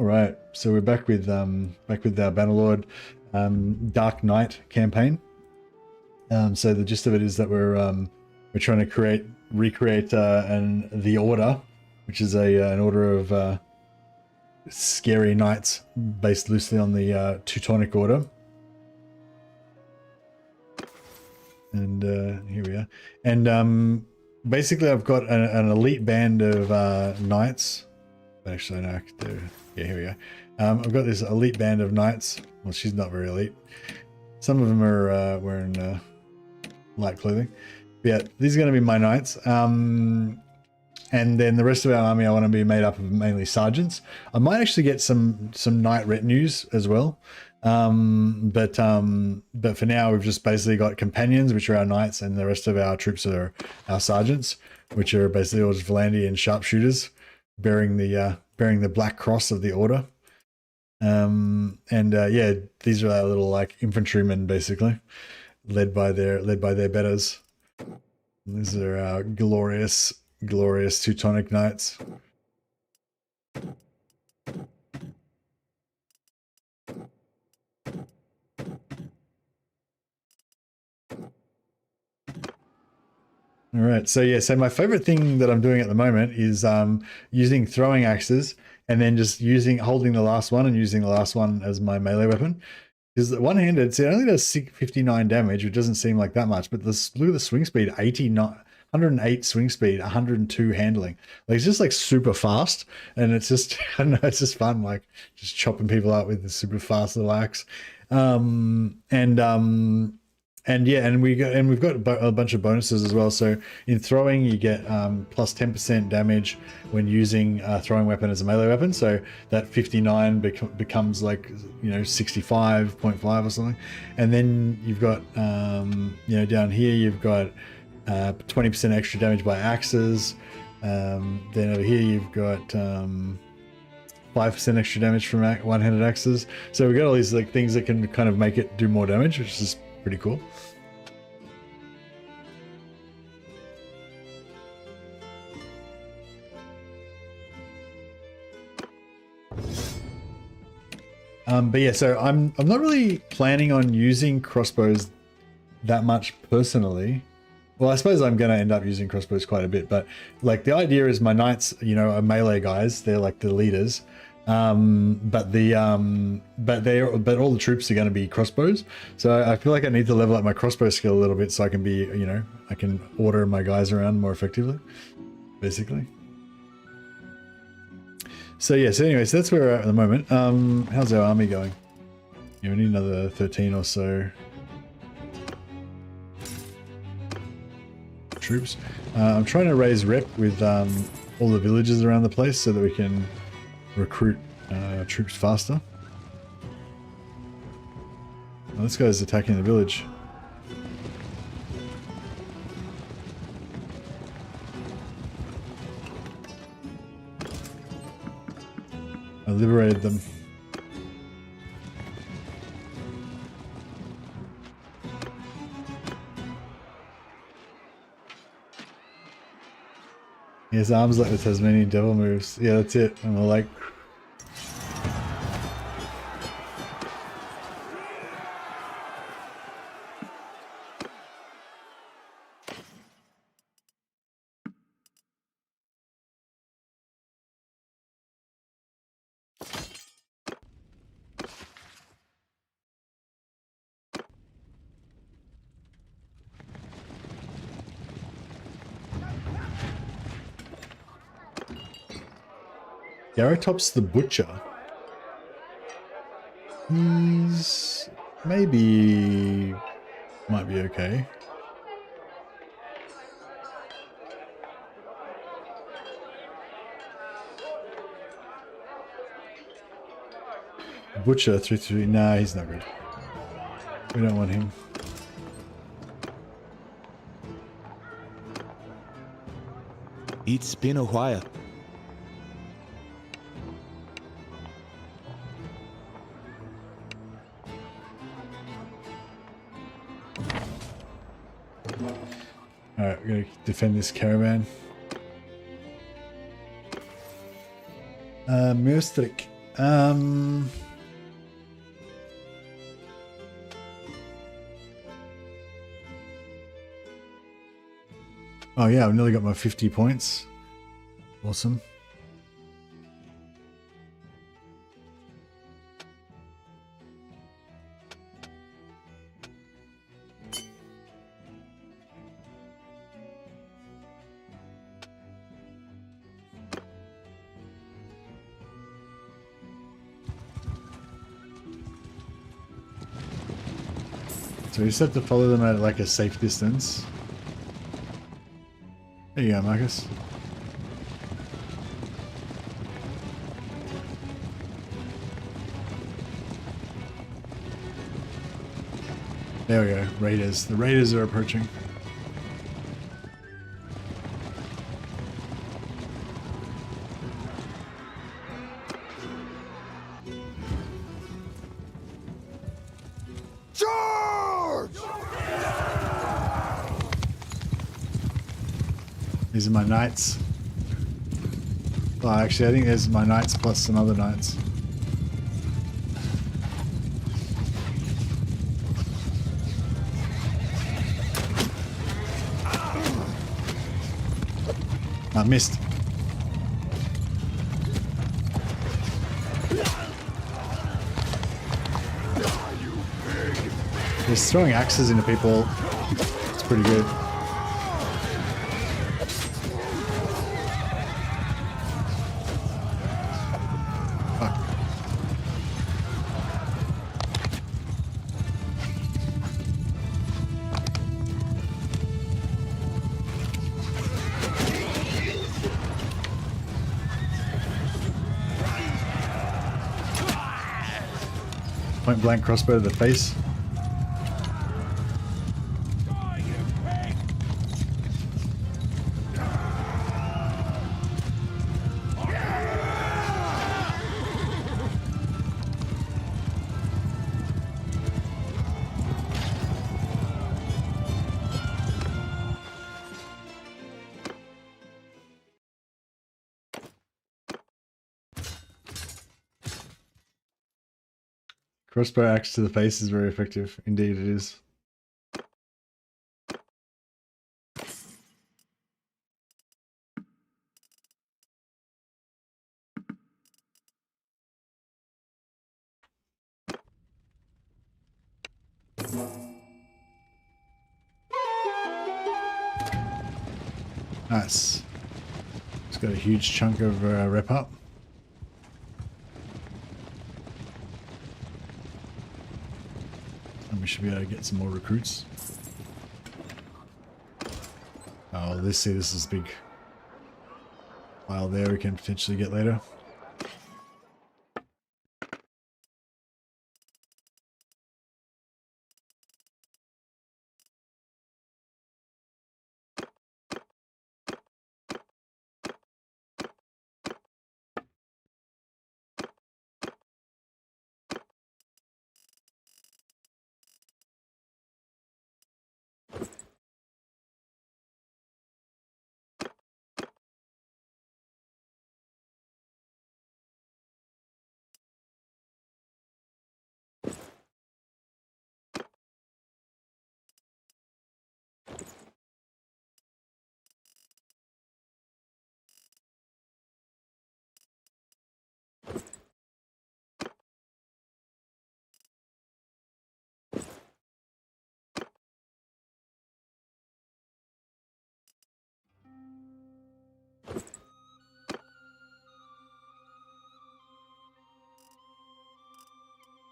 All right, so we're back with our Bannerlord Dark Knight campaign. So the gist of it is that we're trying to recreate the Order, which is an order of scary knights based loosely on the Teutonic Order. And here we are. And basically, I've got an elite band of knights. Actually, no, I could do. Yeah, here we go. I've got this elite band of knights. Well, she's not very elite. Some of them are wearing light clothing. But yeah, these are going to be my knights. And then the rest of our army, I want to be made up of mainly sergeants. I might actually get some knight retinues as well. But for now, we've just basically got companions, which are our knights, and the rest of our troops are our sergeants, which are basically all just Vlandian sharpshooters, bearing the black cross of the Order. Yeah, these are our little like infantrymen, basically, led by their betters. These are our glorious Teutonic knights. All right, so yeah, so my favorite thing that I'm doing at the moment is using throwing axes and then just holding the last one and using the last one as my melee weapon. Because one-handed, see, it only does 59 damage, which doesn't seem like that much, but look at the swing speed, 108 swing speed, 102 handling. Like, it's just like super fast, and it's just, I don't know, it's just fun, like just chopping people up with the super fast little axe. And yeah, and we've got a bunch of bonuses as well. So in throwing, you get plus 10% damage when using a throwing weapon as a melee weapon. So that 59 becomes like 65.5 or something. And then you've got down here you've got 20% extra damage by axes. Then over here you've got 5% extra damage from one-handed axes. So we've got all these like things that can kind of make it do more damage, which is pretty cool. But yeah, so I'm not really planning on using crossbows that much personally. Well, I suppose I'm going to end up using crossbows quite a bit, but like the idea is my knights, are melee guys. They're like the leaders. But all the troops are going to be crossbows. So I feel like I need to level up my crossbow skill a little bit so I can be, I can order my guys around more effectively, basically. So yeah, so anyway, so that's where we're at the moment. How's our army going? Yeah, we need another 13 or so troops. I'm trying to raise rep with all the villages around the place so that we can recruit troops faster. Oh, this guy's attacking the village. I liberated them. His arms like the Tasmanian devil moves. Yeah, that's it. And we're like, Garatop's the Butcher. He's might be okay. Butcher 3-3. Nah, he's not good. We don't want him. It's been a while. Alright, we're going to defend this caravan. Mürstrik. Um. Oh yeah, I've nearly got my 50 points. Awesome. So you just have to follow them at like a safe distance. There you go, Marcus. There we go, raiders. The raiders are approaching. These are my knights. Well, actually, I think there's my knights plus some other knights. I missed. Just throwing axes into people. It's pretty good. Point blank crossbow to the face. Crossbow axe to the face is very effective. Indeed it is. Nice. It's got a huge chunk of rep up. And we should be able to get some more recruits. Oh, this is big pile there we can potentially get later.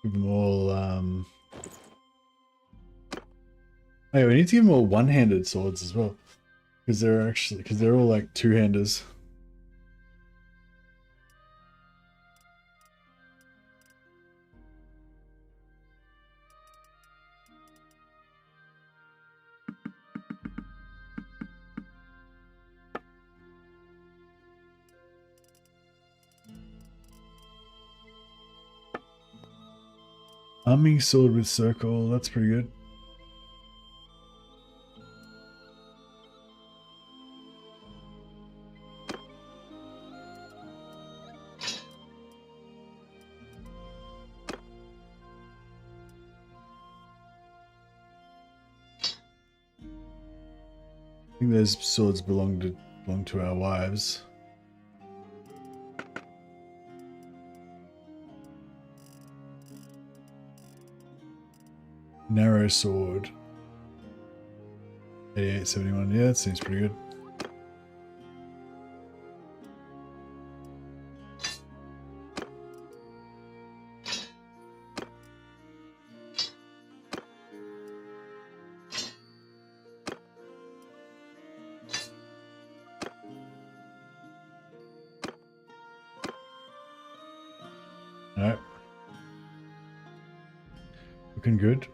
Give them all, oh yeah, we need to give them all one-handed swords as well. Because they're all like two-handers. Arming sword with circle, that's pretty good. think those swords belong to our wives. Narrow sword. 88.71. Yeah, that seems pretty good. Alright. Looking good.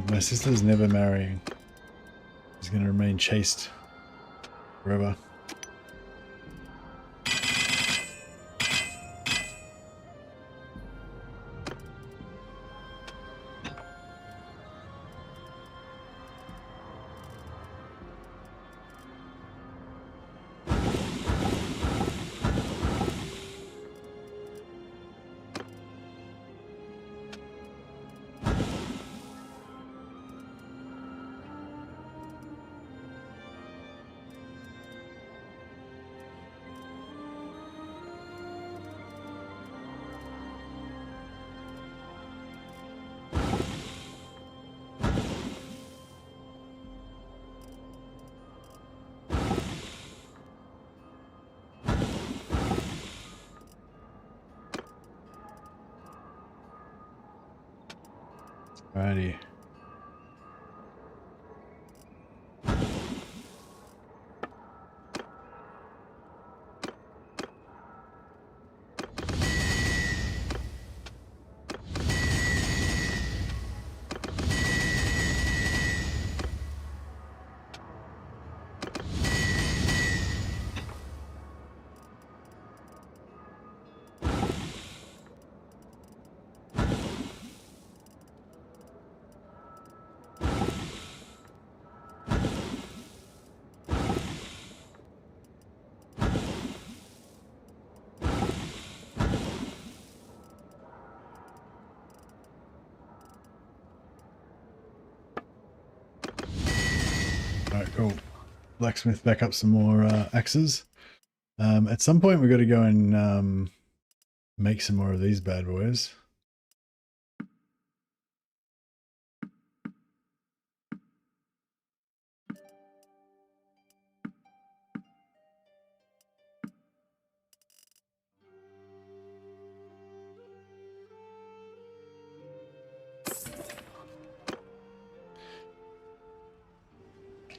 My sister's never marrying. She's gonna remain chaste forever. Alrighty. Alright, cool. Blacksmith back up some more axes. At some point we've got to go and make some more of these bad boys.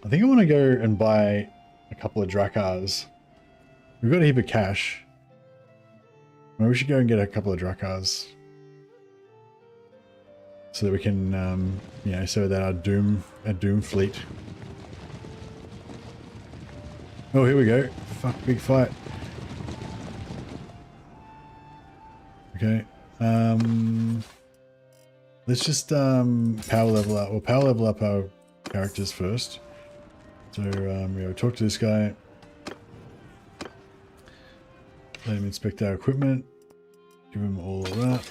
I think I want to go and buy a couple of Drakars. We've got a heap of cash. Maybe we should go and get a couple of Drakars. So that we can, you know, so that our Doom fleet. Oh, here we go. Fuck, big fight. Okay. Let's just power level up. We'll power level up our characters first. So yeah, we'll talk to this guy. Let him inspect our equipment. Give him all of that.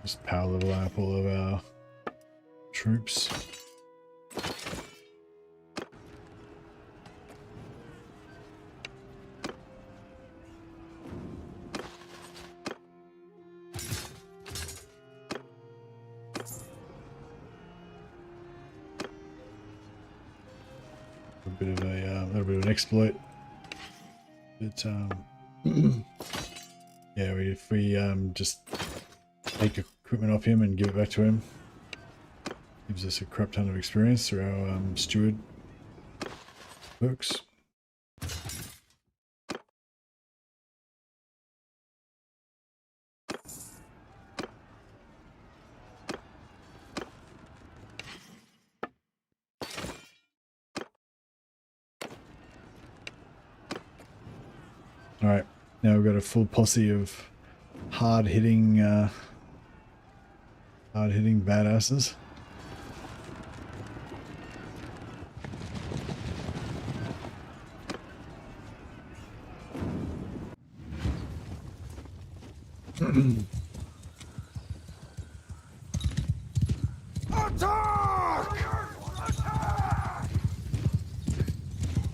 Just power level up all of our troops. bit of a little bit of an exploit. But yeah, if we just take equipment off him and give it back to him, gives us a crap ton of experience through our steward perks. All right, now we've got a full posse of hard-hitting badasses. Attack! Attack!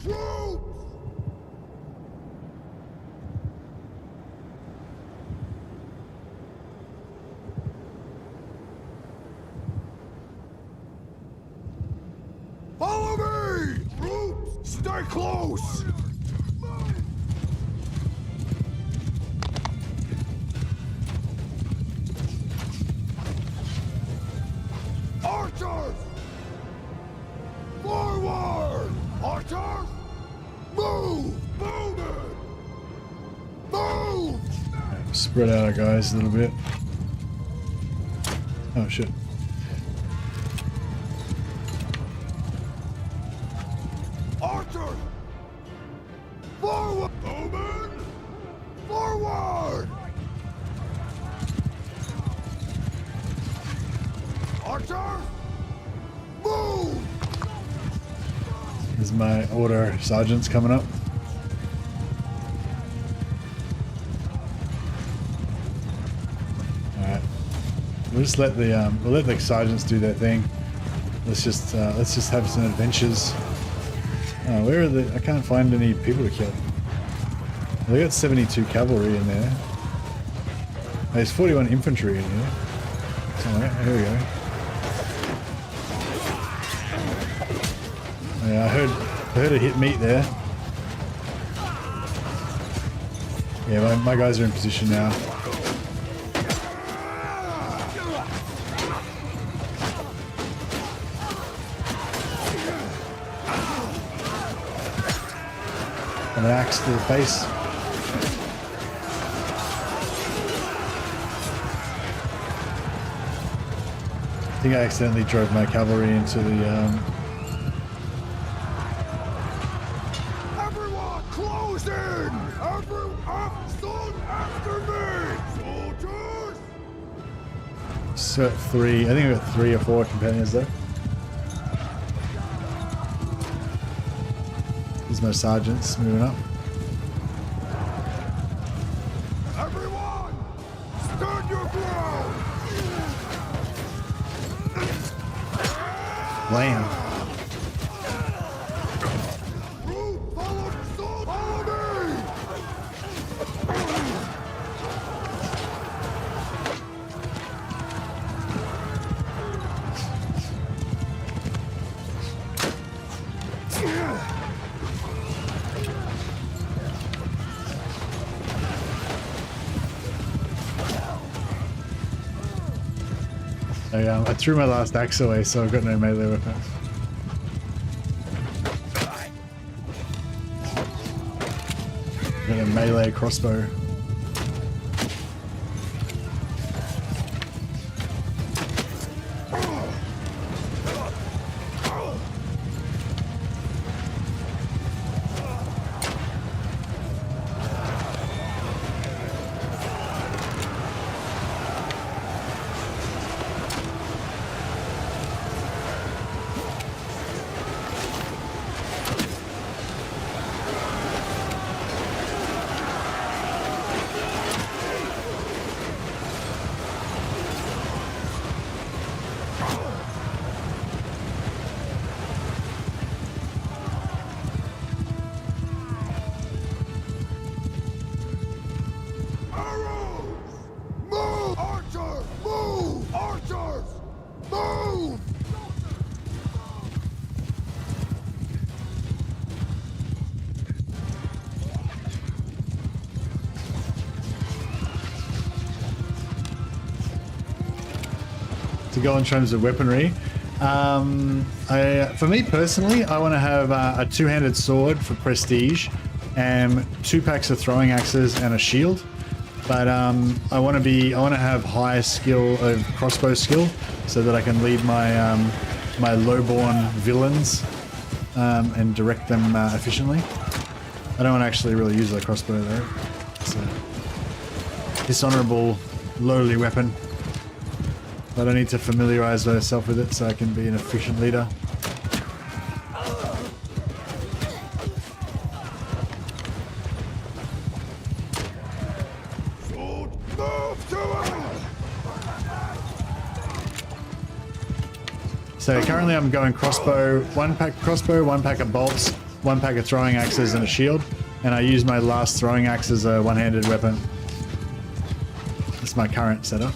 Troops! Follow me! Troops, stay close! Archers! Forward! Archers! Move! Move it! Move! Spread out our guys a little bit. Oh shit. Archers! Forward! Bowman! Forward! Archers! Move! There's my order sergeants coming up. All right, we'll just let the sergeants do their thing. Let's just have some adventures. Oh, where are the? I can't find any people to kill. Well, they got 72 cavalry in there. There's 41 infantry in here. All right, here we go. Yeah, I heard a hit meet there. Yeah, my guys are in position now. An axe to the face. I think I accidentally drove my cavalry into the Everyone, close in! Everyone, stand after me! Soldiers! Cert 3. I think I've got 3 or 4 companions there. There's my sergeants moving up. Everyone, stand your ground! Lamb. Follow me! I threw my last axe away, so I've got no melee weapons. Got a melee crossbow. to go in terms of weaponry. For me personally, I want to have a two-handed sword for prestige, and 2 packs of throwing axes and a shield. But I want to have high skill of crossbow skill, so that I can lead my my lowborn villains and direct them efficiently. I don't want to actually really use the crossbow though. It's a dishonorable, lowly weapon. But I need to familiarize myself with it so I can be an efficient leader. So currently I'm going crossbow, 1 pack crossbow, 1 pack of bolts, 1 pack of throwing axes and a shield. And I use my last throwing axe as a one-handed weapon. That's my current setup.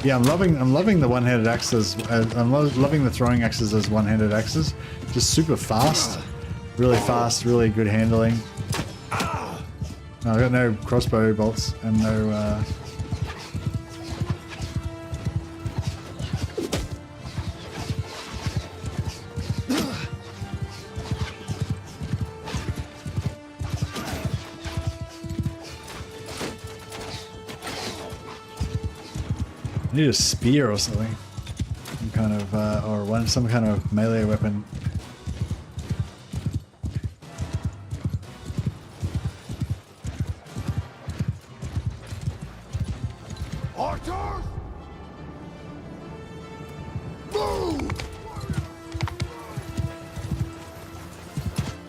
Yeah, I'm loving the one-handed axes. I'm loving the throwing axes as one-handed axes. Just super fast, really good handling. No, I've got no crossbow bolts and no. I need a spear or something, some kind of some kind of melee weapon. Archer! Move!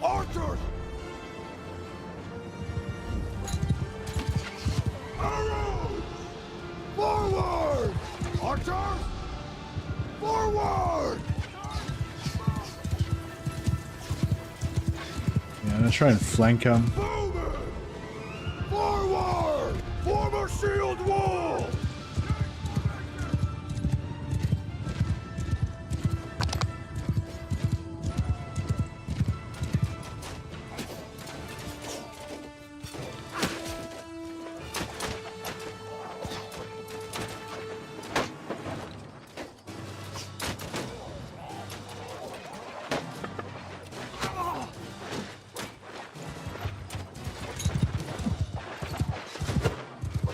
Archer! Arrow! Forward! Archer! Forward! Yeah, I'm gonna try and flank them. Moving! Forward! Form a shield wall!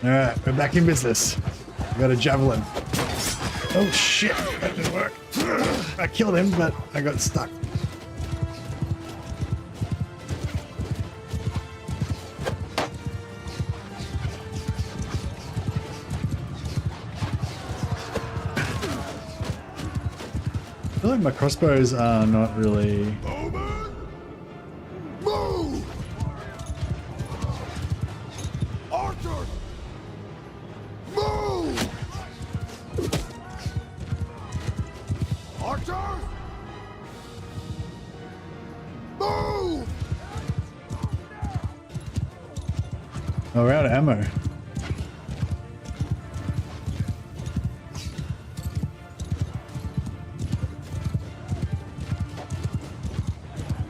Alright, we're back in business. We got a javelin. Oh shit, that didn't work. I killed him, but I got stuck. I feel like my crossbows are not really... Move! Archer! Move! Archer! Move! Oh, we're out of ammo.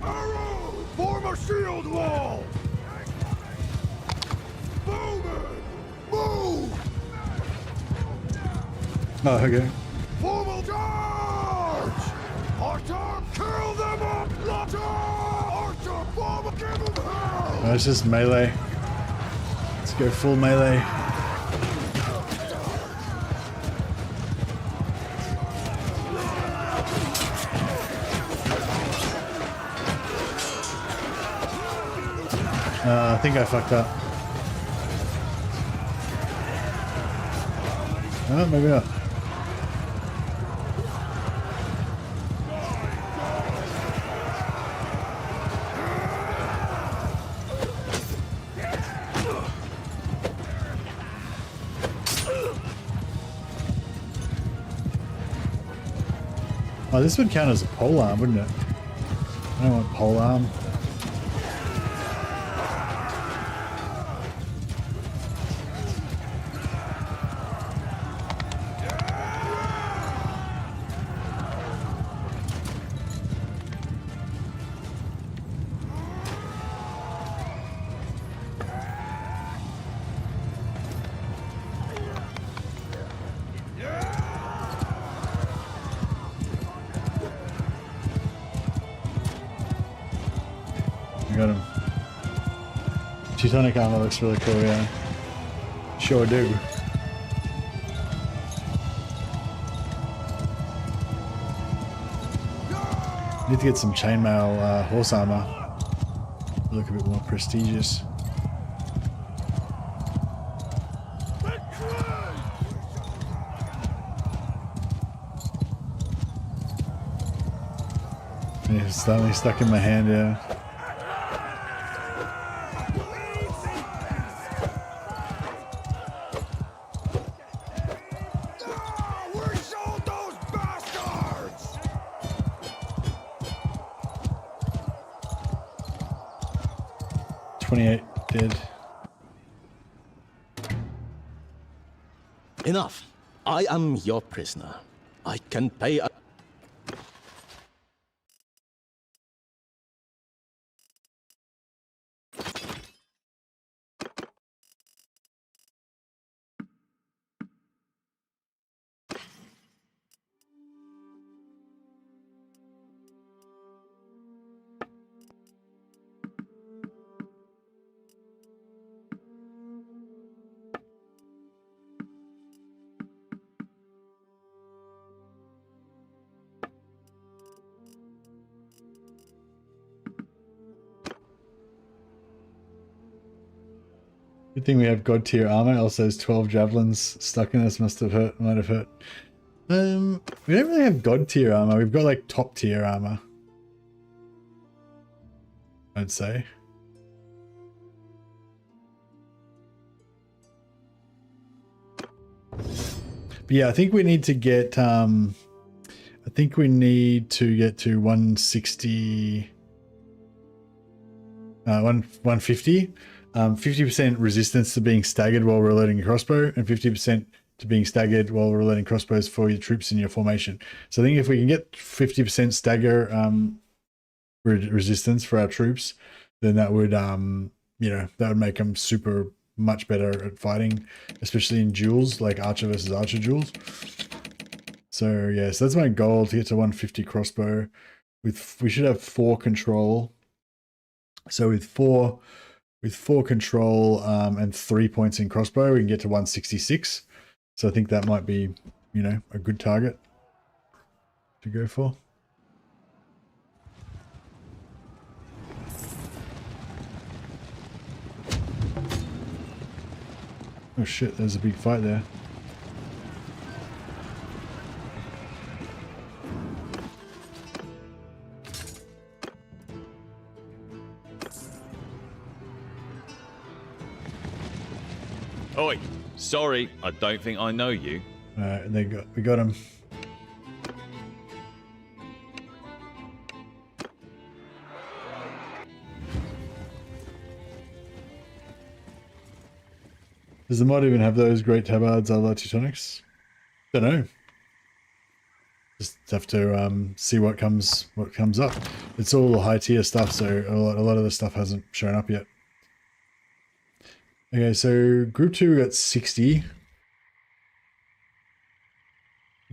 Arrow! Form a shield wall! Moving! Move! Oh, okay. Formal charge! Archer, kill them up! Archer! Archer, form a give them hell! Oh, it's just melee. Let's go full melee. I think I fucked up. Oh, maybe not. Oh, this would count as a polearm, wouldn't it? I don't want polearm. Teutonic armor looks really cool, yeah. Sure do. Need to get some chainmail horse armor. Look a bit more prestigious. Yeah, it's suddenly stuck in my hand, yeah. We sold those bastards! 28 dead. Enough. I am your prisoner. I can pay a... Good thing we have god tier armor. Also, those 12 javelins stuck in us might have hurt. We don't really have god tier armor. We've got like top tier armor, I'd say. But yeah, I think we need to get to 160, 150. 50% resistance to being staggered while reloading a crossbow, and 50% to being staggered while reloading crossbows for your troops in your formation. So I think if we can get 50% stagger resistance for our troops, then that would that would make them super much better at fighting, especially in duels, like archer versus archer duels. So yeah, so that's my goal, to get to 150 crossbow. We should have 4 control. So with four control and 3 points in crossbow, we can get to 166. So I think that might be, a good target to go for. Oh shit, there's a big fight there. Oi, sorry, I don't think I know you. Alright, we got him. Does the mod even have those great tabards a la Teutonics? Don't know. Just have to see what comes up. It's all high tier stuff, so a lot of the stuff hasn't shown up yet. Okay, so group 2 got 60.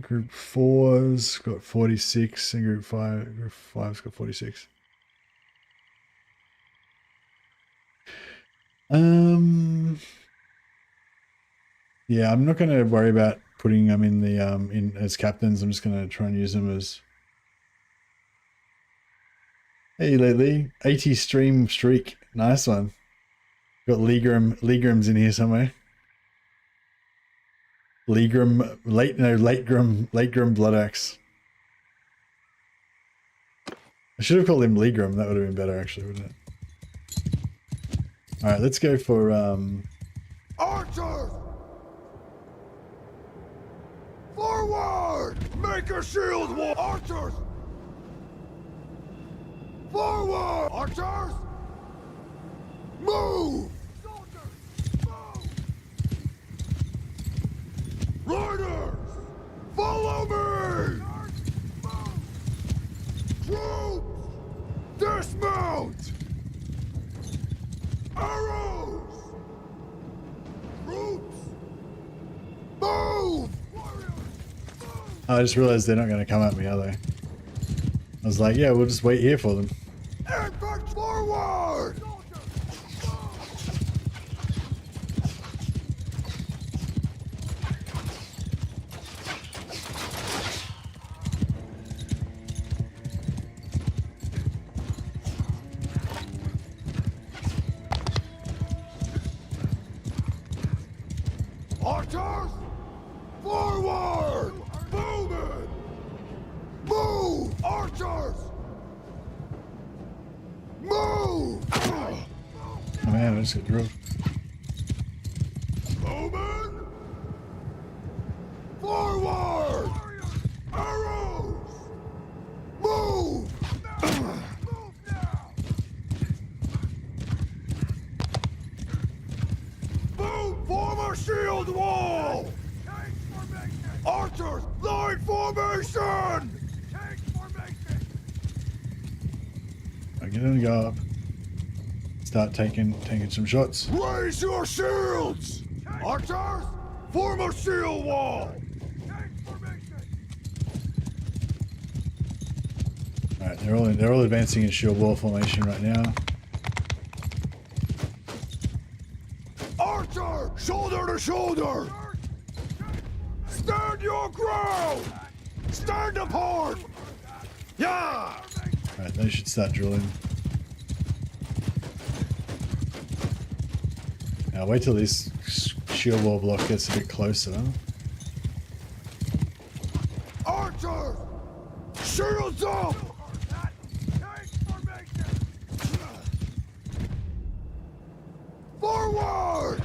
Group 4's got 46, and group 5's got 46. Yeah, I'm not going to worry about putting them in the in as captains. I'm just going to try and use them as. Hey, lately 80 stream streak, nice one. Got Leagrams in here somewhere. Lategrim Blood Axe. I should have called him Leagram. That would have been better, actually, wouldn't it? All right, let's go for Archers! Forward! Make a shield wall! Archers! Forward! Archers! Move! Soldiers! Move! Riders! Follow me! Move! Troops! Dismount! Arrows! Troops! Move! I just realized they're not going to come at me, are they? I was like, yeah, we'll just wait here for them. Infantry forward! Archers! Forward! Moving! Move! Archers! Move! Oh man, I just got drilled. Moving! Forward! Arrows! Move! Move! Form a shield wall! Archers, line formation! I get in and go up. Start taking some shots. Raise your shields! Archers, form a shield wall! Alright, they're all advancing in shield wall formation right now. Archer, shoulder to shoulder! Stand your ground! Stand apart! Yeah! Alright, they should start drilling. Now wait till this shield wall block gets a bit closer. Archer! Shields up! Forward!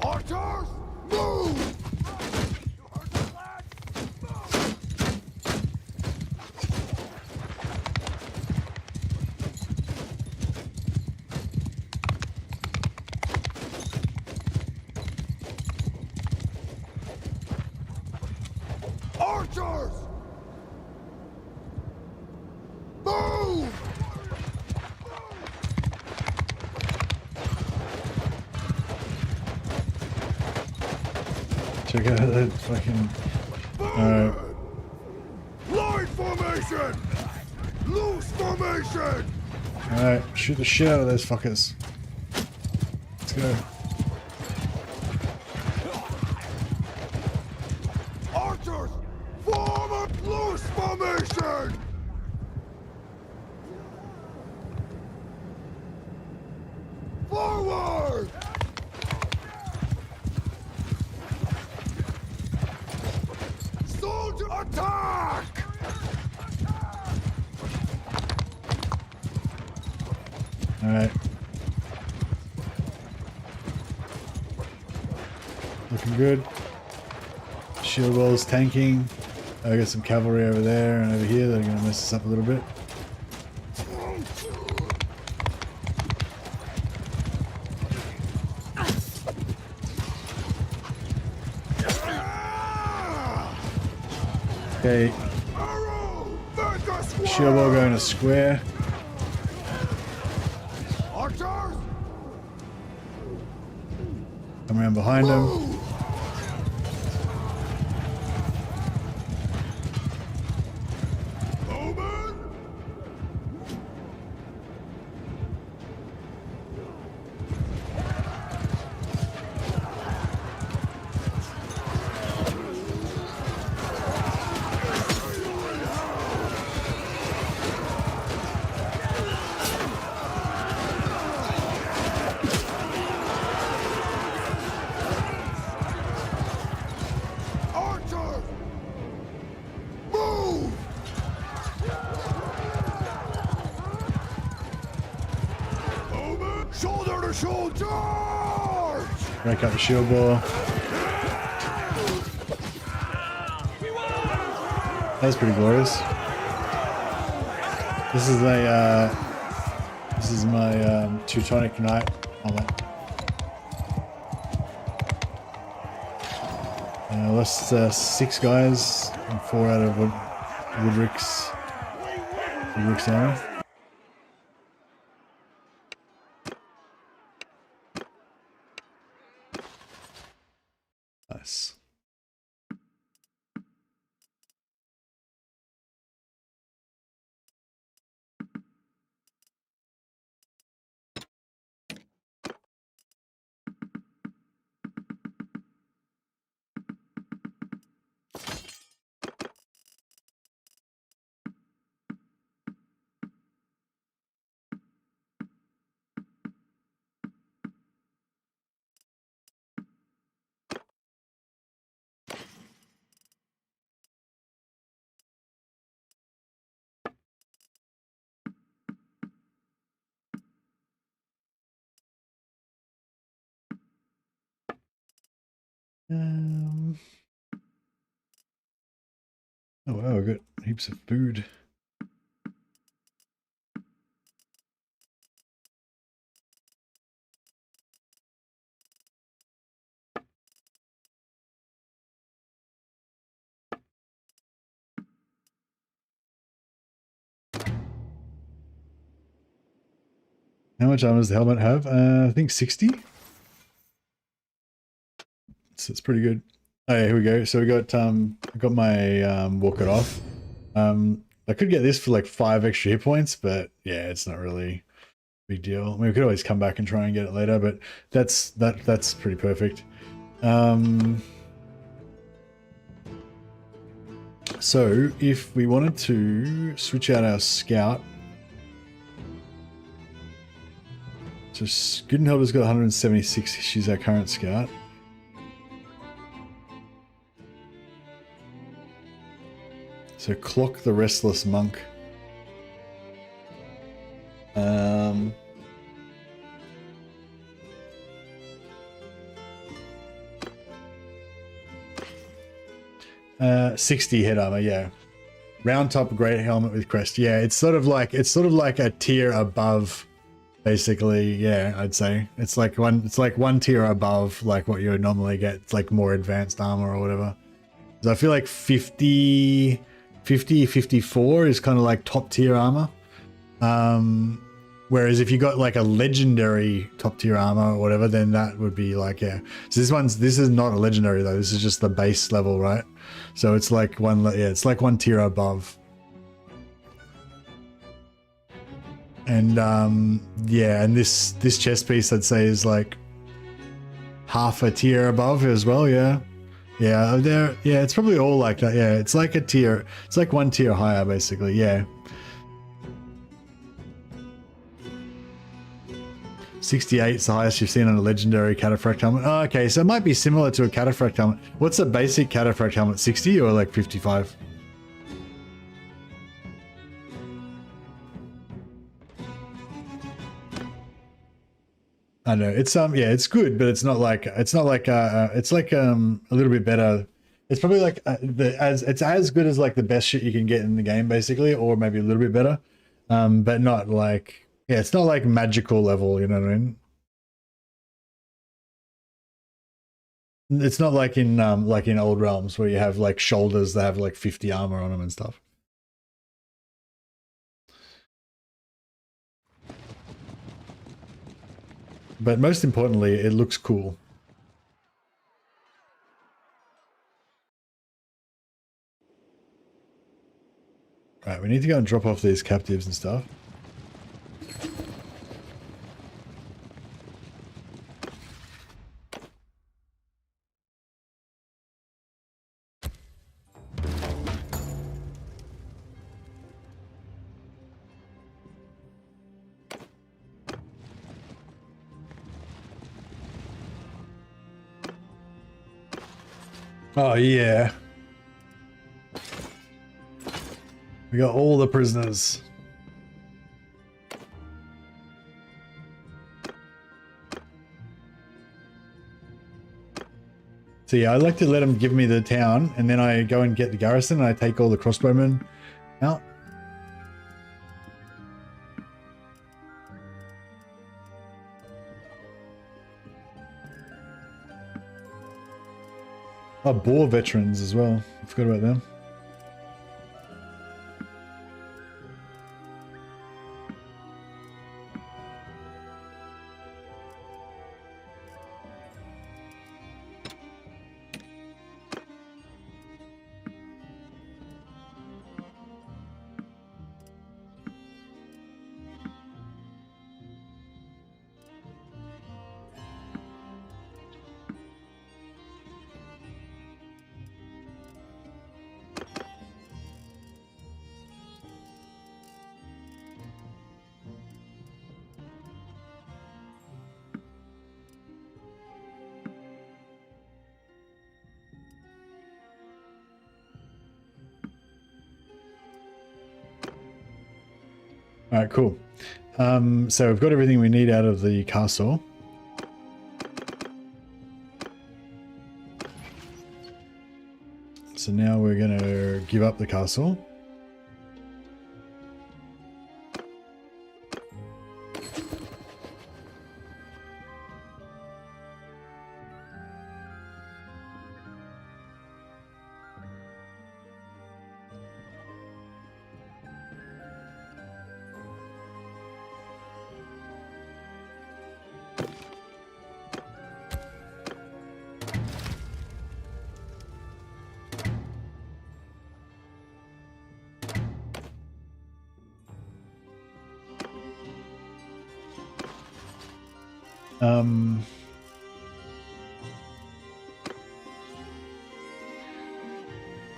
Archers, move! Archers! Move! Check out that fucking... Alright. Line formation! Loose formation! Alright, shoot the shit out of those fuckers. Let's go. Archers! Form a loose formation! Forward! Soldier attack! Alright. Looking good. Shield wall's tanking. I got some cavalry over there and over here that are going to mess us up a little bit. Okay, shield wall going to square. Archers! Come around behind them. Shoulder to shoulder! Break up the shield wall. That's pretty glorious. This is my Teutonic knight armor. Lost 6 guys and 4 out of Woodrick's army. Nice. Um, oh wow, I've got heaps of food. How much armor does the helmet have? I think 60. So it's pretty good. Oh yeah, here we go. So we got I got my walk it off. I could get this for like 5 extra hit points, but yeah, it's not really a big deal. I mean, we could always come back and try and get it later, but that's pretty perfect. So if we wanted to switch out our scout, so Goodenhelder's got 176. She's our current scout. So Clock the Restless Monk. 60 head armor, yeah. Round top great helmet with crest. Yeah, it's sort of like a tier above, basically. Yeah, I'd say it's like one tier above like what you would normally get. It's like more advanced armor or whatever. So I feel like 50, 54 is kind of like top tier armor. Whereas if you got like a legendary top tier armor or whatever, then that would be like, yeah. So this is not a legendary though. This is just the base level, right? So it's like it's like one tier above. And yeah, and this chest piece I'd say is like half a tier above as well, yeah. Yeah, it's probably all like that. Yeah, it's like a tier. It's like one tier higher basically, yeah. 68 is the highest you've seen on a legendary cataphract helmet. Oh, okay, so it might be similar to a cataphract helmet. What's a basic cataphract helmet? 60 or like 55? I know it's yeah, it's good, but it's like a little bit better. It's probably like it's as good as like the best shit you can get in the game basically, or maybe a little bit better, but not like, yeah, it's not like magical level, you know what I mean? It's not like in Old Realms where you have like shoulders that have like 50 armor on them and stuff. But most importantly, it looks cool. Right, we need to go and drop off these captives and stuff. Oh yeah. We got all the prisoners. So yeah, I like to let them give me the town, and then I go and get the garrison, and I take all the crossbowmen out. Oh, Boar veterans as well. I forgot about them. All right, cool. So we've got everything we need out of the castle. So now we're going to give up the castle.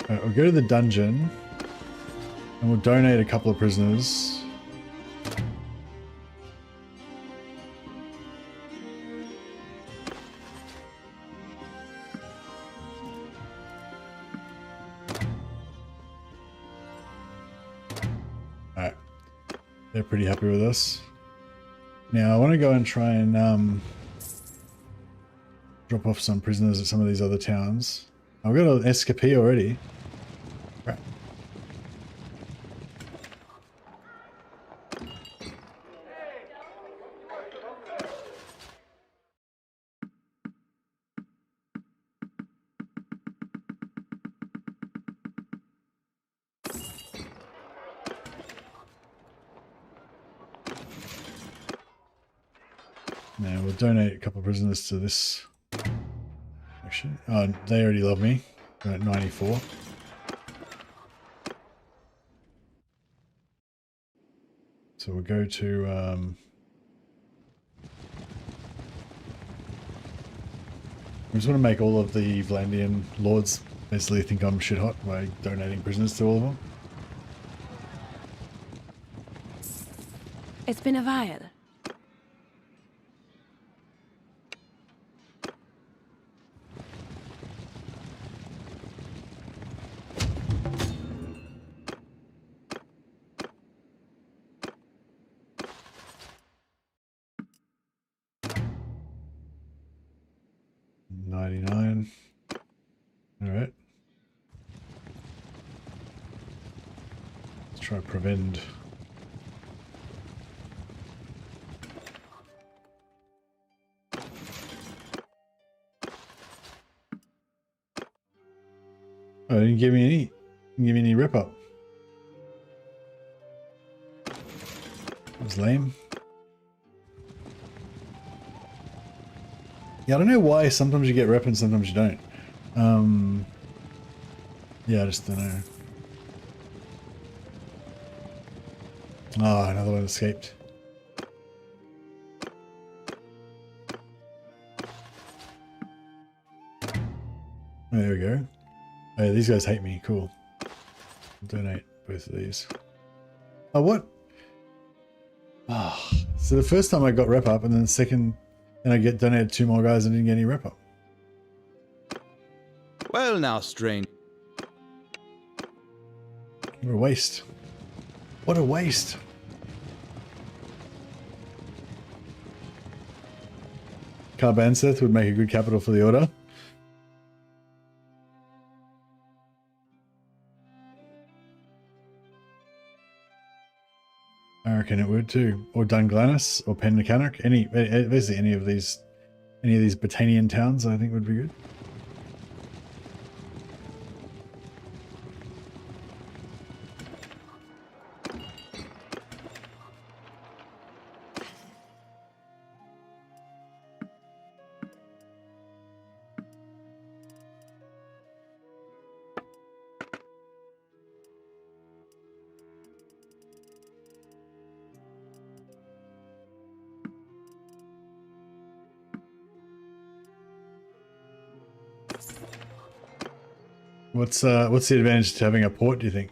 Alright, we'll go to the dungeon and we'll donate a couple of prisoners. Alright, they're pretty happy with us. Now I want to go and try and drop off some prisoners at some of these other towns. I've got an escapee already. Right. Now we'll donate a couple of prisoners to this. Actually, oh, they already love me. We're at 94. So we'll go to I just want to make all of the Vlandian lords basically think I'm shit hot by donating prisoners to all of them. It's been a while. Alright. Let's try prevent. Oh, didn't give me any. Didn't give me any rip up. That was lame. Yeah, I don't know why sometimes you get rep and sometimes you don't. Yeah, I just don't know. Oh, another one escaped. Oh, there we go. Oh, yeah, these guys hate me. Cool. I'll donate both of these. Oh, what? Oh, so the first time I got rep up, and then the second, then I get donated 2 more guys and didn't get any rep up. Well now, strange. What a waste. What a waste. Carbanseth would make a good capital for the order. I reckon it would too. Or Dunglanis or Pennacannock. Basically any of these Britannian towns I think would be good. What's the advantage to having a port, do you think?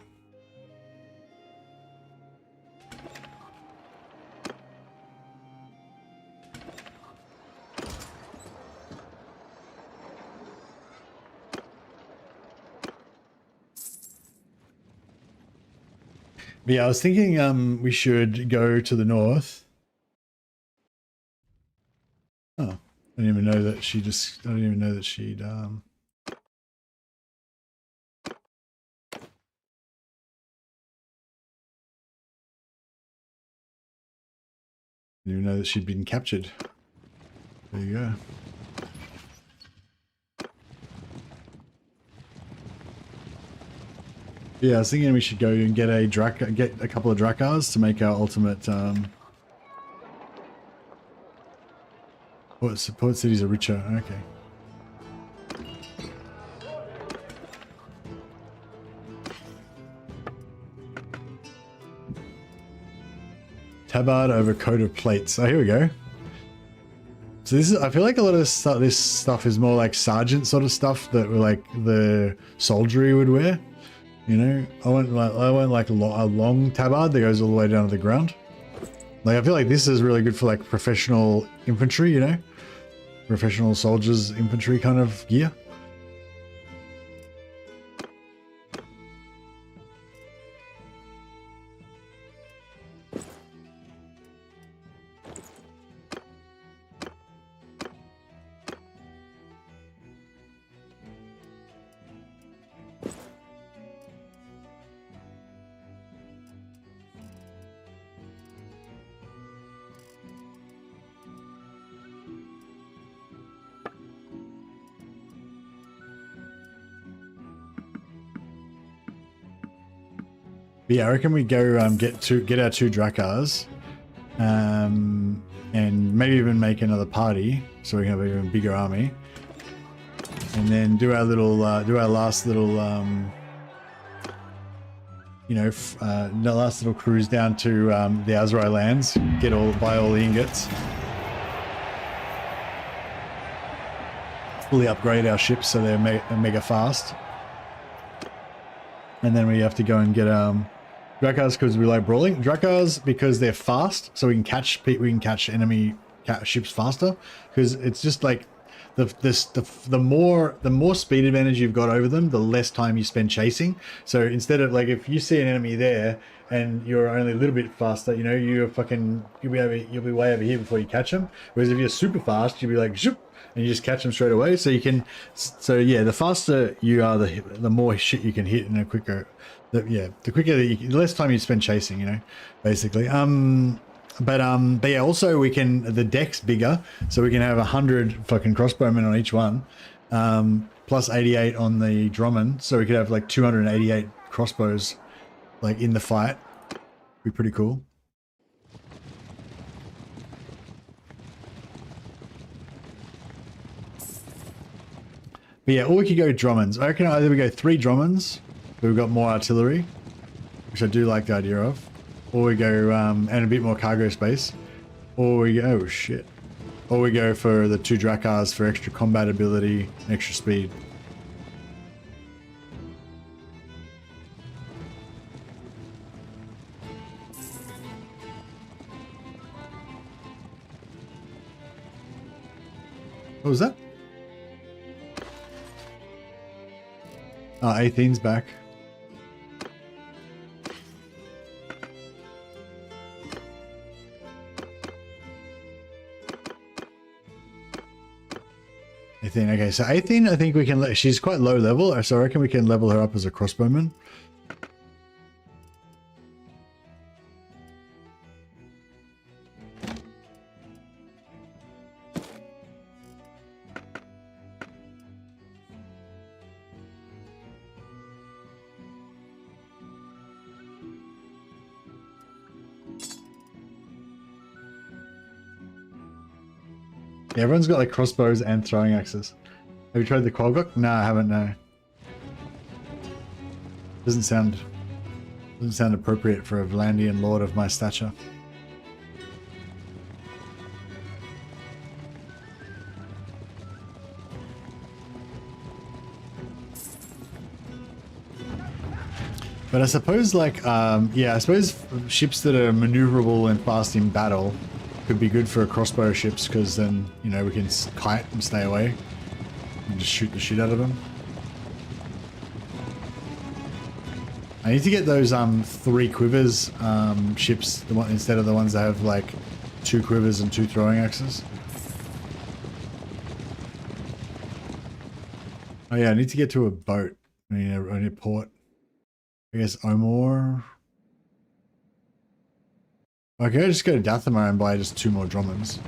But yeah, I was thinking we should go to the north. Oh, I didn't even know that she'd Didn't even know that she'd been captured. There you go. Yeah, I was thinking we should go and get a couple of Drakars to make our ultimate. Port cities are richer. Okay. Tabard over coat of plates. Oh, here we go. So this is, I feel like a lot of this stuff is more like sergeant sort of stuff that like the soldiery would wear. You know, I want like a long tabard that goes all the way down to the ground. Like I feel like this is really good for like professional infantry, you know, professional soldiers infantry kind of gear. But yeah, I reckon we go get our 2 Drakars, and maybe even make another party so we can have an even bigger army, and then do our little last little you know the last little cruise down to the Azrai lands, buy all the ingots, fully upgrade our ships so they're mega fast. And then we have to go and get Drakars because we like brawling. Drakars because they're fast, so we can catch enemy ships faster. Because it's just like the more speed advantage you've got over them, the less time you spend chasing. So instead of like if you see an enemy there and you're only a little bit faster, you know, you'll be way over here before you catch them. Whereas if you're super fast, you'll be like zoop, and you just catch them straight away. So you can, so yeah, the faster you are, the more shit you can hit, and the quicker, the quicker the less time you spend chasing, you know, basically. But yeah, also we can, the deck's bigger, so we can have 100 fucking crossbowmen on each one, plus 88 on the Drummond, so we could have like 288 crossbows, like in the fight. Be pretty cool. But yeah, or we could go Drummonds. I reckon either we go 3 Drummonds, but we've got more artillery, which I do like the idea of, or we go and a bit more cargo space, or we go, oh shit, or we go for the 2 Drakars for extra combat ability, extra speed. What was that? Oh, 18's back. Okay, so 18, I think we can, she's quite low level, so I reckon we can level her up as a crossbowman. Yeah, everyone's got like crossbows and throwing axes. Have you tried the Qualgok? No, I haven't, no. Doesn't sound appropriate for a Vlandian lord of my stature. But I suppose like, yeah, I suppose ships that are maneuverable and fast in battle could be good for crossbow ships, because then, you know, we can kite and stay away and just shoot the shit out of them. I need to get those 3 quivers ships, instead of the ones that have like 2 quivers and 2 throwing axes. Oh yeah, I need to get to a boat. I need a port. I guess Omor. Okay, I just go to Dathomir and buy just 2 more Dromons.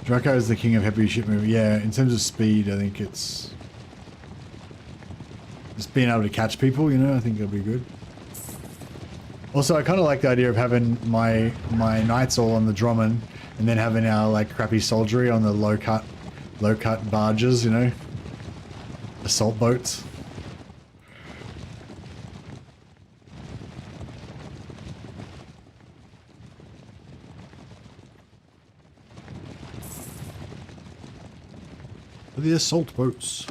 Draco is the king of heavy ship movement. Yeah, in terms of speed, I think it's just being able to catch people, you know, I think that'd be good. Also, I kind of like the idea of having my knights all on the Drommon and then having our like crappy soldiery on the low cut barges, you know, assault boats. The assault boats.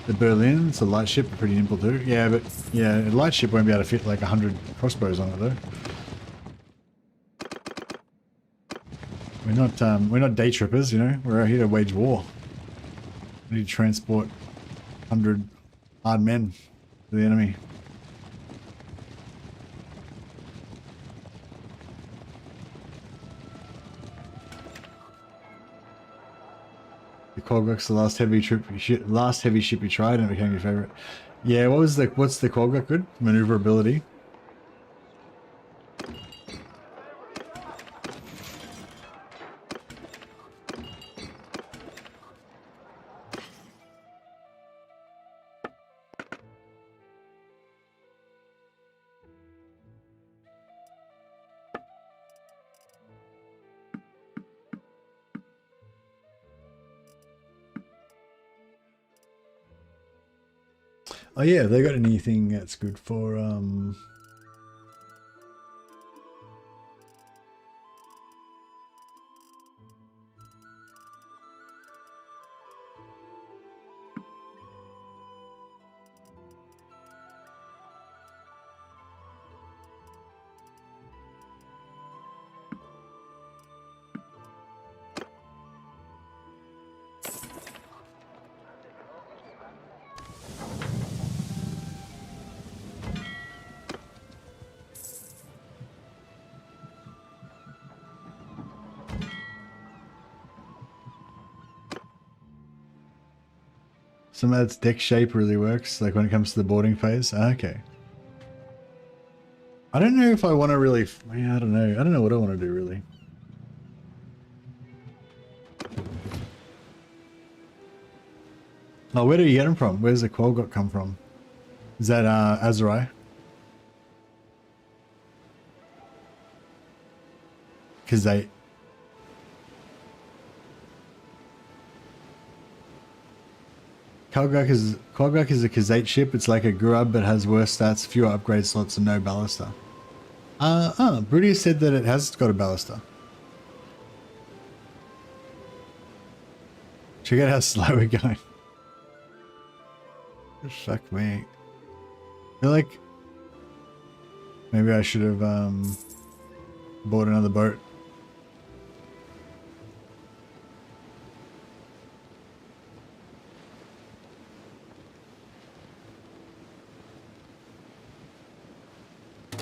The Berlin, it's a light ship, pretty nimble too. Yeah, but yeah, a light ship won't be able to fit like 100 crossbows on it though. We're not day trippers, you know. We're out here to wage war. We need to transport 100 hard men to the enemy. The Quaggock's the last heavy ship you tried and it became your favorite. Yeah, what's the Quaggock good? Maneuverability. Oh yeah, have they got anything that's good for some of that's deck shape really works, like when it comes to the boarding phase? Okay. I don't know if I want to really... I don't know. I don't know what I want to do, really. Oh, where do you get them from? Where's the Quaggock come from? Is that Azurai? Kazate. Quaggock is a Kazate ship. It's like a Gurub but has worse stats, fewer upgrade slots, and no ballista. Brudius said that it has got a ballista. Check out how slow we're going. Fuck me. I feel like maybe I should have bought another boat.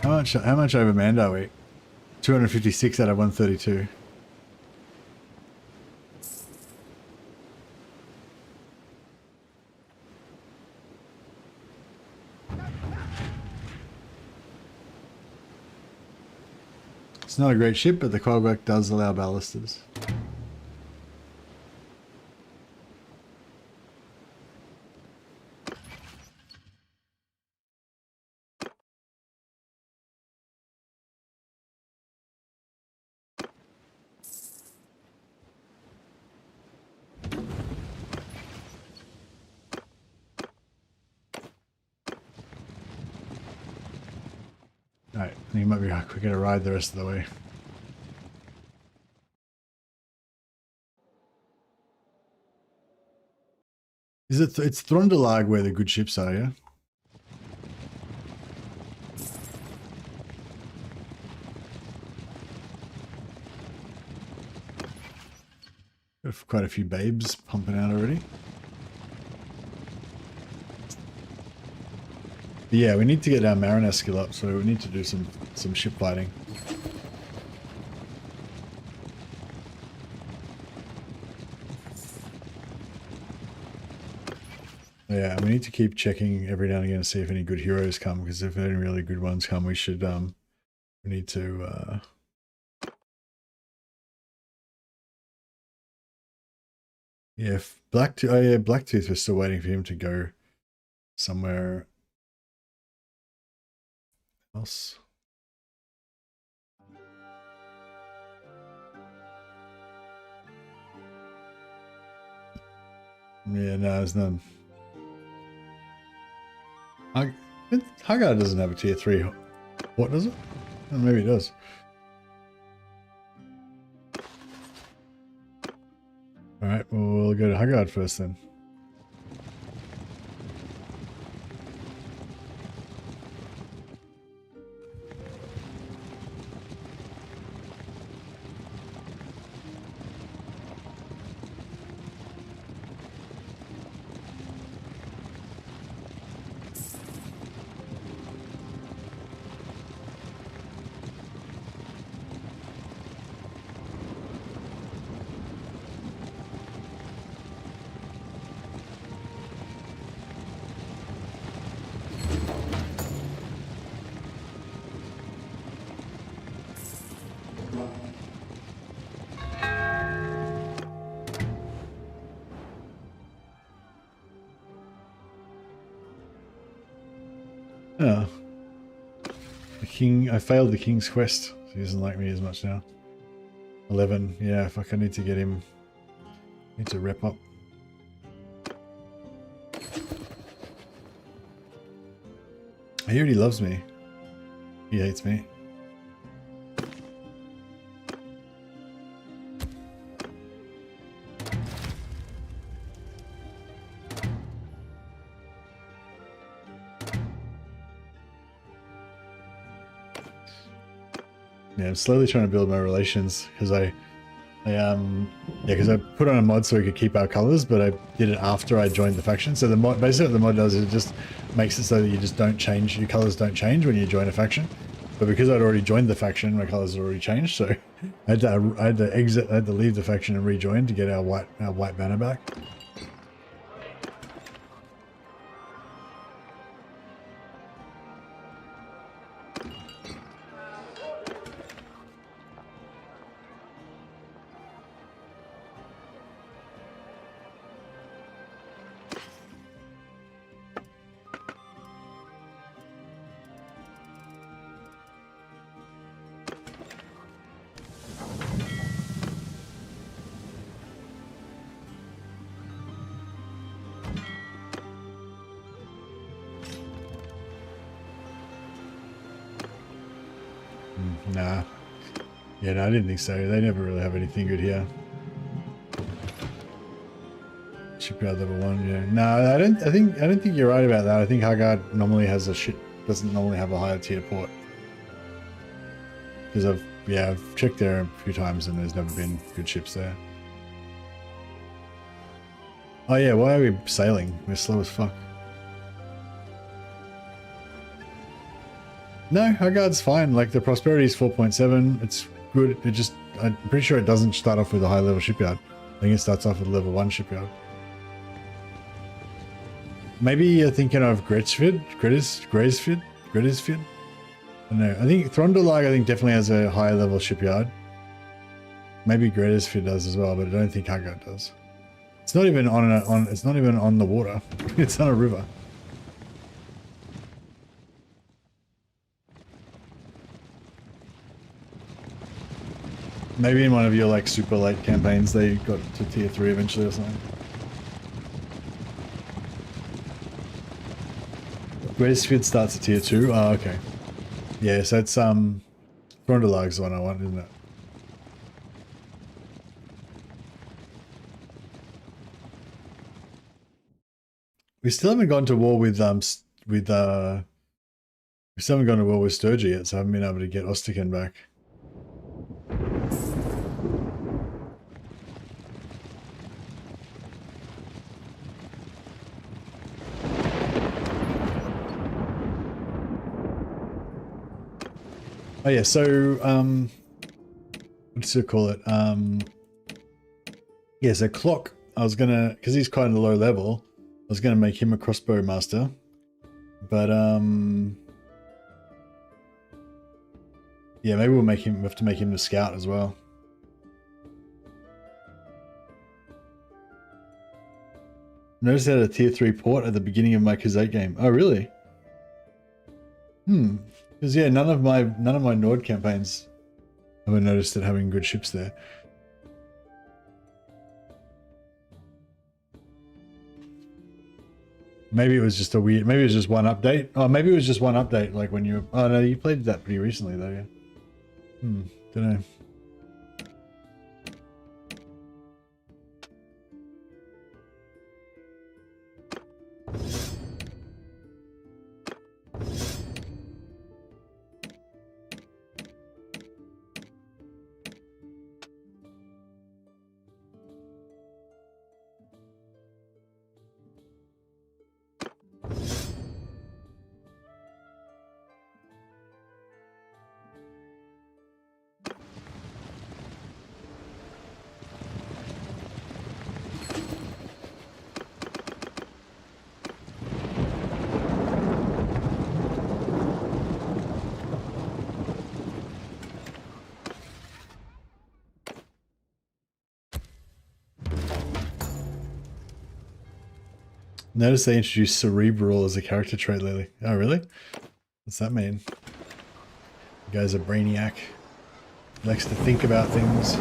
How much overmanned are we? 256 out of 132. It's not a great ship, but the Quaggock does allow ballistas. Alright, I think it might be quicker to ride the rest of the way. Is it? It's Throndalag where the good ships are, yeah? Got quite a few babes pumping out already. But yeah, we need to get our mariner skill up, so we need to do some ship fighting. Yeah, we need to keep checking every now and again to see if any good heroes come, because if any really good ones come, we should we need to yeah, Blacktooth. Oh yeah, Blacktooth. We're still waiting for him to go somewhere else. Yeah, no, there's none. Hagar doesn't have a tier 3. What does it? Oh, maybe it does. Alright, well, we'll go to Haggard first then. Oh. The king, I failed the king's quest, so he doesn't like me as much now. 11, yeah, fuck, I need to get him, need to rep up. He already loves me. He hates me. Yeah, I'm slowly trying to build my relations because because I put on a mod so we could keep our colors, but I did it after I joined the faction. So the mod, basically what the mod does is it just makes it so that you just don't change, your colors don't change when you join a faction. But because I'd already joined the faction, my colors had already changed. So I had to exit, I had to leave the faction and rejoin to get our white banner back. Nah. Yeah, no, I didn't think so. They never really have anything good here. Shipyard level 1, yeah. No, I don't think you're right about that. I think Haggard normally has doesn't normally have a higher tier port. Because I've checked there a few times and there's never been good ships there. Oh yeah, why are we sailing? We're slow as fuck. No, Haggard's fine. Like the prosperity is 4.7. It's good. It just, I'm pretty sure it doesn't start off with a high level shipyard. I think it starts off with level 1 shipyard. Maybe you're thinking of Graysfid? I don't know. I think Throndalag definitely has a higher level shipyard. Maybe Graysfid does as well, but I don't think Haggard does. It's not even it's not even on the water. It's on a river. Maybe in one of your like super late campaigns they got to tier 3 eventually or something. Graysfid starts at tier 2. Oh, okay. Yeah, so it's Throndelag's the one I want, isn't it? We still haven't gone to war with we still haven't gone to war with Sturgy yet, so I haven't been able to get Ostican back. Oh yeah, so what do you call it? Yeah, so Clock, I was gonna, because he's quite a low level, I was gonna make him a crossbow master. But yeah, maybe we'll have to make him the scout as well. Notice that a tier 3 port at the beginning of my Kazate game. Oh really? Because yeah, none of my Nord campaigns have I noticed it having good ships there. Maybe it was just a weird, maybe it was just one update. Oh, maybe it was just one update, like when you, oh no, you played that pretty recently though, yeah. Don't know. Notice they introduced Cerebral as a character trait lately. Oh, really? What's that mean? The guy's a brainiac. Likes to think about things.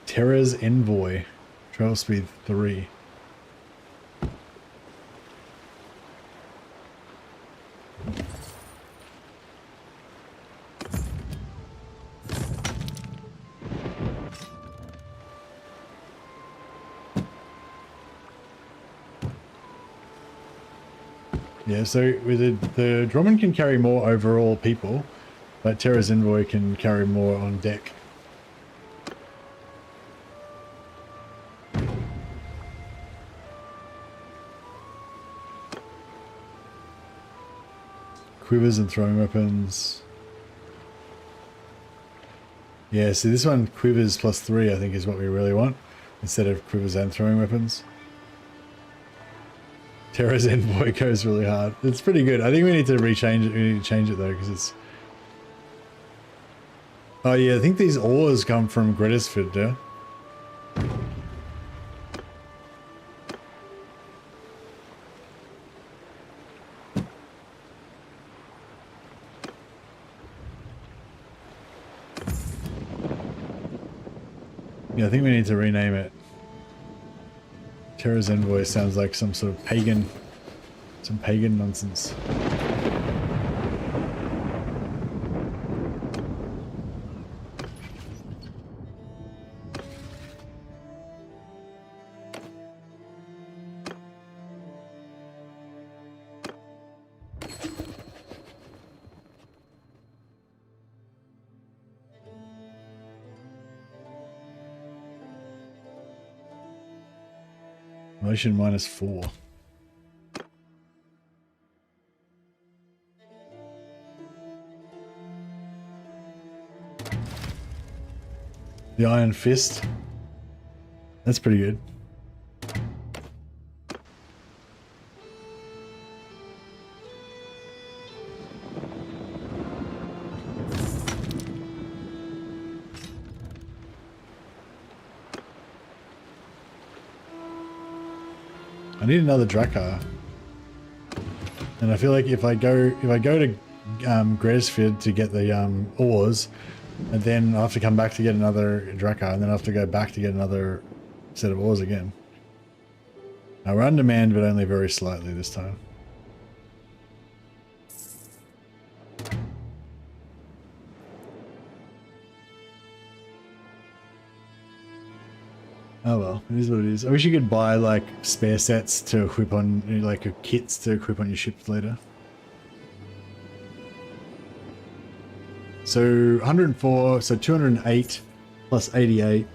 Terra's Envoy. Travel speed 3. Yeah, so with the Drummond can carry more overall people, but Terra's Envoy can carry more on deck. Quivers and throwing weapons. Yeah, see this one, quivers plus 3, I think is what we really want, instead of quivers and throwing weapons. Terra's Envoy goes really hard. It's pretty good. I think we need to rechange it. We need to change it though, because it's... Oh yeah, I think these ores come from Gretisford, yeah? Yeah, I think we need to rename it. Terra's Envoy sounds like some sort of pagan, some pagan nonsense. Motion -4. The Iron Fist. That's pretty good. I need another Drakkar. And I feel like if I go to Gretisford to get the ores, and then I have to come back to get another Drakkar, and then I have to go back to get another set of ores again. Now we're undermanned, but only very slightly this time. Oh well, it is what it is. I wish you could buy like spare sets to equip on, like kits to equip on your ships later. So 104, so 208 plus 88.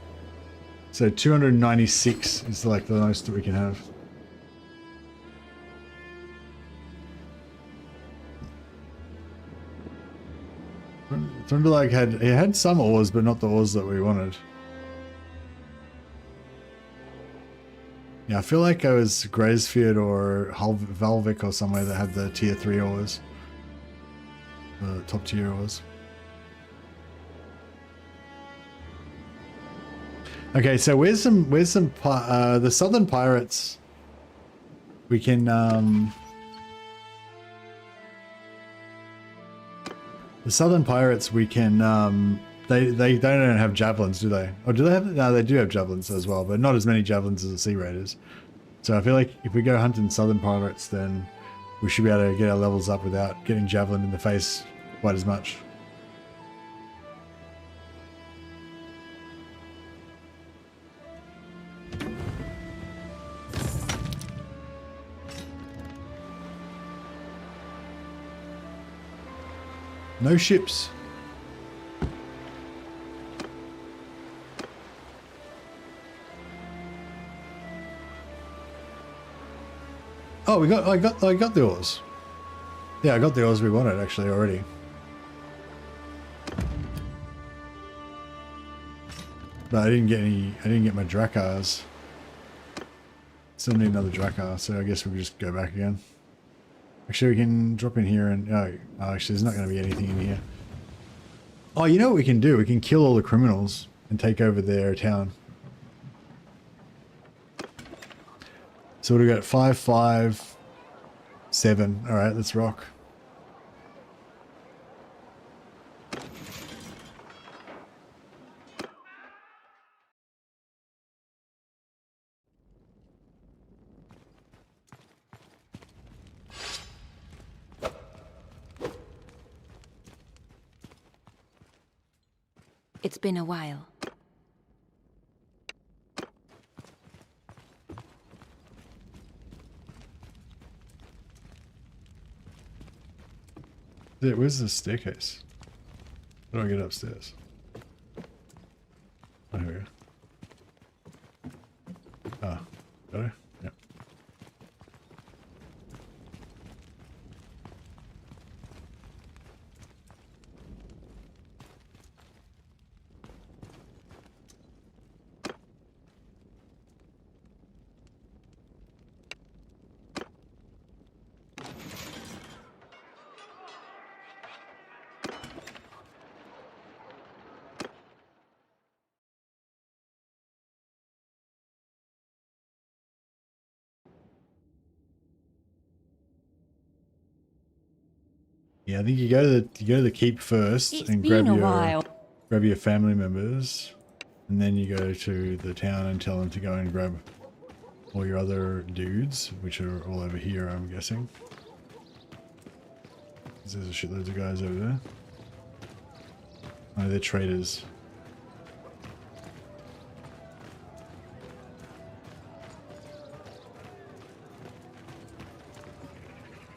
So 296 is like the most that we can have. Thunderlag had some ores, but not the ores that we wanted. Yeah, I feel like I was Graysfield or Valvik or somewhere that had the tier 3 ores. The top tier ores. Okay, so where's some the Southern Pirates? We can the Southern Pirates we can they don't have javelins, do they? Or do they have? No, they do have javelins as well, but not as many javelins as the Sea Raiders. So I feel like if we go hunting Southern Pirates, then we should be able to get our levels up without getting javelin in the face quite as much. No ships. Oh, I got the ores. Yeah, I got the ores we wanted actually already. But I didn't get my Drakars. Still need another Drakar, so I guess we'll just go back again. Actually, we can drop in here and... Oh, actually, there's not going to be anything in here. Oh, you know what we can do? We can kill all the criminals and take over their town. So we've got 5, 5, 7. All right, let's rock. It's been a while. Where's the staircase? How do I get upstairs? Oh, here we go. Ah, got it? Yep. Yeah, I think you go to the keep first and grab your family members, and then you go to the town and tell them to go and grab all your other dudes, which are all over here, I'm guessing. There's a shitload of guys over there. Oh, they're traders.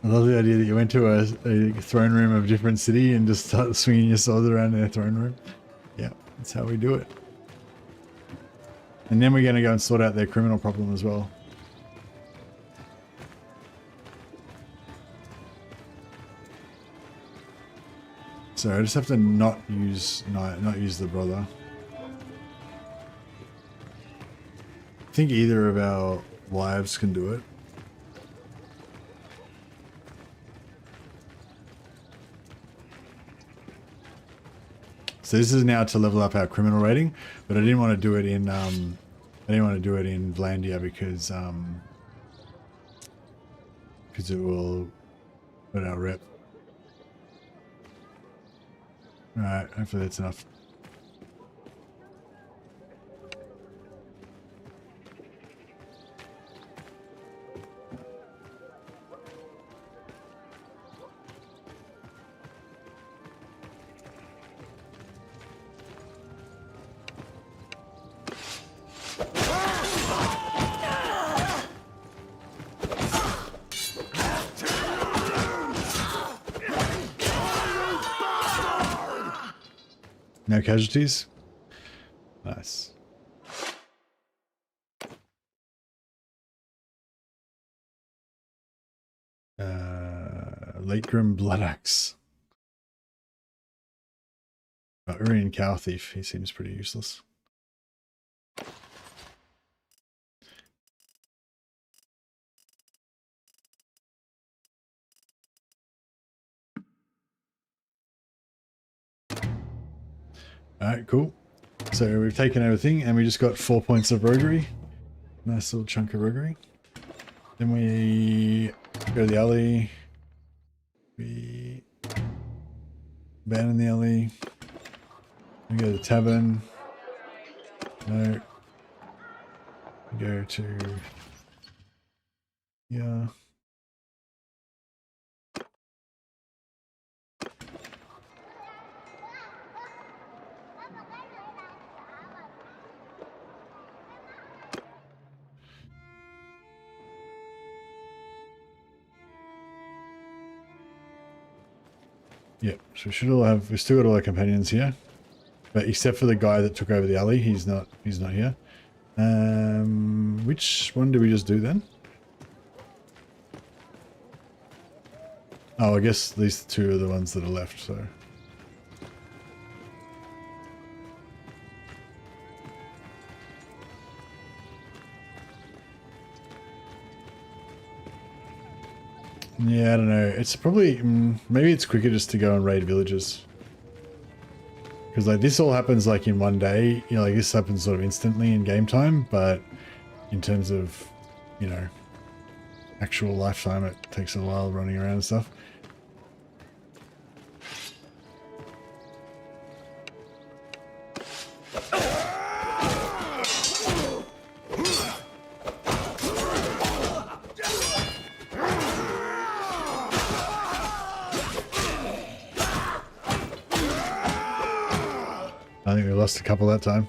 I love the idea that you went to a throne room of a different city and just started swinging your swords around in their throne room. Yeah, that's how we do it. And then we're going to go and sort out their criminal problem as well. So I just have to not use the brother. I think either of our wives can do it. So this is now to level up our criminal rating, but I didn't want to do it in Vlandia because it will put our rep. All right, hopefully that's enough. No casualties. Nice. Late Grim Blood Axe. Urian Cow Thief. He seems pretty useless. Alright, cool. So we've taken everything and we just got 4 points of roguery. Nice little chunk of roguery. Then we go to the alley. We abandon the alley. We go to the tavern. No. We go to... Yeah. Yep, so we should all have, we've still got all our companions here. But except for the guy that took over the alley, he's not here. Which one did we just do then? Oh, I guess these two are the ones that are left, so. Yeah, I don't know. It's probably, maybe it's quicker just to go and raid villages. Because like this all happens like in one day, you know, like this happens sort of instantly in game time, but in terms of, you know, actual lifetime, it takes a while running around and stuff. I think we lost a couple that time.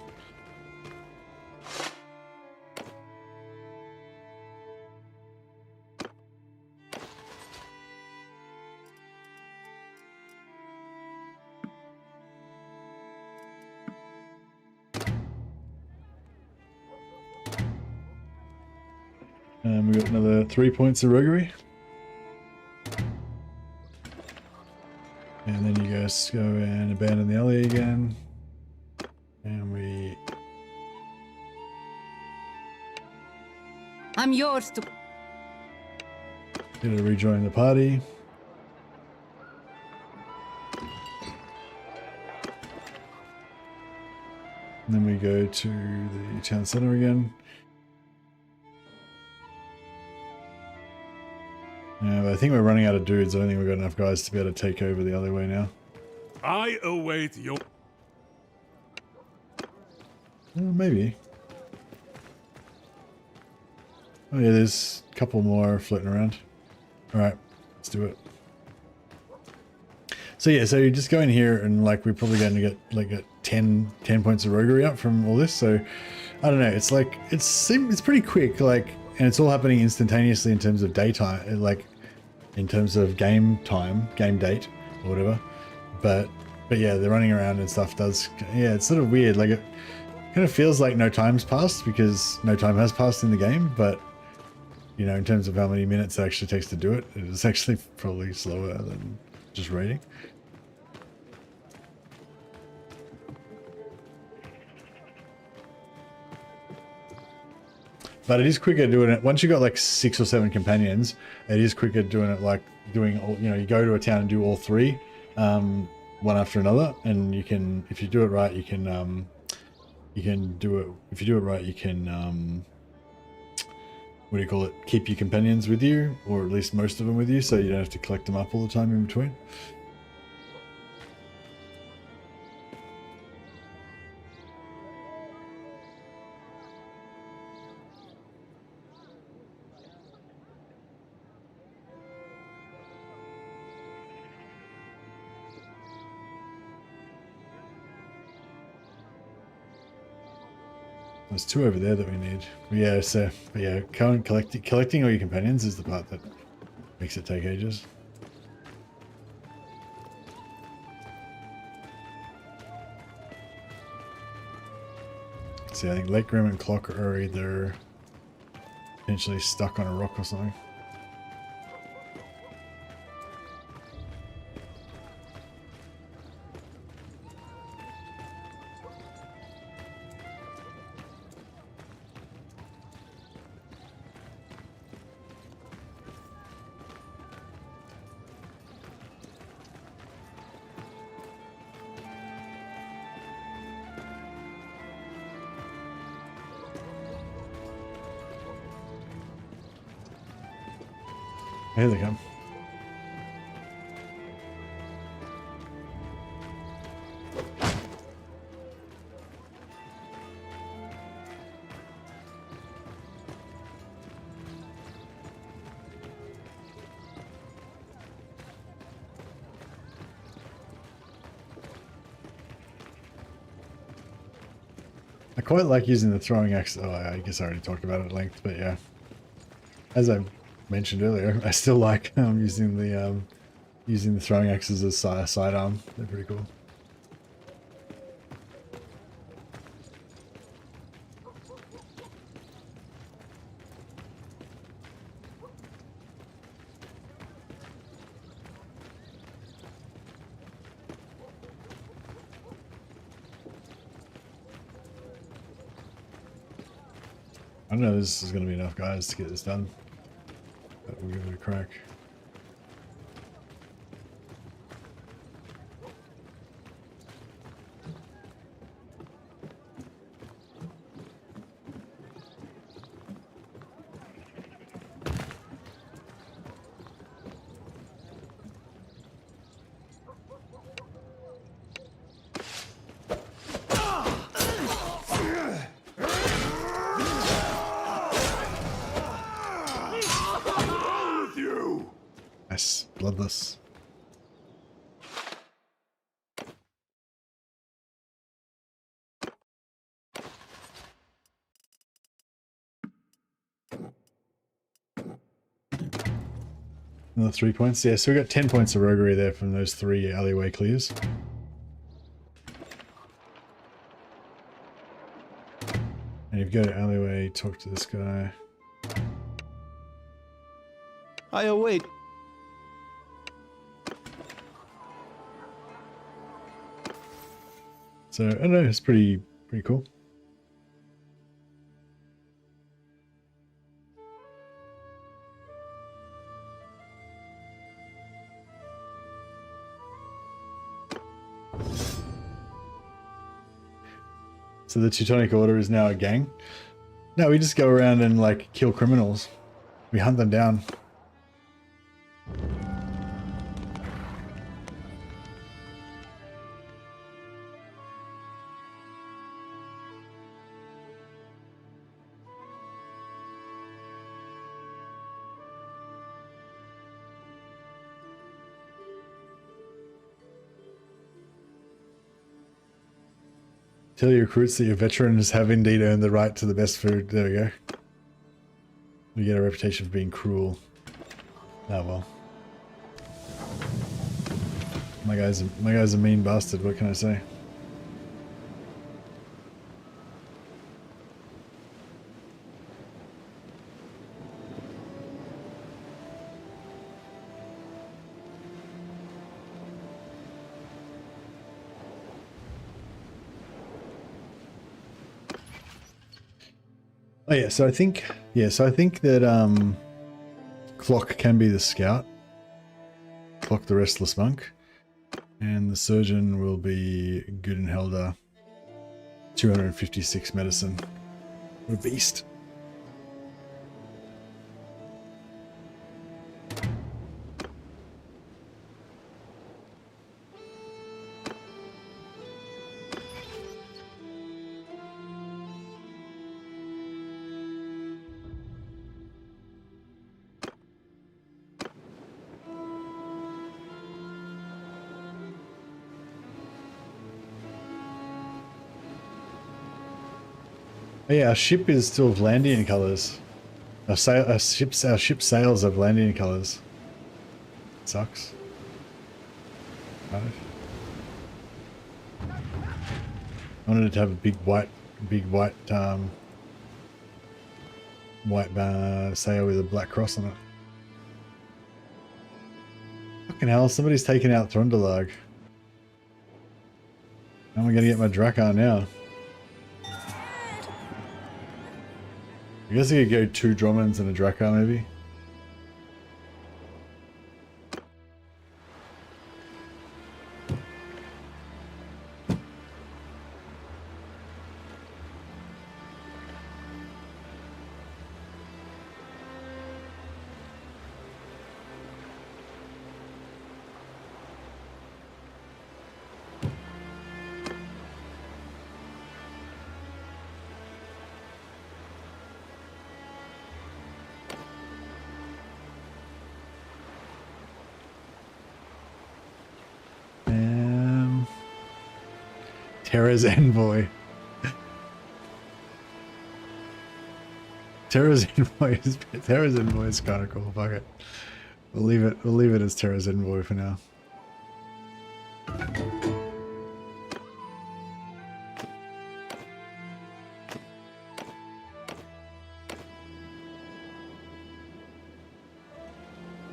And we got another 3 points of roguery. And then you guys go and abandon the alley again. And we... I'm yours to... Gonna rejoin the party. And then we go to the town center again. Yeah, but I think we're running out of dudes. I don't think we've got enough guys to be able to take over the alleyway now. I await your... Maybe. Oh yeah, there's a couple more floating around. Alright, let's do it. So yeah, so you just go in here and like we're probably going to get like a 10 points of roguery up from all this. So I don't know, it's like it's pretty quick, like, and it's all happening instantaneously in terms of daytime, like in terms of game time, game date or whatever. But yeah, the running around and stuff does, yeah, it's sort of weird. Like it kind of feels like no time's passed because no time has passed in the game, but you know, in terms of how many minutes it actually takes to do it, it is actually probably slower than just raiding. But it is quicker doing it once you got like 6 or 7 companions. It is quicker doing it like doing all, you know, you go to a town and do all 3 one after another, and you can, if you do it right, you can do it, if you do it right, you can what do you call it, keep your companions with you, or at least most of them with you, so you don't have to collect them up all the time in between. There's 2 over there that we need. Yeah, so yeah, collecting all your companions is the part that makes it take ages. See, I think Lake Grim and Clock are either potentially stuck on a rock or something. Here they come. I quite like using the throwing axe. Oh, I guess I already talked about it at length, but yeah. As I mentioned earlier, I still like using the throwing axes as sidearm. They're pretty cool. I don't know if this is going to be enough guys to get this done, but we'll give it a crack. Nice, bloodless. Another 3 points. Yeah, so we got 10 points of roguery there from those 3 alleyway clears. And if you go to alleyway, talk to this guy. I await. So I don't know, it's pretty cool. So the Teutonic Order is now a gang? No, we just go around and like kill criminals. We hunt them down. Tell your recruits that your veterans have indeed earned the right to the best food. There we go. We get a reputation for being cruel. Ah well. My guy's a mean bastard, what can I say? Oh yeah, so I think that Clock can be the scout. Clock the restless monk. And the surgeon will be Gudenhelder. 256 medicine. What a beast. Oh yeah, our ship is still Vlandian colours. Our ship sails are Vlandian colours. Sucks. Right. I wanted it to have a big white big white sail with a black cross on it. Fucking hell, somebody's taken out Throndalag. How am I gonna get my Drakkar now? I guess I could go 2 Drommans and a Drakkar maybe. Terra's Envoy. Terra's Envoy is kind of cool. Fuck it. We'll leave it as Terra's Envoy for now.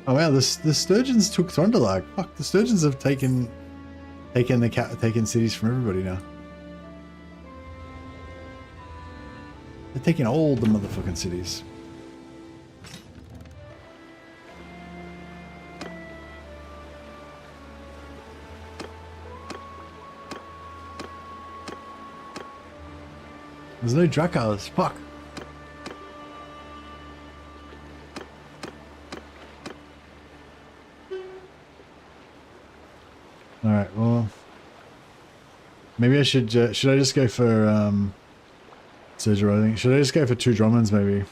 Oh wow, the Sturgeons took Throndalag. Fuck, the Sturgeons have taken cities from everybody now. They're taking all the motherfucking cities. There's no Drakkars. Fuck. Alright, well... Maybe I should I just go for, Surger, I think. Should I just go for 2 Drommans, maybe?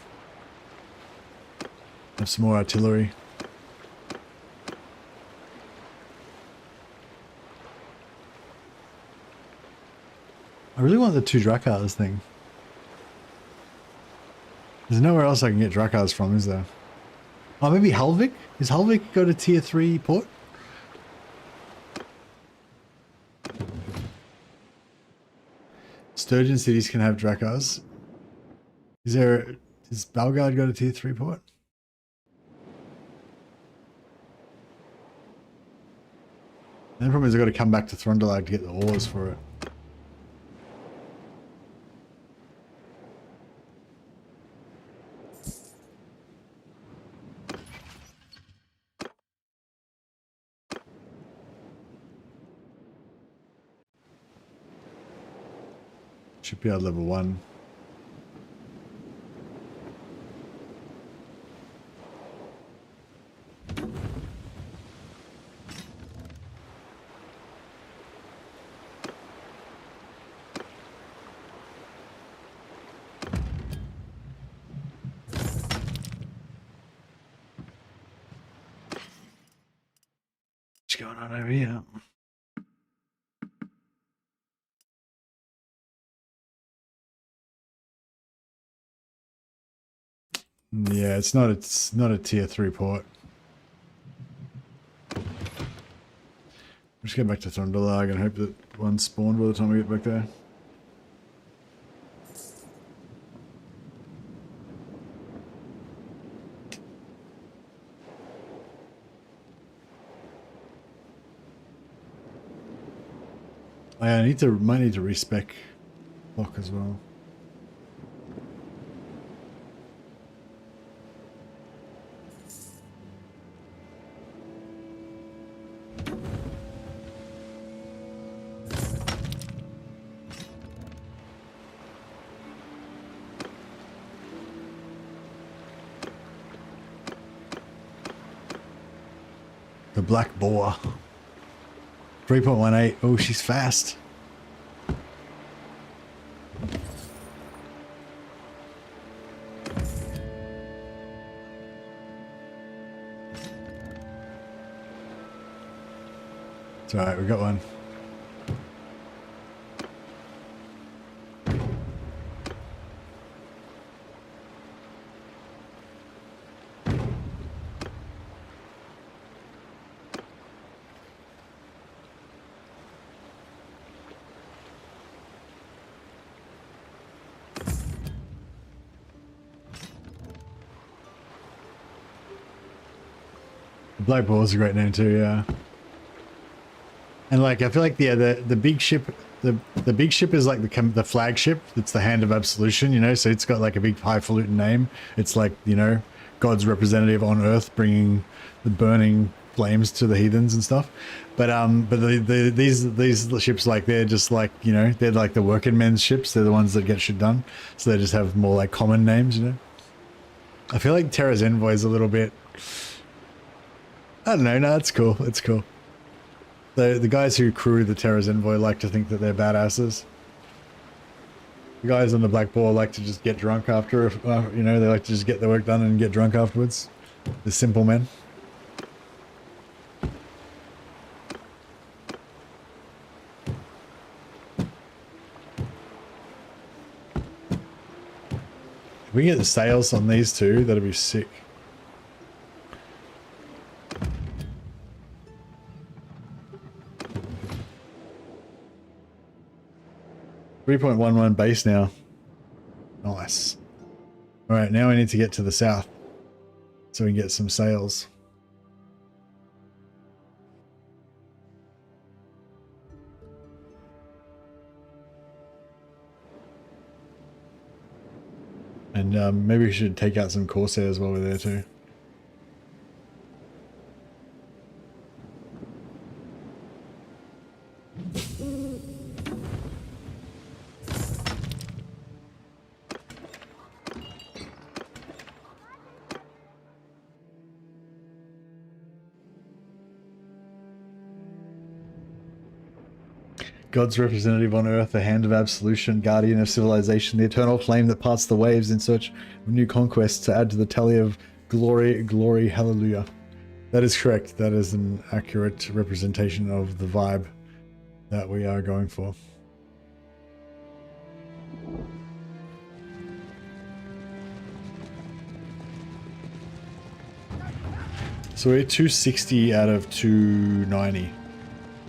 Have some more artillery. I really want the 2 Drakkars thing. There's nowhere else I can get Drakkars from, is there? Oh, maybe Halvik? Is Halvik got a tier 3 port? Sturgeon cities can have Drakkars. Is Balgard got a tier 3 port? The problem is I've got to come back to Throndalag to get the ores for it. Shipyard level 1. What's going on over here? Yeah, it's not a tier 3 port. Just get back to Throndalag and hope that one spawned by the time we get back there. I might need to respec lock as well. The Black Boar. 3.18. Oh, she's fast. It's alright, we got one. Black Ball's a great name too, yeah. And like, I feel like the big ship, the big ship is like the flagship. It's the Hand of Absolution, you know. So it's got like a big highfalutin name. It's like, you know, God's representative on Earth, bringing the burning flames to the heathens and stuff. But these ships, like, they're just like, you know, they're like the working men's ships. They're the ones that get shit done. So they just have more like common names, you know. I feel like Terra's Envoy is a little bit, I don't know. No, it's cool. It's cool. The guys who crew the Terra's Envoy like to think that they're badasses. The guys on the Black Ball like to just get drunk after, you know, they like to just get their work done and get drunk afterwards. The simple men. If we get the sails on these two, that'd be sick. .11 base now. Nice. Alright, now we need to get to the south so we can get some sails. And maybe we should take out some Corsairs while we're there too. God's representative on earth, the Hand of Absolution, guardian of civilization, the eternal flame that parts the waves in search of new conquests to add to the tally of glory, glory, hallelujah. That is correct. That is an accurate representation of the vibe that we are going for. So we're 260 out of 290.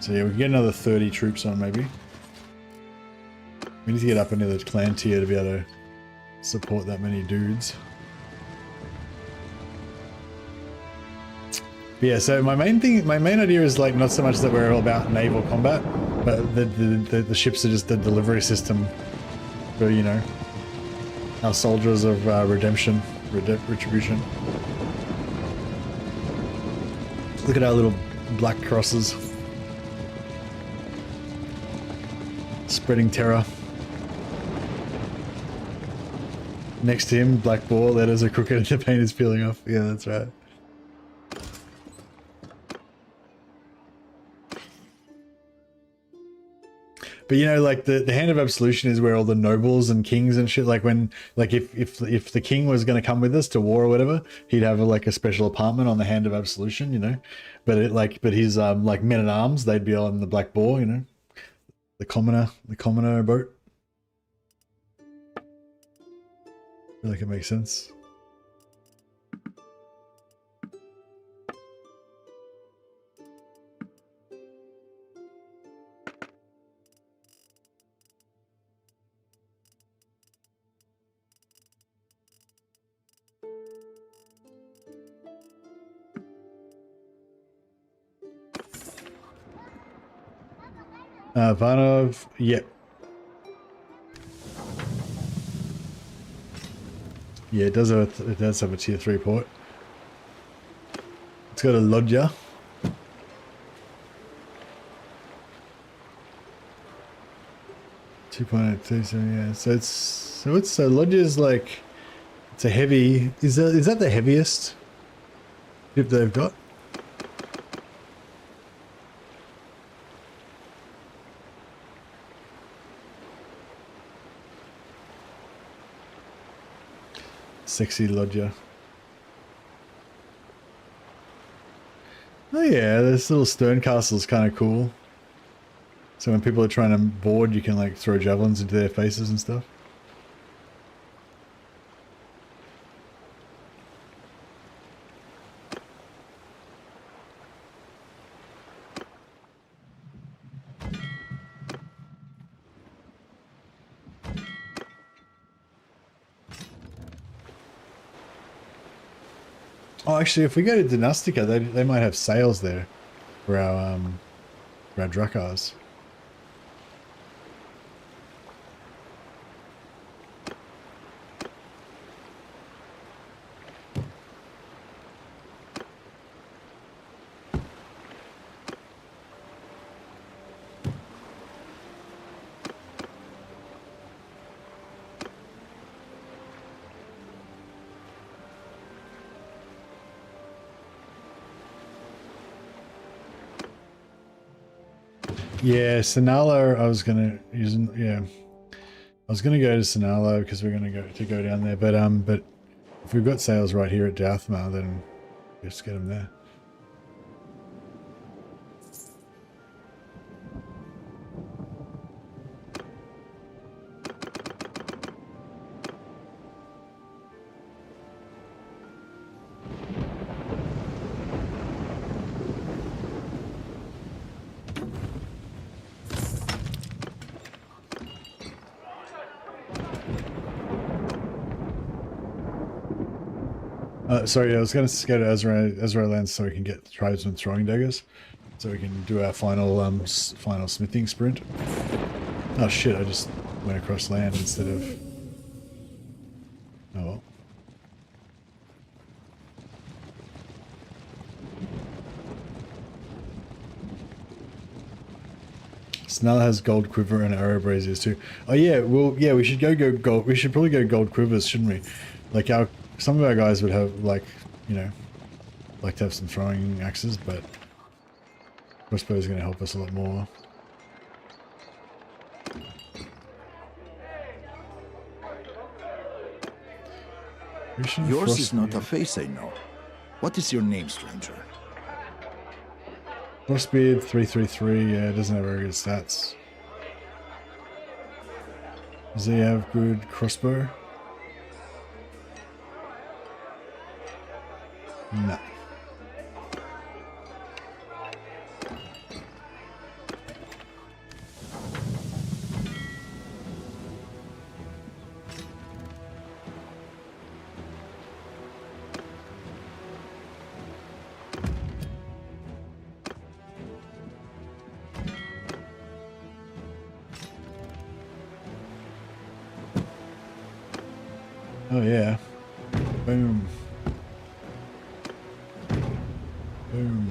So yeah, we can get another 30 troops on maybe. We need to get up into the clan tier to be able to support that many dudes. But yeah, so my main idea is like not so much that we're all about naval combat, but the ships are just the delivery system for, you know, our soldiers of retribution. Look at our little black crosses. Spreading terror. Next to him, black ball, letters are crooked and the paint is peeling off. Yeah, that's right. But you know, like the Hand of Absolution is where all the nobles and kings and shit, like when, like if the king was going to come with us to war or whatever, he'd have like a special apartment on the Hand of Absolution, you know. But his like men at arms, they'd be on the black ball, you know. The commoner boat. I feel like it makes sense. Vanov, yep. Yeah, it does have a tier 3 port. It's got a lodger. Yeah. So lodger's like, it's a heavy. Is that the heaviest ship they've got? Sexy lodger. Oh yeah, this little stern castle's kind of cool. So when people are trying to board, you can like throw javelins into their faces and stuff. Oh, actually, if we go to Dynastica, they might have sails there for our Drakars. Yeah, Sinala, I was gonna use. Yeah, I was gonna go to Sinala because we're gonna go down there. But if we've got sails right here at Douthmar, then just get them there. Sorry, I was going to go to Ezra Lands so we can get tribesmen throwing daggers, so we can do our final final smithing sprint. Oh shit! I just went across land instead of. Oh well. Snell has gold quiver and arrow braziers too. Oh yeah, well yeah, we should go gold. We should probably go gold quivers, shouldn't we? Like some of our guys would have like, you know, like to have some throwing axes, but crossbow is going to help us a lot more. Yours is not a face I know. What is your name, stranger? Frostbeard 333, yeah, it doesn't have very good stats. Does he have good crossbow? No. Oh yeah. Boom. Boom.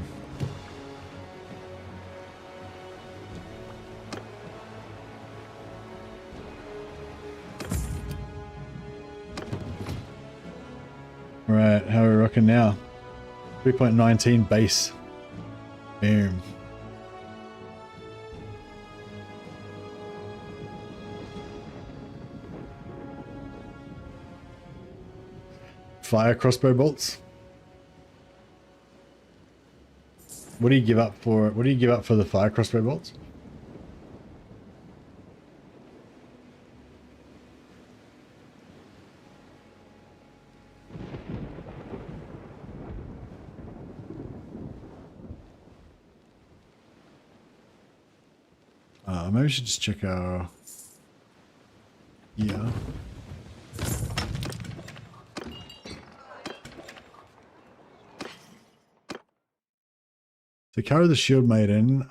Right, how are we rocking now? 3.19 base. Boom. Fire crossbow bolts. What do you give up for? What do you give up for the fire crossbow bolts? Maybe we should just check our. Yeah. So carry the shield maiden.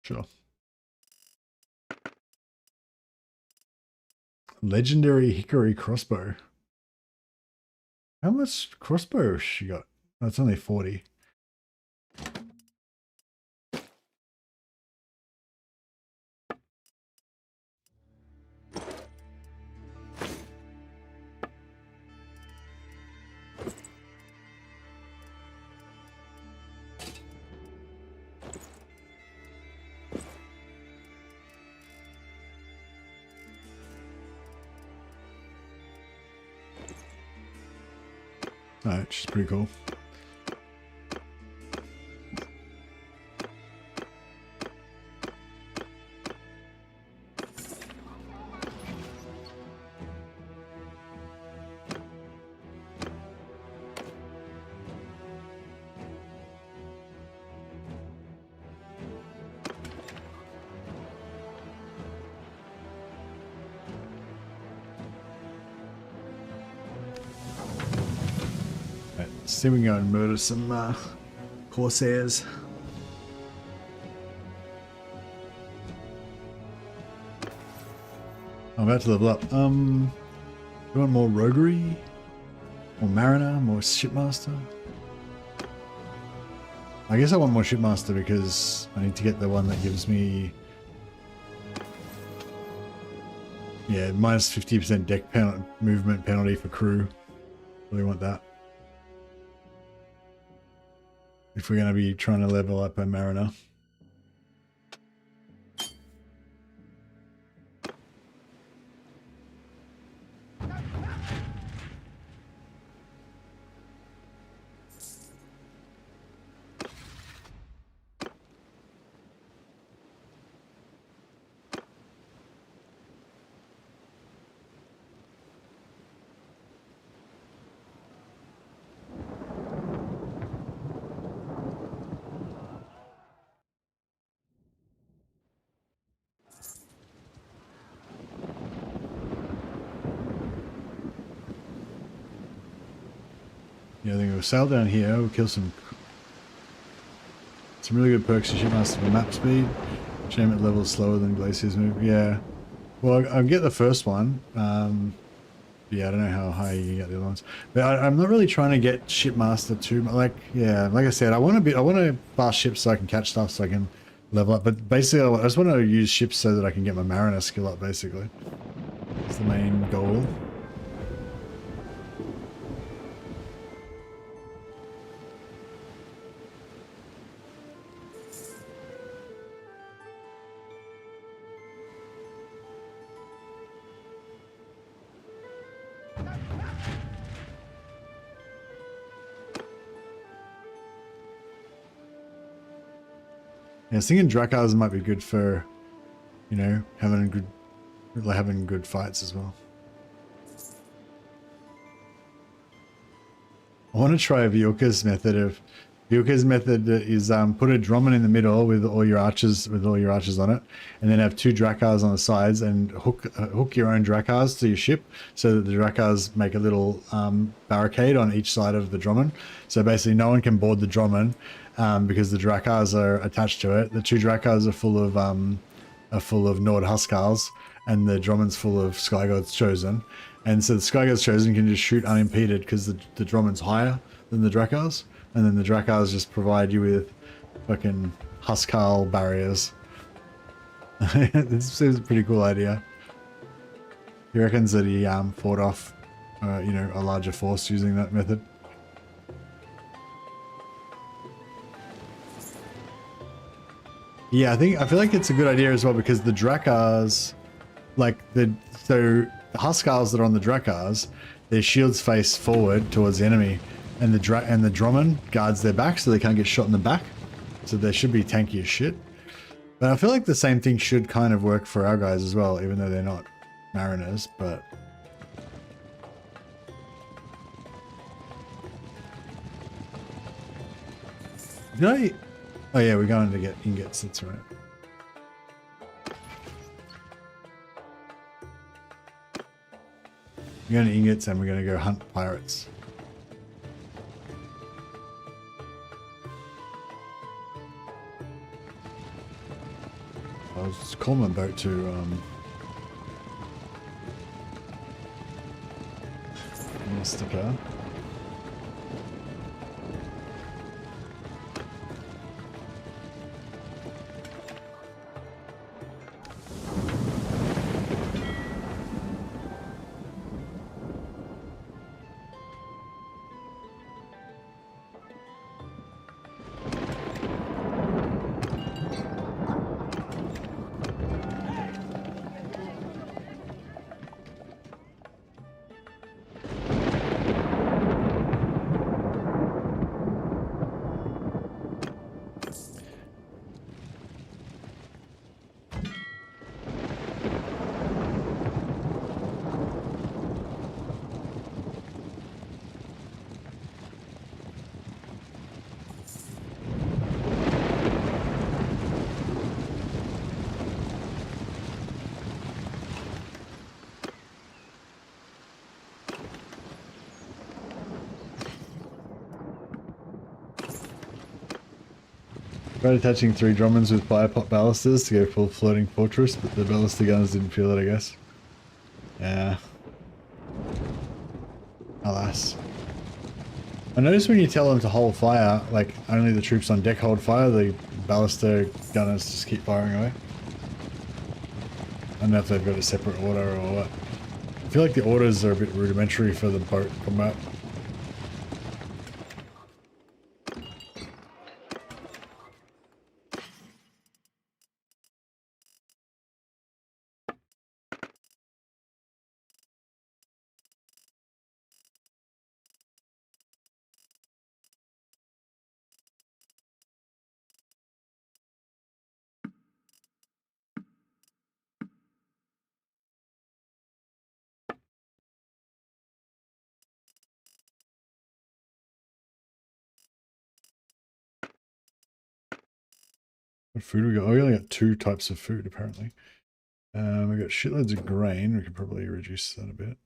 Sure. Legendary hickory crossbow. How much crossbow has she got? That's only 40. Which is pretty cool. see if we can go and murder some Corsairs. I'm about to level up. You want more roguery? More mariner? More shipmaster? I guess I want more shipmaster because I need to get the one that gives me... Yeah, minus 50% deck movement penalty for crew. Really want that. If we're going to be trying to level up a mariner. Yeah, I think we'll sail down here, we'll kill some really good perks to shipmaster for map speed. Shame it levels slower than Glacier's move. Yeah. Well, I'll get the first one. Yeah, I don't know how high you can get the other ones. But I'm not really trying to get shipmaster too much. Like, yeah, like I said, I want to fast ships so I can catch stuff so I can level up. But basically, I just want to use ships so that I can get my mariner skill up, basically. That's the main goal. Yeah, I was thinking Drakars might be good for, you know, having good fights as well. I want to try Vyoka's method of is put a Droman in the middle with all your archers on it, and then have two Drakars on the sides and hook your own Drakars to your ship so that the Drakars make a little barricade on each side of the Droman. So basically no one can board the Droman because the Drakars are attached to it. The two Drakars are full of Nord Huskarls, and the Droman's full of Skygod's Chosen. And so the Skygod's Chosen can just shoot unimpeded because the Droman's higher than the Drakars. And then the Drakars just provide you with fucking Huskarl barriers. This is a pretty cool idea. He reckons that he fought off, you know, a larger force using that method. Yeah, I feel like it's a good idea as well because the Drakars, like the Huskarls that are on the Drakars, their shields face forward towards the enemy. And the Droman guards their back so they can't get shot in the back. So they should be tanky as shit. But I feel like the same thing should kind of work for our guys as well, even though they're not mariners, but... Did I... Oh yeah, we're going to get ingots, that's right. We're going to ingots and we're going to go hunt pirates. I'll just call my boat to Mystica. Tried attaching 3 Drummond's with biopop ballistas to go full floating fortress, but the ballista gunners didn't feel it, I guess. Yeah. Alas. I noticed when you tell them to hold fire, like only the troops on deck hold fire, the ballista gunners just keep firing away. I don't know if they've got a separate order or what. I feel like the orders are a bit rudimentary for the boat combat. What food we got? Oh, we only got 2 types of food apparently. We got shitloads of grain. We could probably reduce that a bit.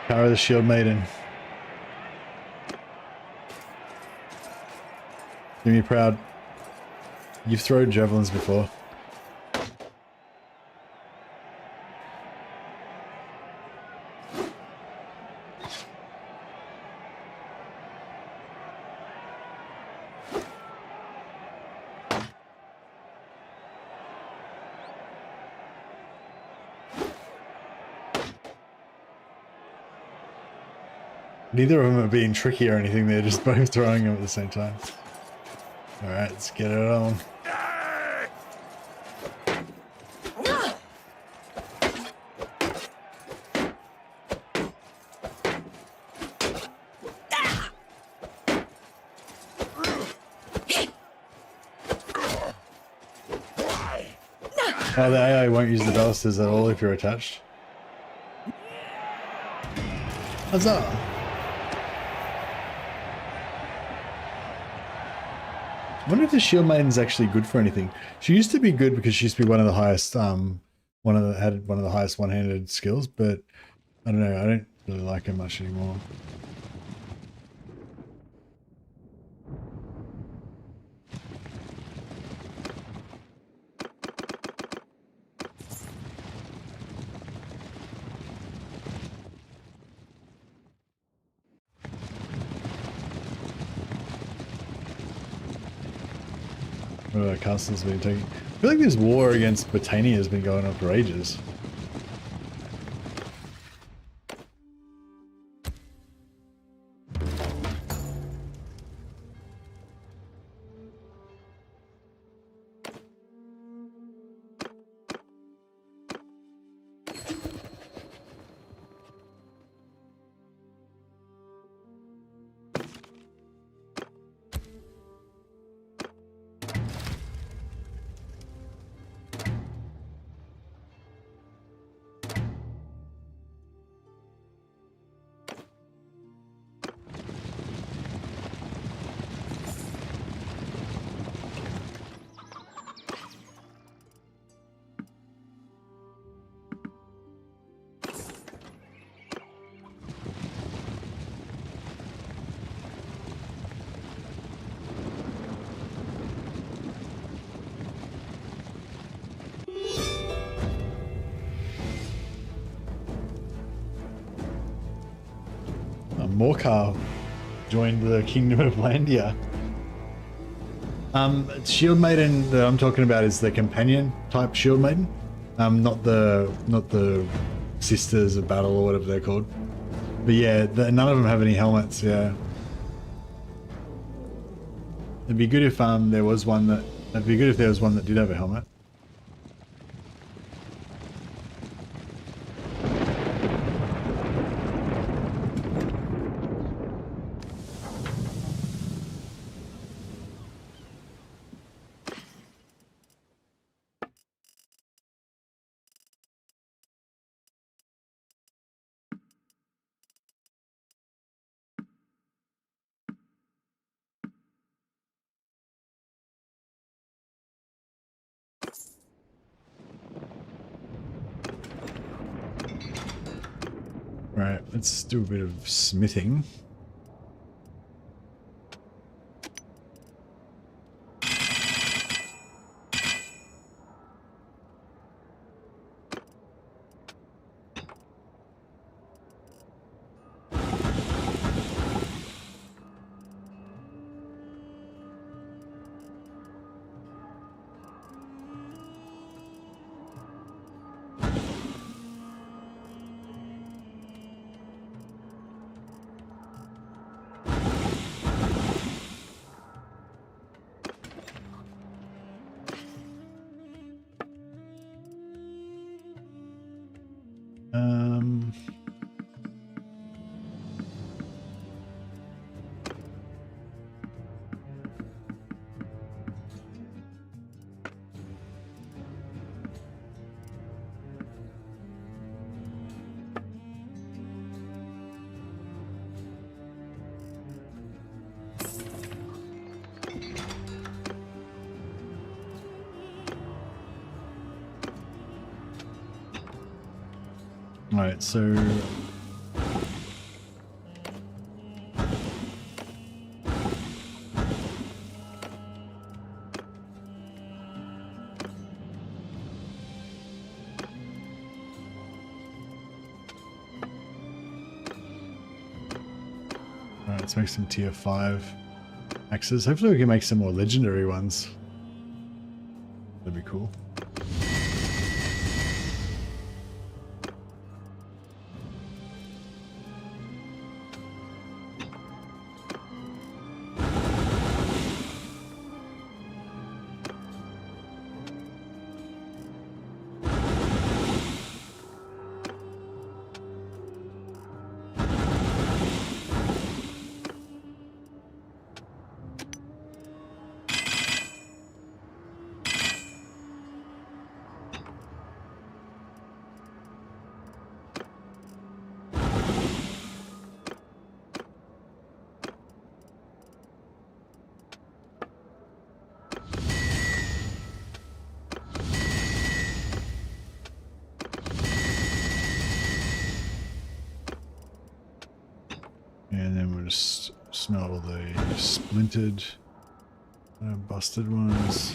Power the Shield Maiden. Give me proud. You've thrown javelins before. Neither of them are being tricky or anything, they're just both throwing them at the same time. Alright, let's get it on. Oh, the AI won't use the ballistas at all if you're attached. Huzzah! I wonder if the Shield Maiden's actually good for anything. She used to be good because she used to be one of the highest, had one of the highest one-handed skills, but I don't know, I don't really like her much anymore. What about castles being taken? I feel like this war against Britannia has been going on for ages. More car. joined the Kingdom of Vlandia. Shield Maiden that I'm talking about is the companion type Shield Maiden, not the Sisters of Battle or whatever they're called. But yeah, none of them have any helmets. Yeah, it'd be good if there was one that. It'd be good if there was one that did have a helmet. Right, let's do a bit of smithing. Alright, so let's make some tier 5 axes. Hopefully we can make some more legendary ones. That'd be cool. And then we'll just smelt all the splintered, busted ones.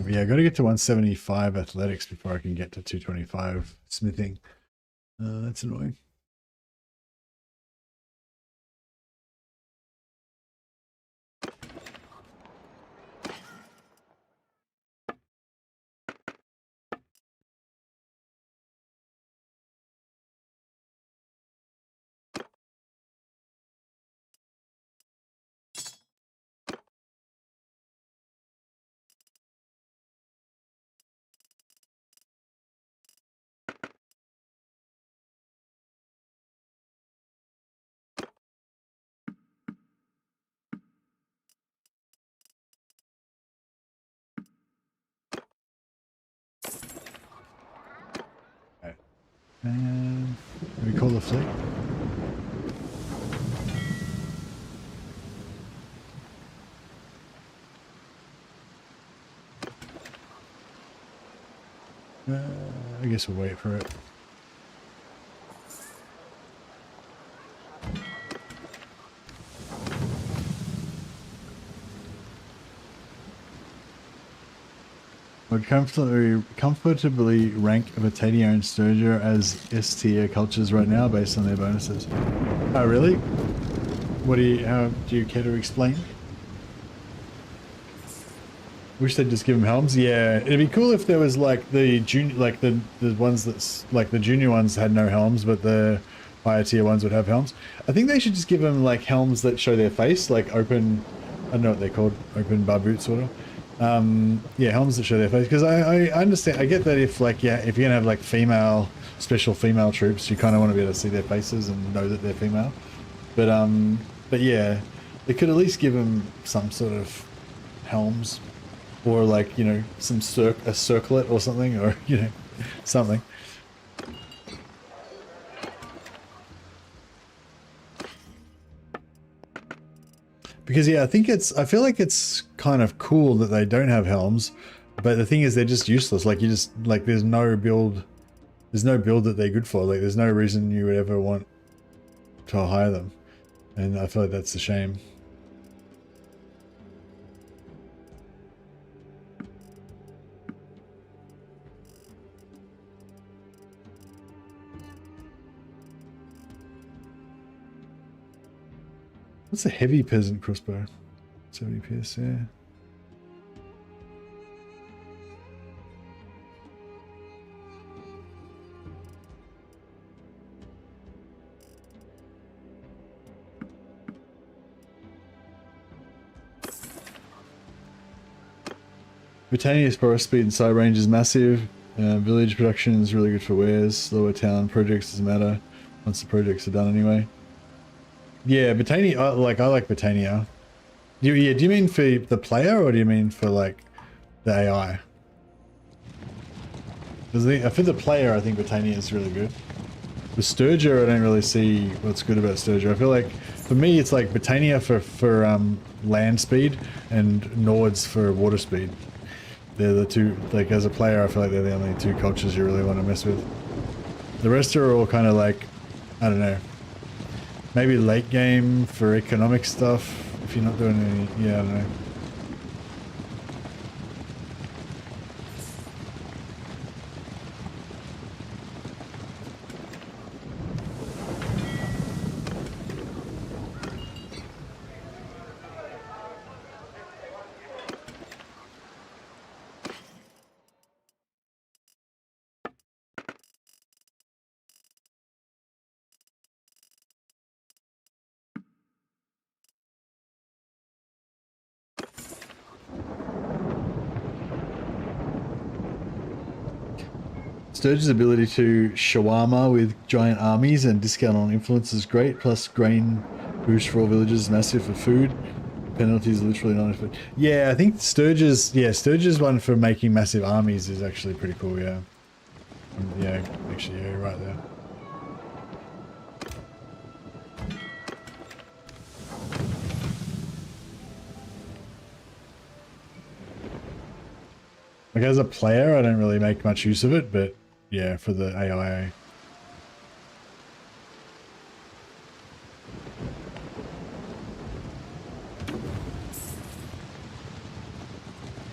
Yeah, I got to get to 175 athletics before I can get to 225 smithing. That's annoying. And we call the fleet. I guess we'll wait for it. Would comfortably rank Vatania and Sturgia as S tier cultures right now based on their bonuses. Oh really? What do you? How do you care to explain? Wish they'd just give them helms. Yeah, it'd be cool if there was like the junior, like the ones that's like the junior ones had no helms, but the higher tier ones would have helms. I think they should just give them like helms that show their face, like open. I don't know what they're called, open bar boots sort of. Yeah, helms that show their face, because I understand, I get that if like, yeah, if you're gonna have like special female troops, you kind of want to be able to see their faces and know that they're female, but yeah, they could at least give them some sort of helms, or like, you know, some a circlet or something, or, you know, something. Because yeah, I feel like it's kind of cool that they don't have helms, but the thing is they're just useless. Like you just, like there's no build that they're good for. Like there's no reason you would ever want to hire them. And I feel like that's a shame. What's a heavy peasant crossbow? 70 PS, yeah. Britannia's forest speed and side range is massive. Village production is really good for wares. Slower town projects doesn't matter once the projects are done anyway. Yeah, Britannia, I like Britannia. Do you mean for the player, or do you mean for like the AI? Because for the player, I think Britannia is really good. The Sturgia, I don't really see what's good about Sturgia. I feel like for me, it's like Britannia for land speed and Nords for water speed. They're the two, like as a player, I feel like they're the only two cultures you really want to mess with. The rest are all kind of like, I don't know. Maybe late game for economic stuff, if you're not doing any, yeah, I don't know. Sturge's ability to shawarma with giant armies and discount on influence is great, plus grain boost for all villages is massive for food. Penalties are literally not food. Yeah, I think Sturge's one for making massive armies is actually pretty cool, yeah. Yeah, actually, yeah, you're right there. Like as a player, I don't really make much use of it, but yeah, for the AI.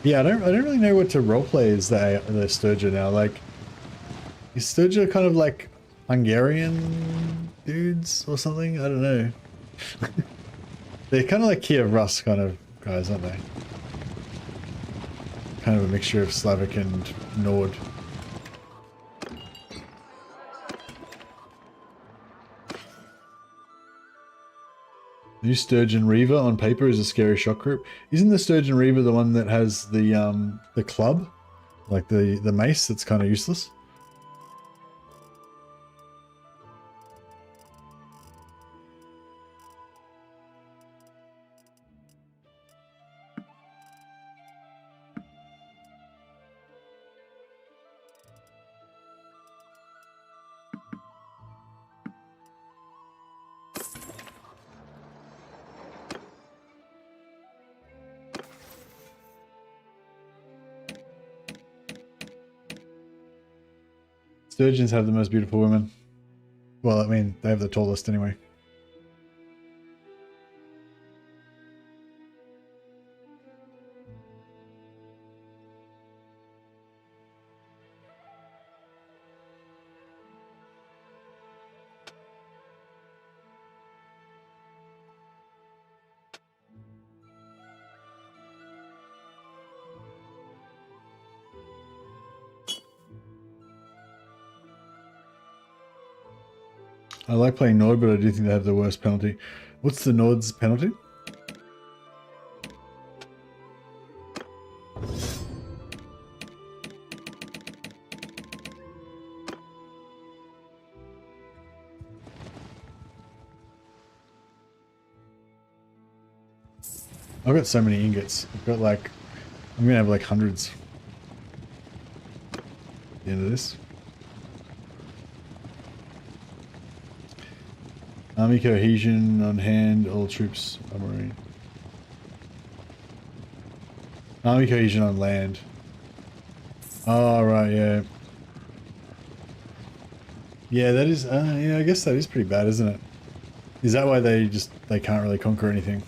Yeah, I don't really know what to roleplay as the Sturgia now. Like, is Sturgia kind of like Hungarian dudes or something? I don't know. They're kind of like Kiev Rus kind of guys, aren't they? Kind of a mixture of Slavic and Nord. New Sturgeon Reaver on paper is a scary shock group. Isn't the Sturgeon Reaver the one that has the club? Like the mace that's kind of useless? Sturgeons have the most beautiful women. Well, I mean, they have the tallest anyway. I like playing Nord, but I do think they have the worst penalty. What's the Nord's penalty? I've got so many ingots. I've got like, I'm gonna have like hundreds at the end of this. Army cohesion on hand, all troops armory. Army cohesion on land. Oh, right, yeah. Yeah, that is, yeah, I guess that is pretty bad, isn't it? Is that why they can't really conquer anything?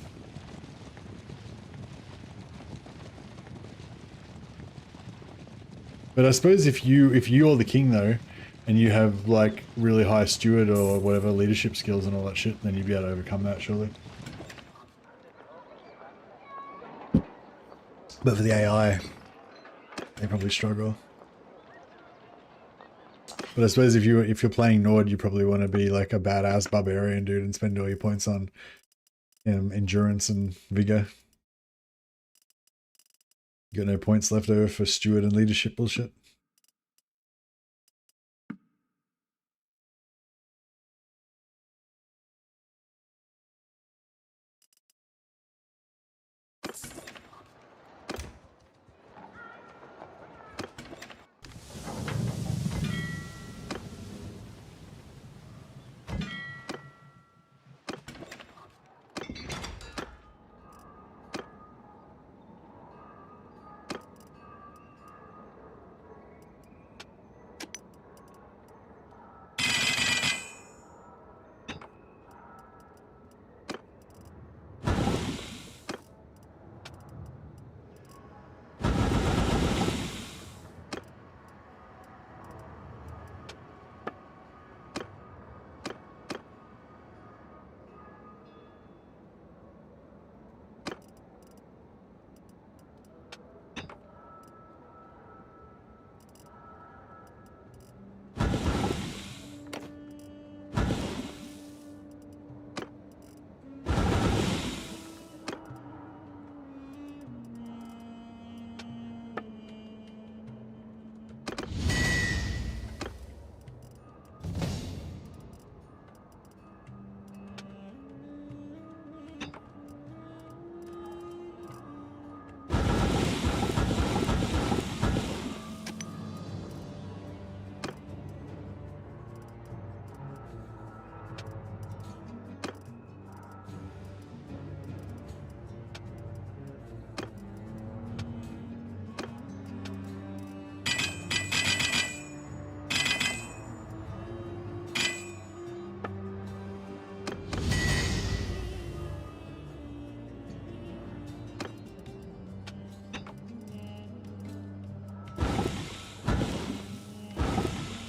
But I suppose if you're the king though, and you have like really high steward or whatever leadership skills and all that shit, then you'd be able to overcome that surely. But for the AI, they probably struggle. But I suppose if you're playing Nord, you probably want to be like a badass barbarian dude and spend all your points on endurance and vigor. You got no points left over for steward and leadership bullshit.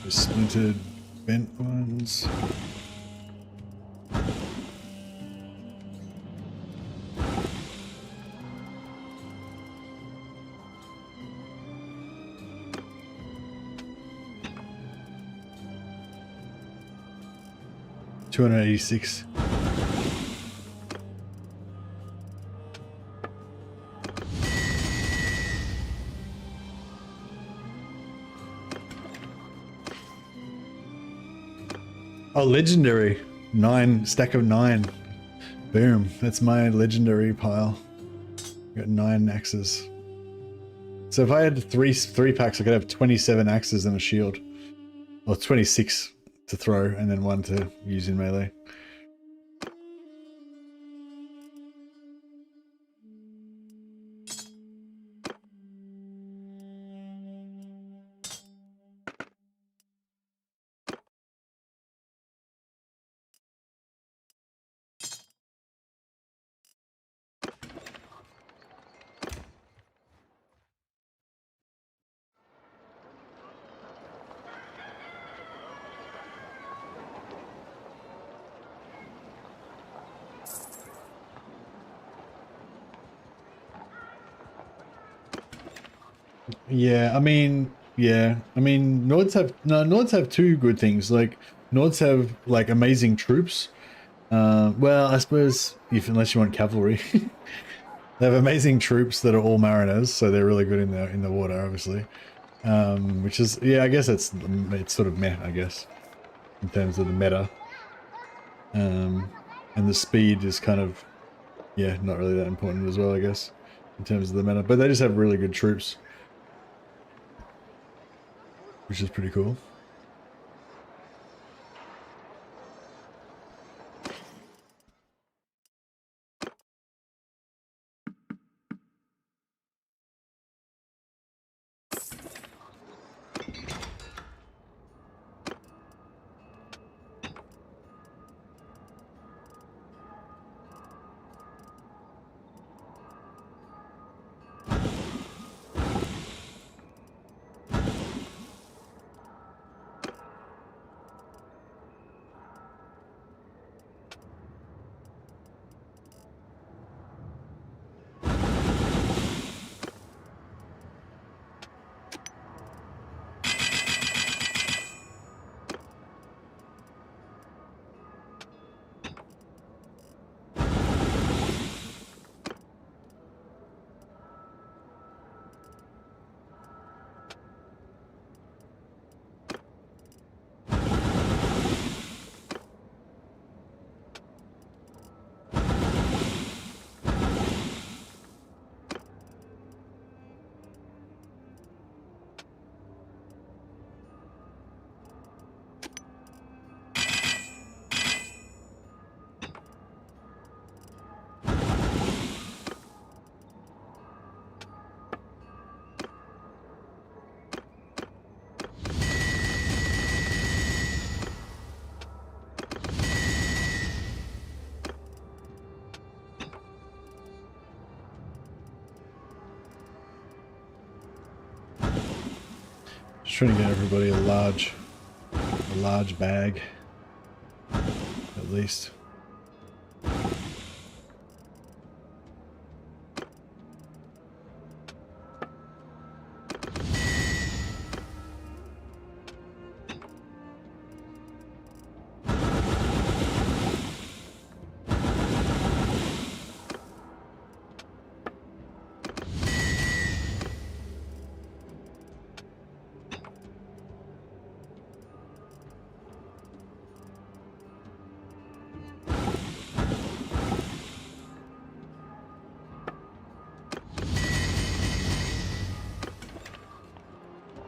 The splintered bent ones. $286. Oh, legendary. 9, stack of 9. Boom. That's my legendary pile. Got 9 axes. So if I had three packs, I could have 27 axes and a shield. Or 26 to throw and then 1 to use in melee. Yeah, I mean, yeah, I mean, Nords have two good things. Like Nords have like amazing troops. Well, I suppose if unless you want cavalry, they have amazing troops that are all mariners, so they're really good in the water, obviously. Which is yeah, I guess it's sort of meh, I guess, in terms of the meta. And the speed is kind of yeah, not really that important as well, I guess, in terms of the meta. But they just have really good troops, which is pretty cool. Just trying to get everybody a large bag, at least.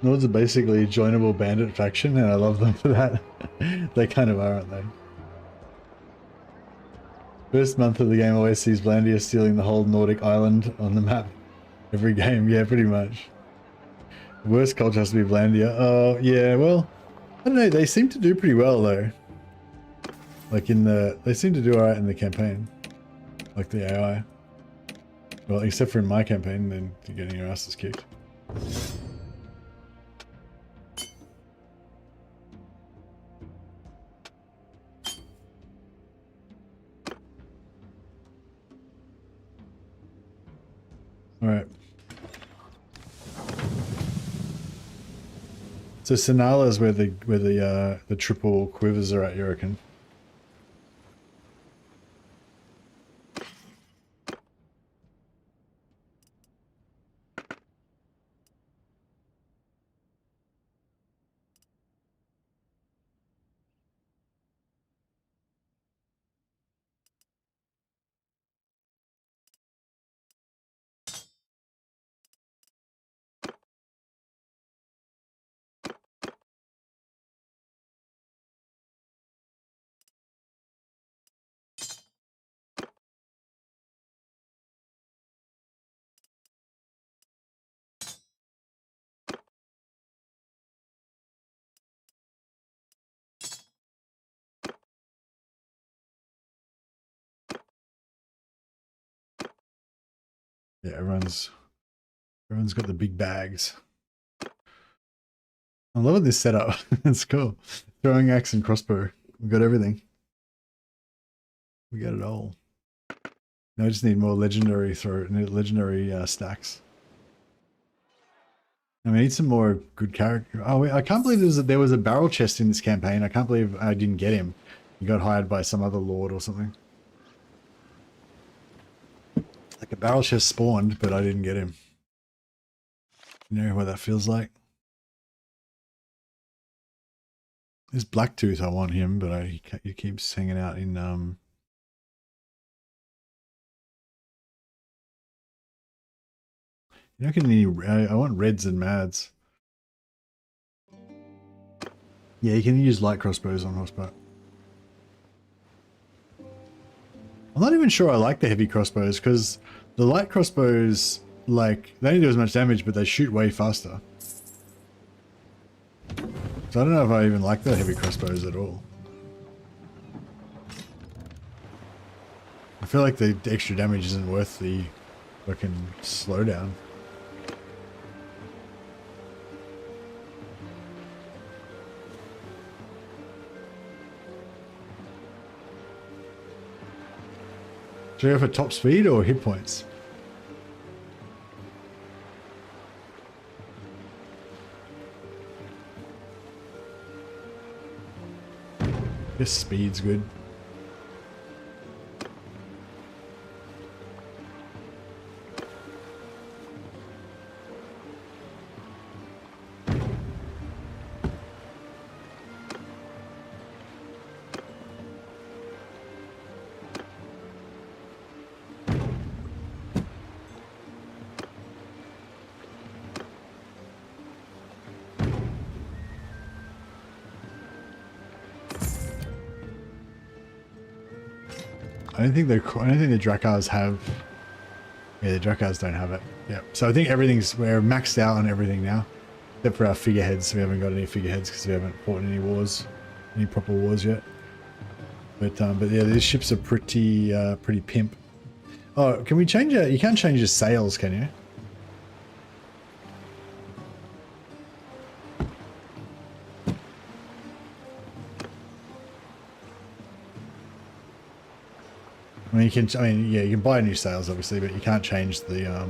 Nords are basically a joinable bandit faction, and I love them for that. They kind of are, aren't they? First month of the game always sees Vlandia stealing the whole Nordic island on the map. Every game, yeah, pretty much. The worst culture has to be Vlandia. Oh, yeah, well, I don't know, they seem to do pretty well, though. Like they seem to do alright in the campaign. Like the AI. Well, except for in my campaign, then you're getting your asses kicked. All right. So Sinala is where the triple quivers are at, you reckon? Yeah, everyone's got the big bags. I'm loving this setup. It's cool. Throwing axe and crossbow. We've got everything. We got it all. Now I just need more legendary stacks. I need some more good character. Oh, I can't believe there was a barrel chest in this campaign. I can't believe I didn't get him. He got hired by some other lord or something. Like a barrel chest spawned, but I didn't get him. You know what that feels like? This Blacktooth, I want him, but he keeps hanging out in You know, I want reds and mads. Yeah, you can use light crossbows on horseback. I'm not even sure I like the heavy crossbows because the light crossbows, like, they don't do as much damage, but they shoot way faster. So I don't know if I even like the heavy crossbows at all. I feel like the extra damage isn't worth the fucking slowdown. Should I go for top speed or hit points? Guess speed's good. I don't think the Drakars have. Yeah, the Drakars don't have it. Yeah, so I think we're maxed out on everything now, except for our figureheads. We haven't got any figureheads because we haven't fought any wars, any proper wars yet. But yeah, these ships are pretty pimp. Oh, can we change it? You can't change the sails, can you? I mean, yeah, you can buy new sails, obviously, but you can't change the,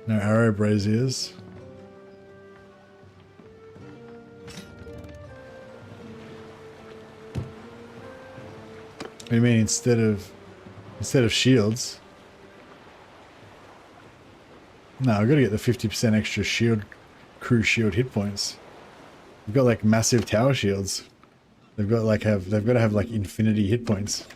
no arrow braziers. What do you mean, instead of shields? No, I've got to get the 50% extra crew shield hit points. We've got, like, massive tower shields. They've got to have like infinity hit points.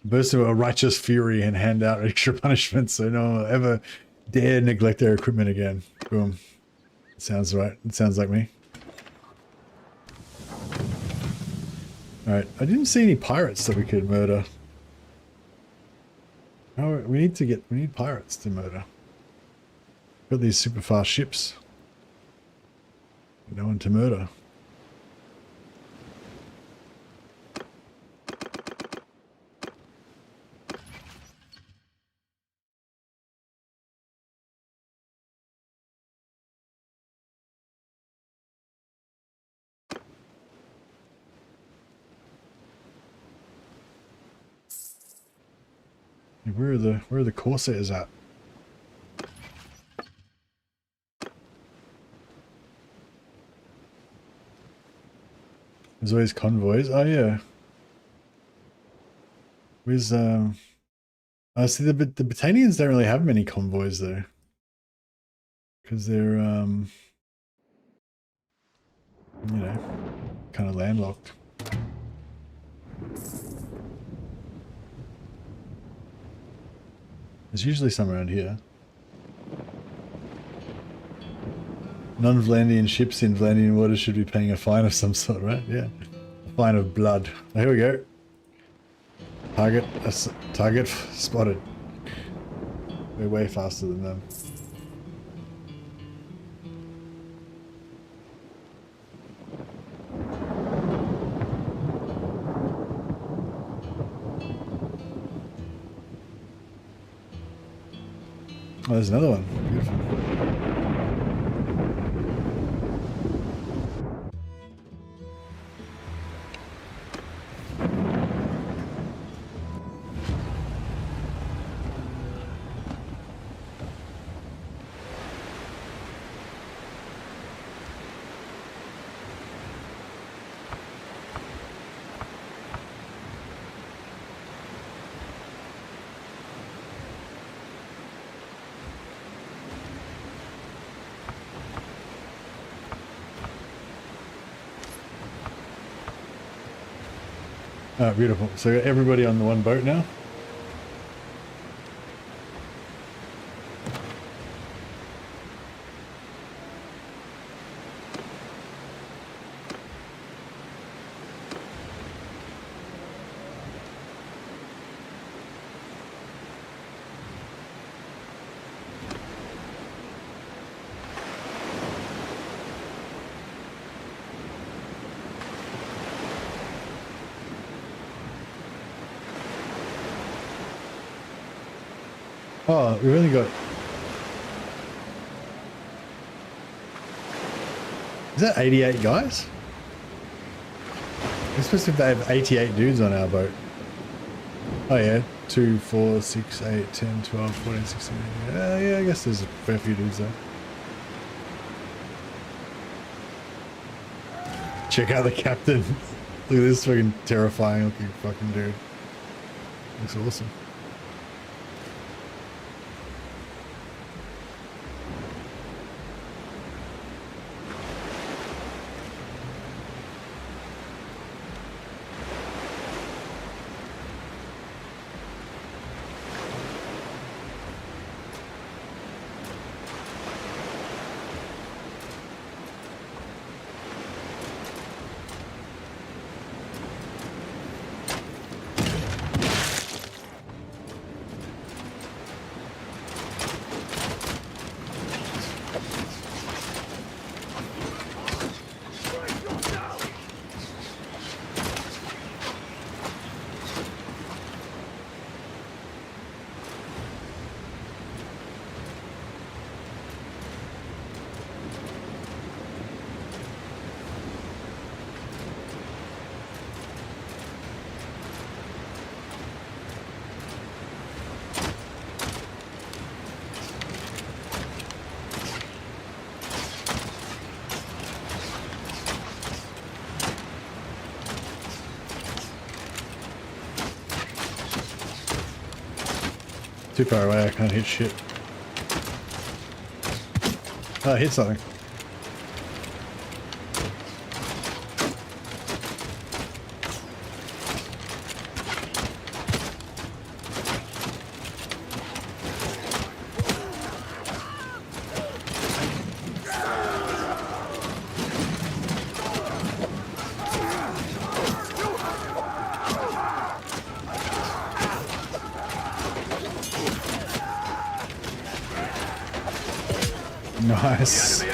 Burst of a righteous fury and hand out extra punishments so no one will ever dare neglect their equipment again. Boom. Sounds right. It sounds like me. Alright, I didn't see any pirates that we could murder. Oh, we need pirates to murder. Got these super fast ships. No one to murder. Where are the Corsairs at? There's always convoys. Oh yeah. Where's I see the Battanians don't really have many convoys though, because they're you know, kind of landlocked. There's usually some around here. Non-Vlandian ships in Vlandian waters should be paying a fine of some sort, right? Yeah. A fine of blood. Oh, here we go. Target spotted. We're way faster than them. Oh, there's another one. Beautiful. Oh, beautiful. So everybody on the one boat now? Oh, we've only got... Is that 88 guys? We're supposed to have 88 dudes on our boat. Oh yeah, 2, 4, 6, 8, 10, 12, 14, 16, 18. Yeah, I guess there's a fair few dudes there. Check out the captain. Look at this fucking terrifying looking fucking dude. Looks awesome. Too far away, I can't hit shit. Oh, I hit something. Nice.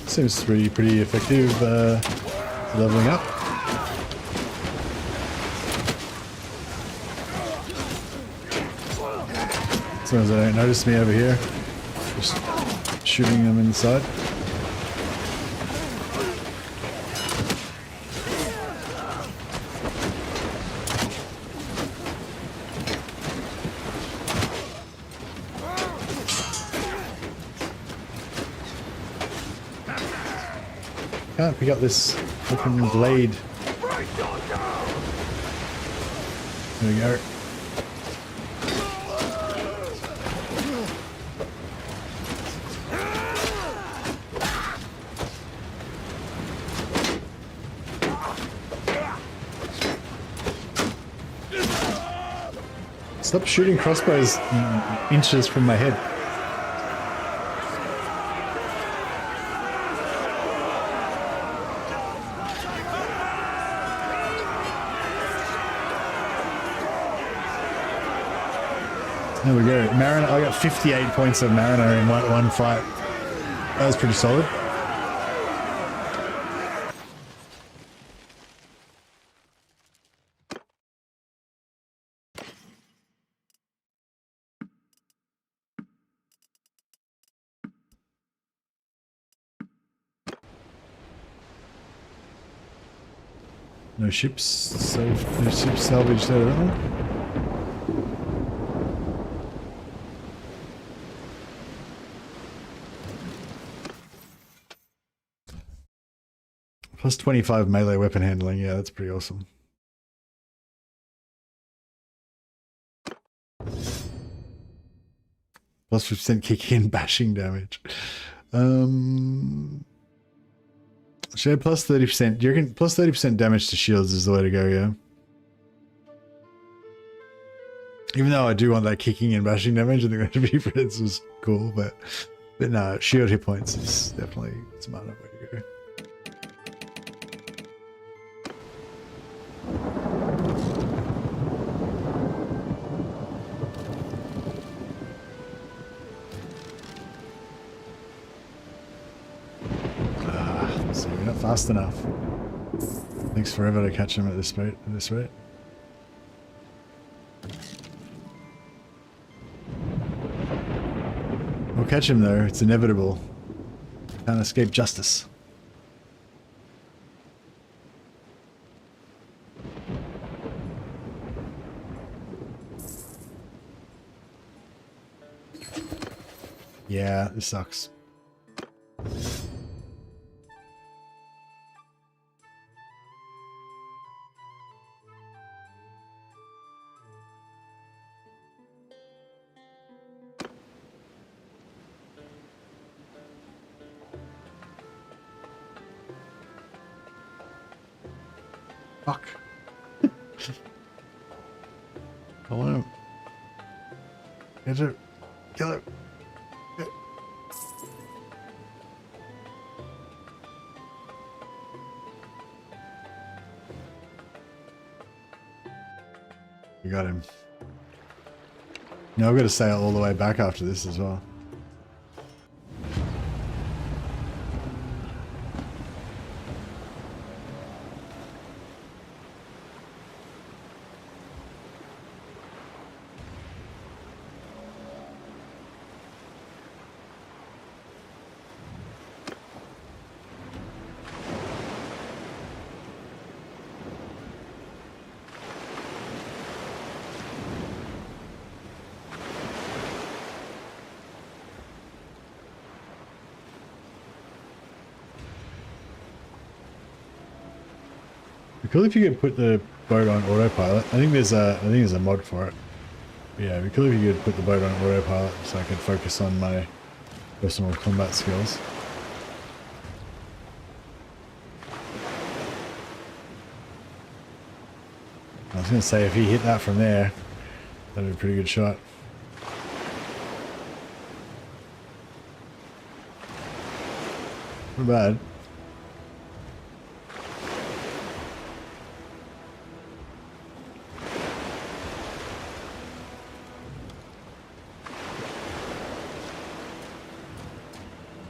Seems to be pretty effective leveling up. As long as they don't notice me over here, just shooting them inside. can't pick up this fucking blade. There we go. Stop shooting crossbows inches from my head. There we go. Mariner, I got 58 points of Mariner in one fight. That was pretty solid. No ships salvaged out of that one. Plus 25 melee weapon handling. Yeah, that's pretty awesome. Plus 5% kick in bashing damage. Should I plus 30%? Do you reckon plus 30% damage to shields is the way to go, yeah? Even though I do want that kicking and bashing damage, I think that would be friends was cool, but no, shield hit points is definitely a smart way to go. So we're not fast enough. Takes forever to catch him at this rate. We'll catch him though, it's inevitable. Can't escape justice. Yeah, this sucks. Fuck. I want to get it. Kill it. We got him. Now I've got to sail all the way back after this as well. Cool if you could put the boat on autopilot. I think there's a mod for it. But yeah, it'd be cool if you could put the boat on autopilot so I could focus on my personal combat skills. I was gonna say if he hit that from there, that'd be a pretty good shot. Not bad.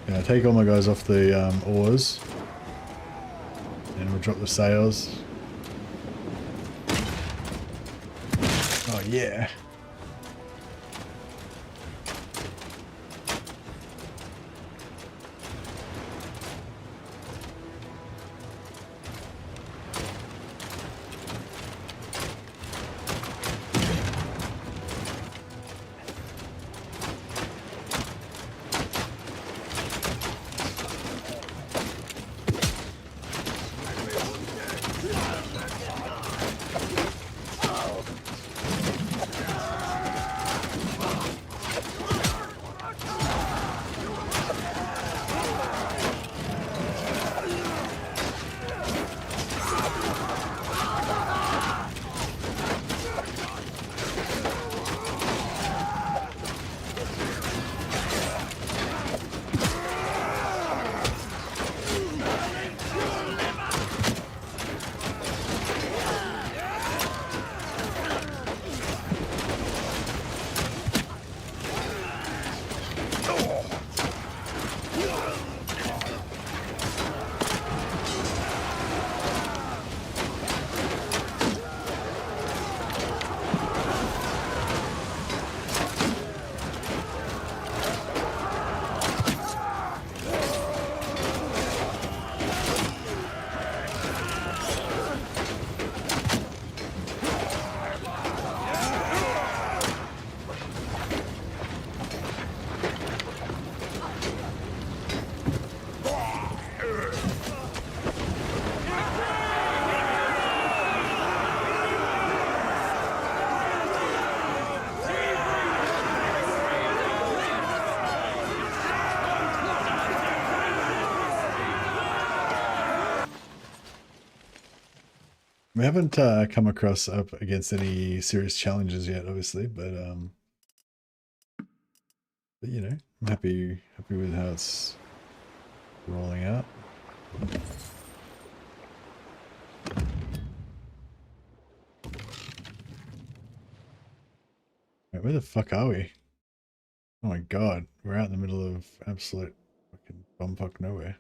Yeah, take all my guys off the oars, and we'll drop the sails. Oh yeah. We haven't come across up against any serious challenges yet, obviously, but you know, I'm happy with how it's rolling out. Wait, where the fuck are we? Oh my god, we're out in the middle of absolute fucking bumfuck nowhere.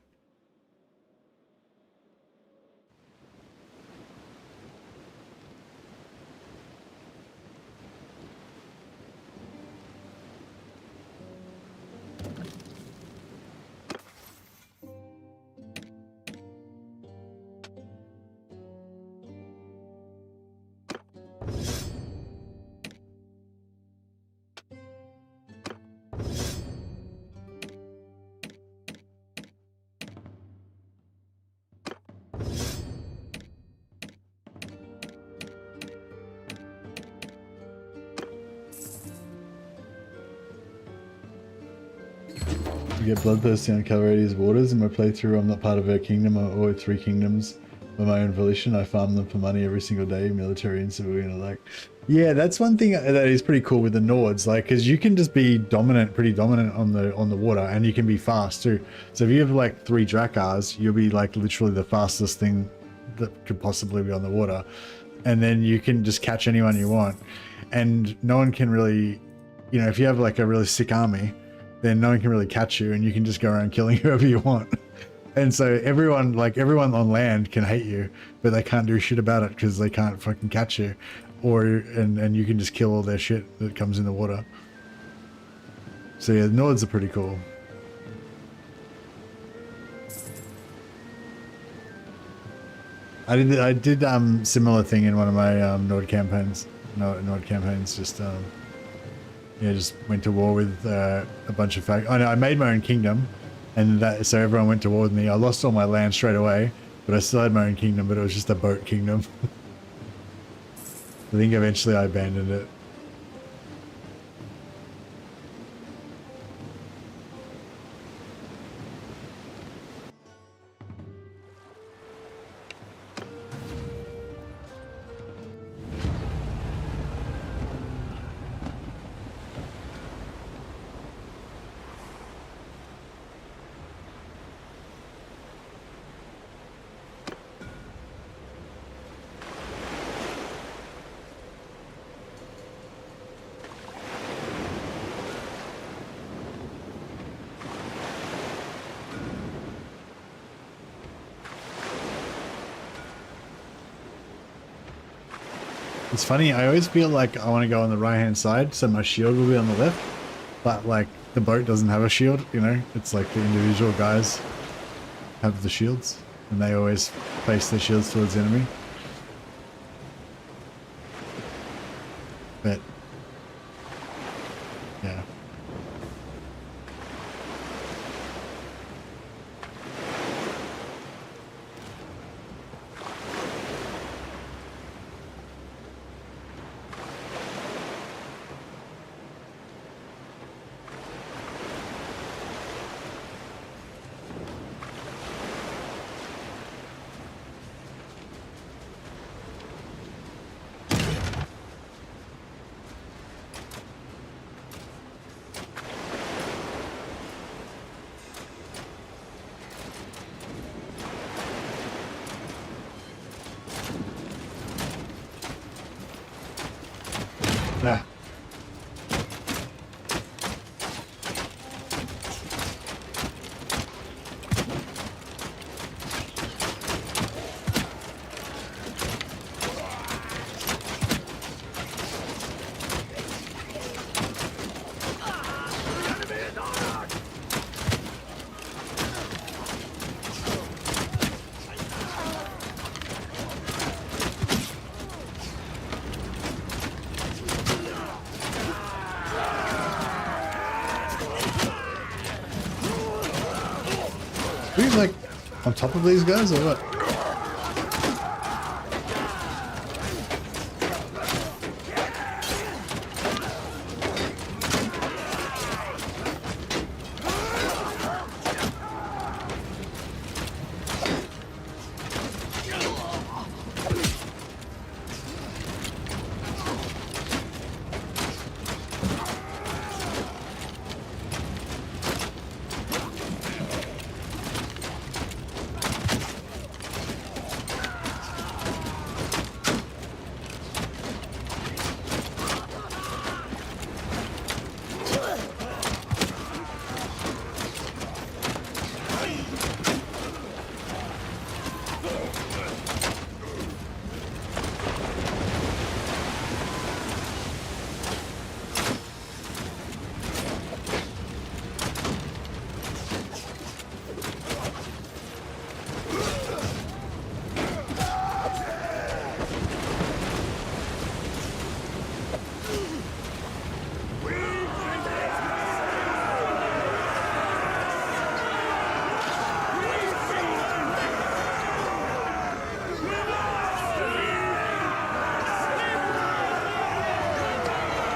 I get bloodthirsty on Calradia's waters. In my playthrough, I'm not part of her kingdom or 3 kingdoms by my own volition. I farm them for money every single day, military and civilian alike. Yeah, that's one thing that is pretty cool with the Nords, like, because you can just be dominant, pretty dominant on the water, and you can be fast too. So if you have like 3 Drakars, you'll be like literally the fastest thing that could possibly be on the water, and then you can just catch anyone you want, and no one can really, you know, if you have like a really sick army, then no one can really catch you, and you can just go around killing whoever you want. And so everyone on land can hate you, but they can't do shit about it because they can't fucking catch you, and you can just kill all their shit that comes in the water. So yeah, the Nords are pretty cool. I did similar thing in one of my Nord campaigns. Nord campaigns, just yeah, just went to war with a bunch of I made my own kingdom, and so everyone went to war with me. I lost all my land straight away, but I still had my own kingdom, but it was just a boat kingdom. I think eventually I abandoned it. It's funny, I always feel like I want to go on the right hand side, so my shield will be on the left, but like the boat doesn't have a shield, you know? It's like the individual guys have the shields, and they always face their shields towards the enemy. But yeah. Nah. Are you like on top of these guys or what?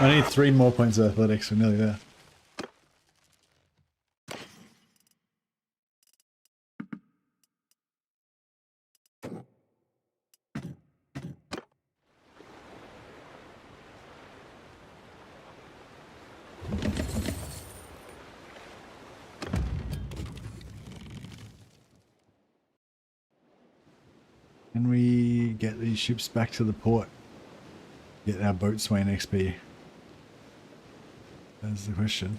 I need 3 more points of athletics. We're nearly there. Can we get these ships back to the port? Get our boatswain XP? That's the question.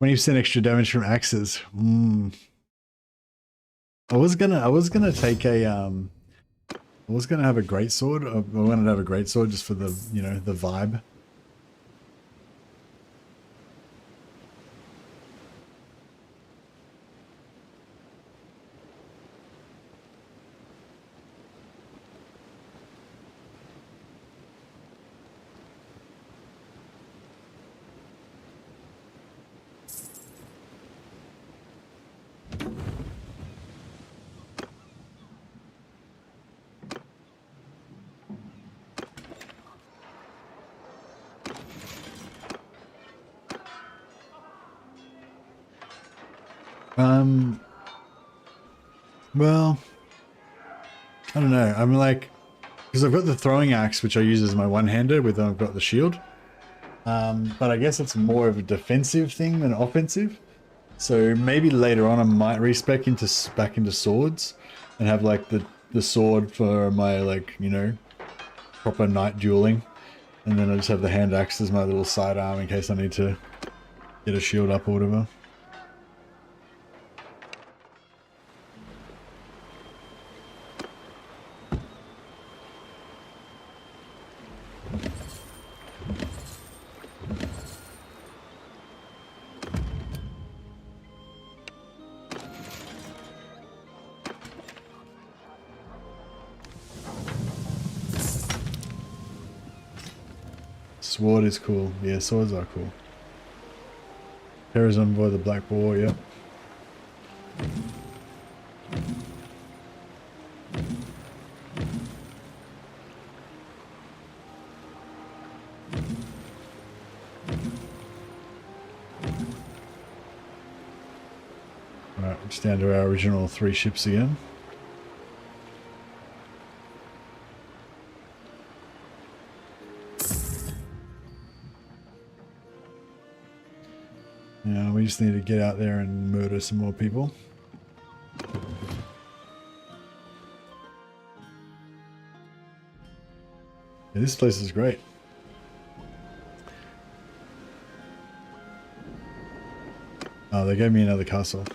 20% extra damage from axes. I was gonna take a I was gonna have a greatsword. I wanted to have a greatsword just for the, you know, the vibe. Well, I don't know. I'm like, because I've got the throwing axe, which I use as my one-hander, with I've got the shield. But I guess it's more of a defensive thing than offensive. So maybe later on I might respec back into swords and have like the sword for my, like, you know, proper knight dueling, and then I just have the hand axe as my little sidearm in case I need to get a shield up or whatever. Sword is cool. Yeah, swords are cool. Terror's on board the Black Boar, yep. Alright, it's down to our original 3 ships again. Yeah, we just need to get out there and murder some more people. Yeah, this place is great. Oh, they gave me another castle.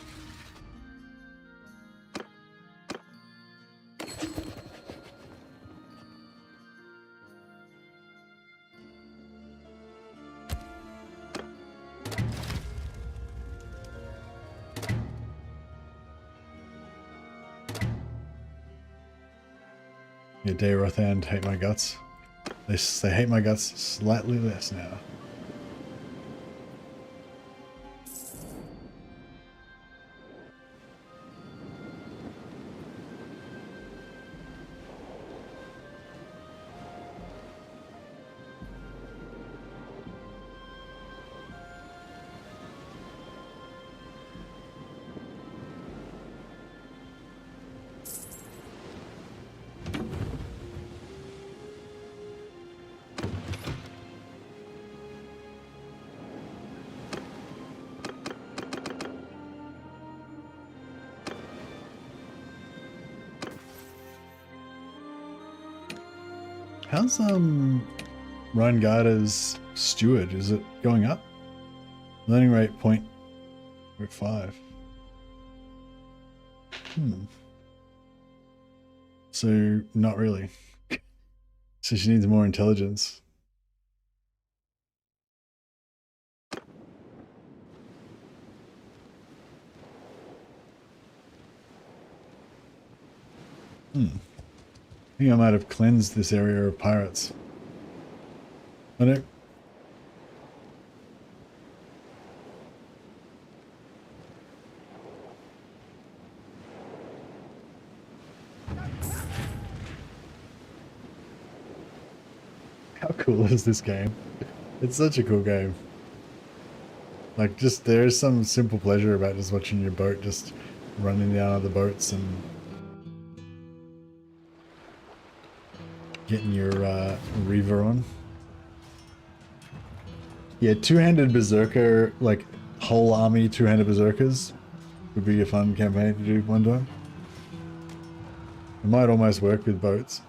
Yeah, Dayroth and hate my guts. They hate my guts slightly less now. How's Reingarda's steward? Is it going up? Learning rate 0.5. So not really. So she needs more intelligence. I think I might have cleansed this area of pirates. I don't... cool is this game? It's such a cool game. Like, just there is some simple pleasure about just watching your boat just running down other boats and getting your reaver on. Yeah, two-handed berserker, like whole army two-handed berserkers would be a fun campaign to do one time. It might almost work with boats.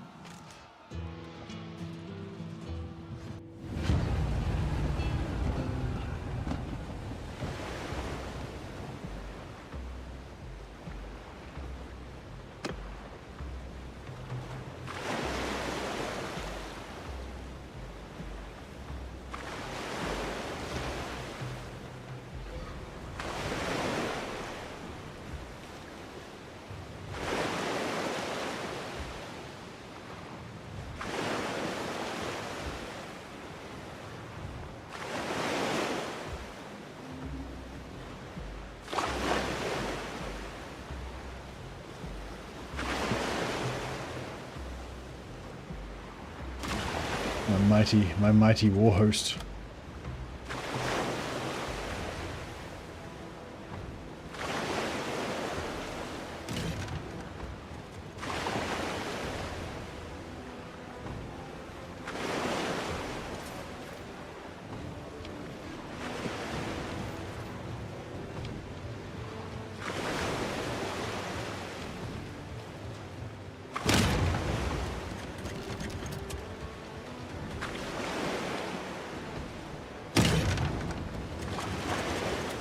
My mighty war host.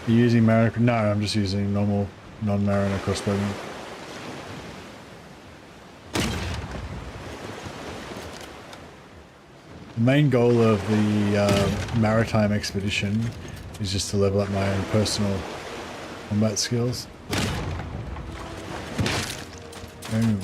Are you using Mariner? No, I'm just using normal non-Mariner crossbowmen. The main goal of the maritime expedition is just to level up my own personal combat skills. Boom.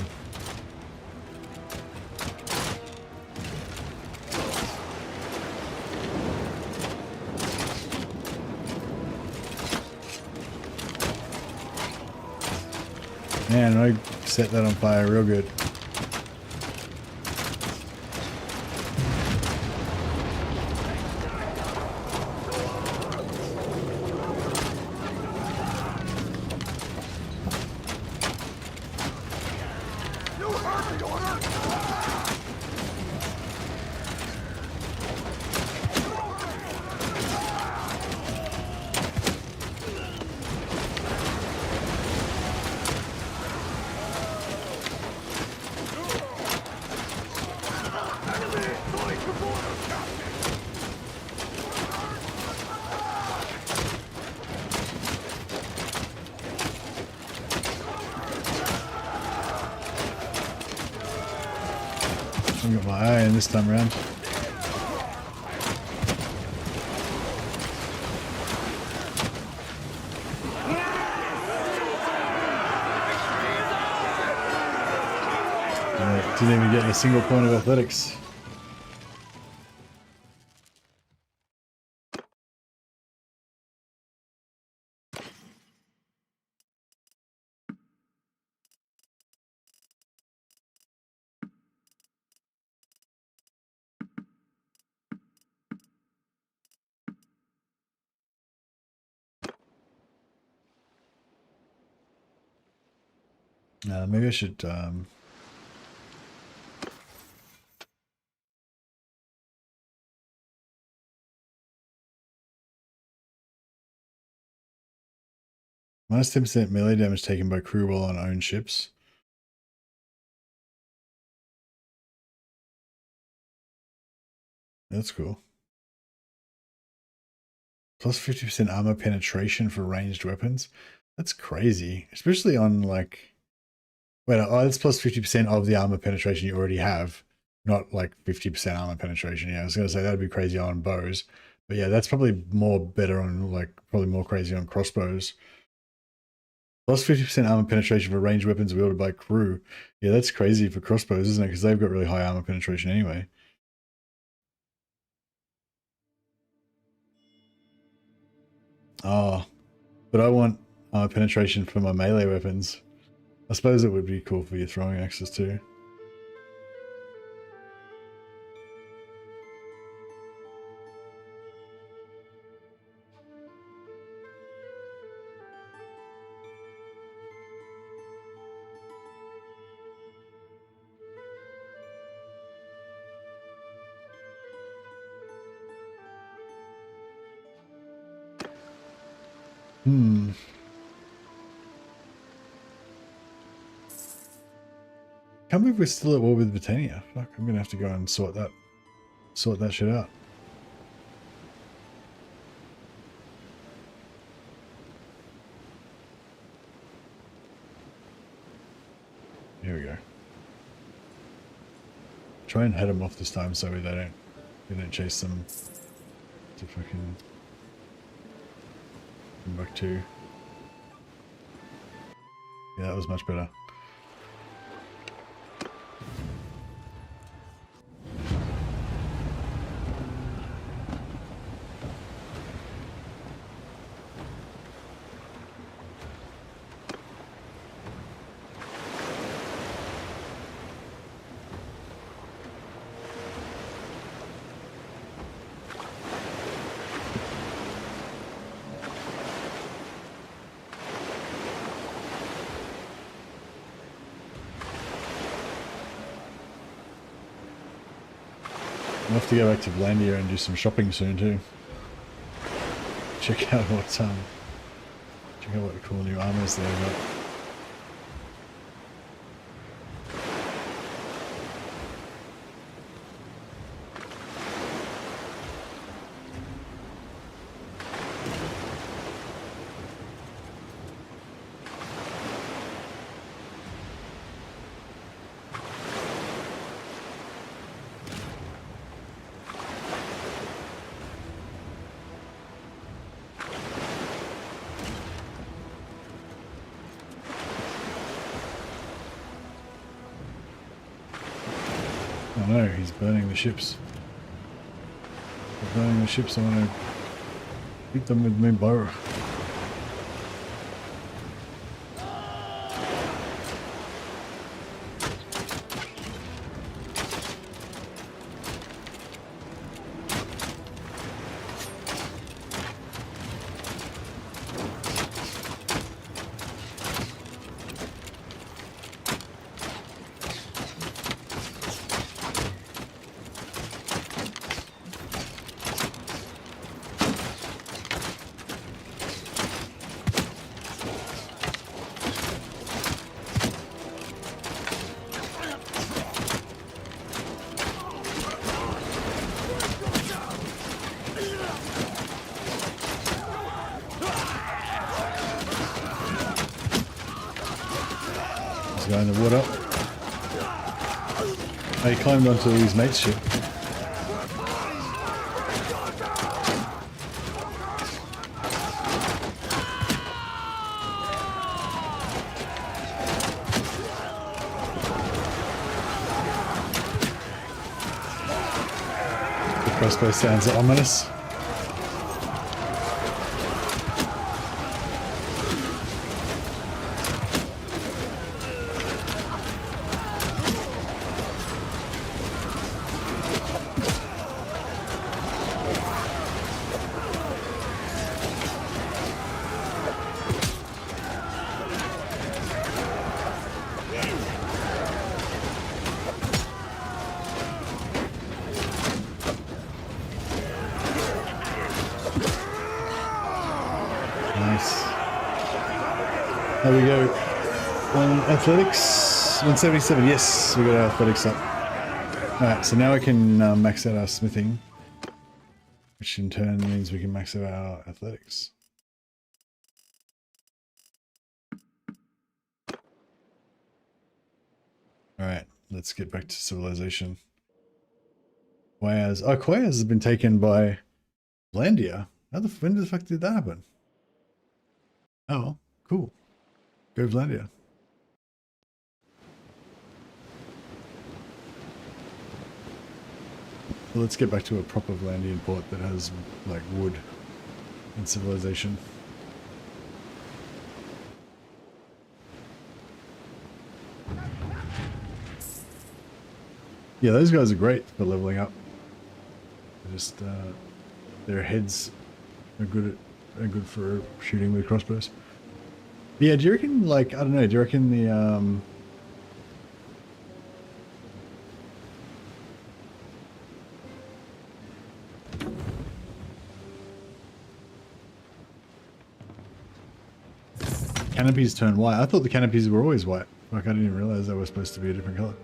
Man, I set that on fire real good. I got my eye in this time around. Didn't even get a single point of athletics. Maybe I should minus 10% melee damage taken by crew while on own ships. That's cool. Plus 50% armor penetration for ranged weapons. That's crazy. Especially on like... Wait, oh, that's plus 50% of the armor penetration you already have. Not like 50% armor penetration. Yeah, I was going to say that'd be crazy on bows. But yeah, that's probably more better on like... Probably more crazy on crossbows. Plus 50% armor penetration for ranged weapons wielded by crew. Yeah, that's crazy for crossbows, isn't it? Because they've got really high armor penetration anyway. Oh, but I want penetration for my melee weapons. I suppose it would be cool for your throwing axes too. Hmm. Can't believe we're still at war with Britannia. Fuck, I'm gonna have to go and sort that shit out. Here we go. Try and head them off this time so we don't chase them to fucking Timbuktu. Yeah, that was much better. I'll have to go back to Vlandian and do some shopping soon too. Check out what cool new armors they've got. Oh no, he's burning the ships. They're burning the ships, I want to hit them with my bow. Guy in the water. Oh, he climbed onto his mate's ship. The crossbow sounds ominous. There we go. Athletics 177. Yes, we got our athletics up. Alright, so now we can max out our smithing, which in turn means we can max out our athletics. Alright, let's get back to civilization. Quayaz. Oh, Quayaz has been taken by Vlandian. When the fuck did that happen? Oh, cool. Go Vlandian. Well, let's get back to a proper Vlandian port that has like wood and civilization. Yeah, those guys are great for leveling up. Just their heads are good for shooting with crossbows. Yeah, do you reckon, like, I don't know, do you reckon the, canopies turn white. I thought the canopies were always white. Like I didn't even realize they were supposed to be a different color.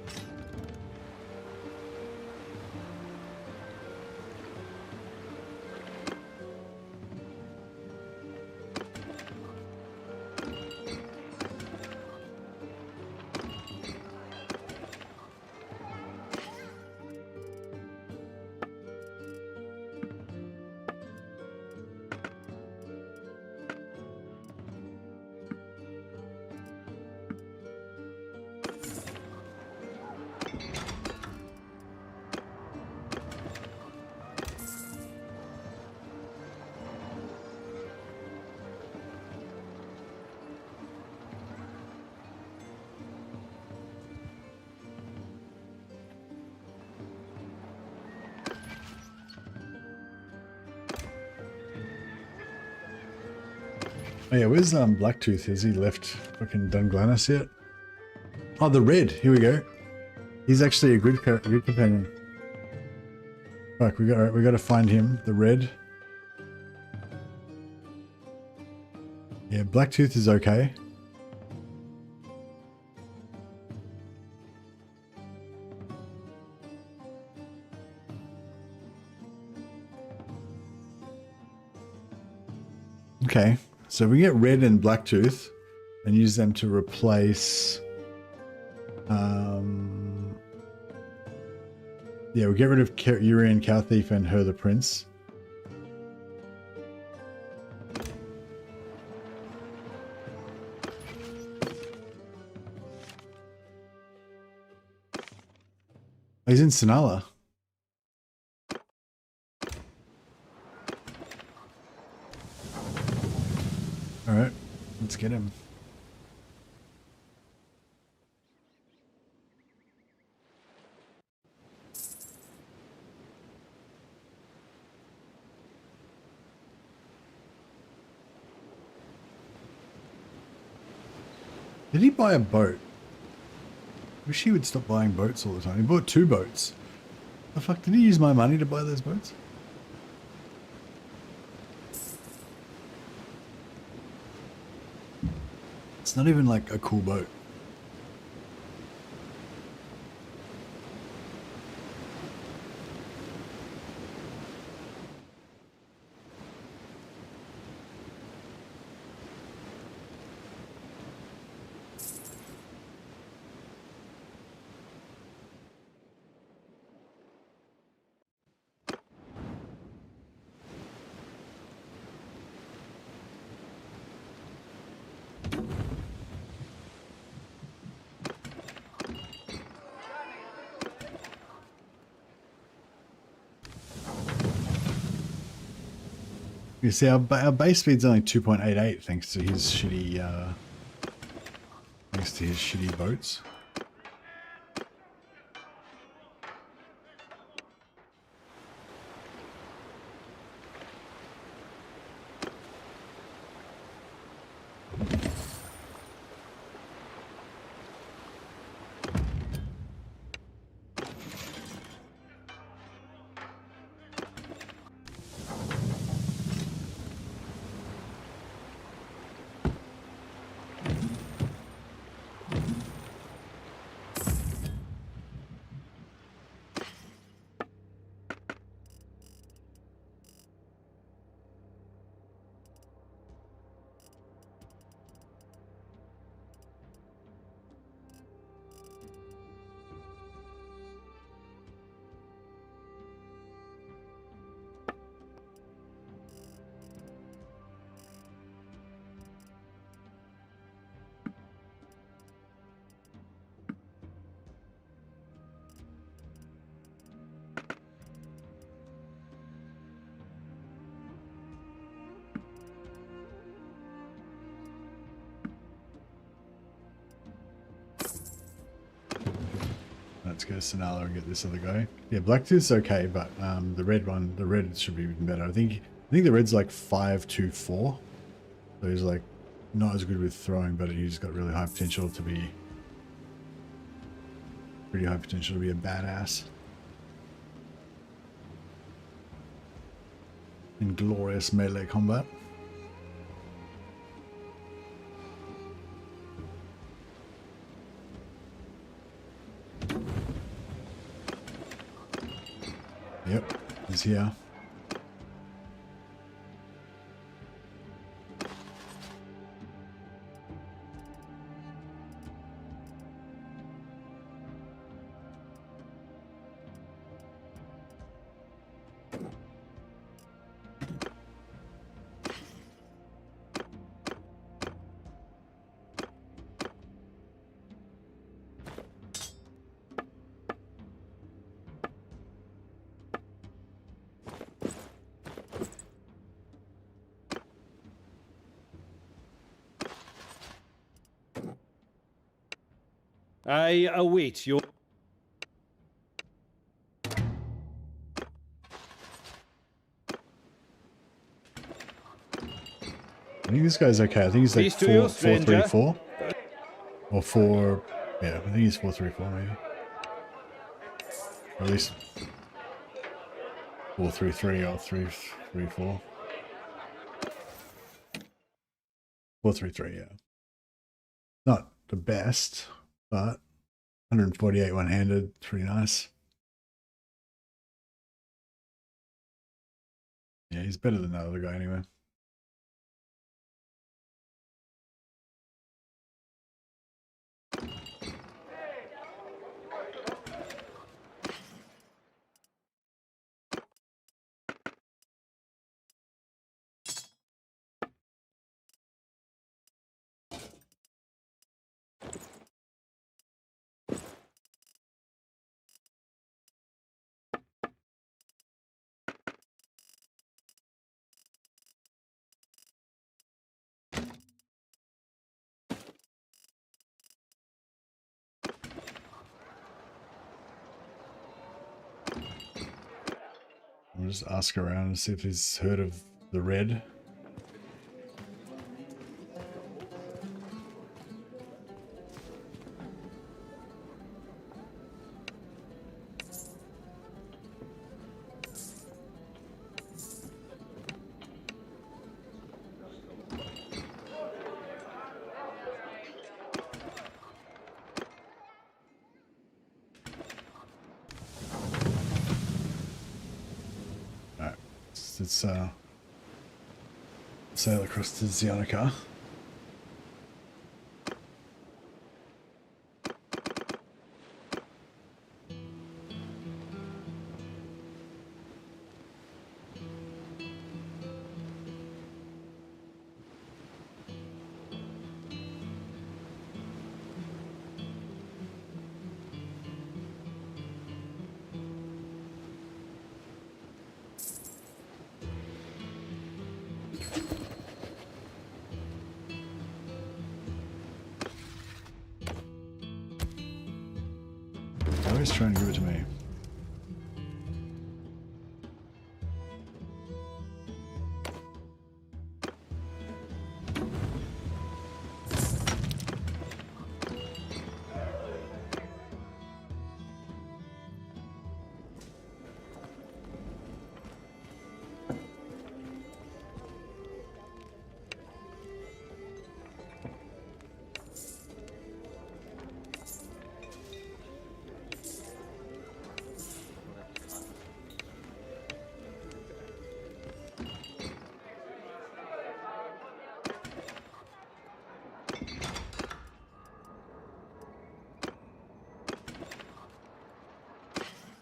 Oh yeah, where's Blacktooth? Has he left fucking Dunglanis yet? Oh, the red. Here we go. He's actually a good companion. Fuck, we got to find him. The red. Yeah, Blacktooth is okay. Okay. So we get red and Blacktooth and use them to replace, yeah, we get rid of Urian Cowthief and Her the Prince. He's in Sinala. Alright, let's get him. Did he buy a boat? Wish he would stop buying boats all the time. He bought 2 boats. The fuck, did he use my money to buy those boats? It's not even like a cool boat. You see, our base speed's only 2.88 thanks to his shitty, boats. Let's go to Sinala and get this other guy. Yeah, Blacktooth's okay, but the red should be even better. I think the red's like 524, so he's like not as good with throwing, but he's got really high potential to be a badass in glorious melee combat. Yep, he's here. I await your... I think this guy's okay. I think he's like Peace to you, stranger. 4-3-4. Or 4... Yeah, I think he's 4-3-4 maybe. Or at least 4-3-3 or 3-3-4. 4-3-3, yeah. Not the best, but 148 one-handed, pretty nice. Yeah, he's better than that other guy anyway. I'll just ask around and see if he's heard of the red. Let's sail across to Zionica. Always trying to give it to me.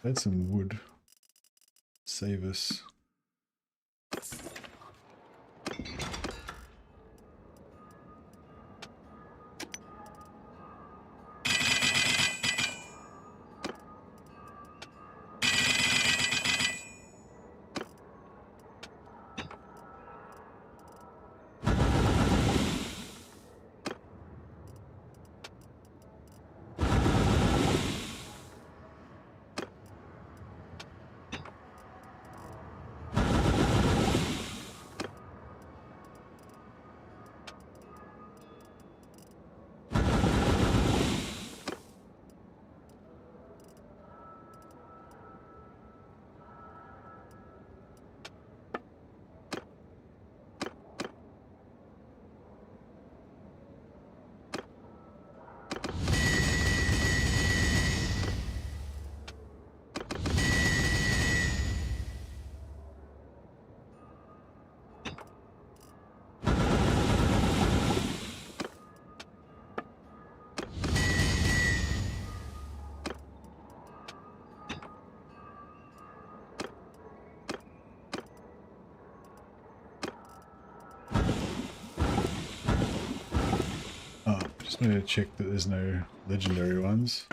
Add some wood. Save us. Just want to check that there's no legendary ones.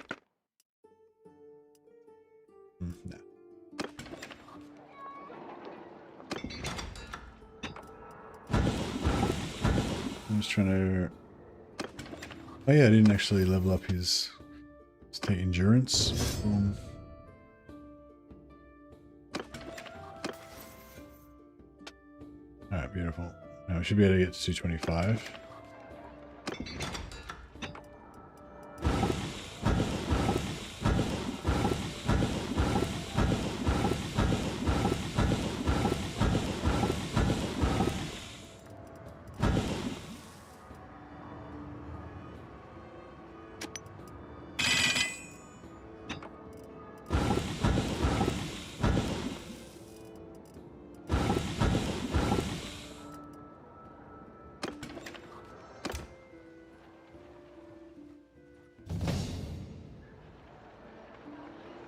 No. I'm just trying to... Oh yeah, I didn't actually level up his state endurance. Alright, beautiful. Now we should be able to get to 225.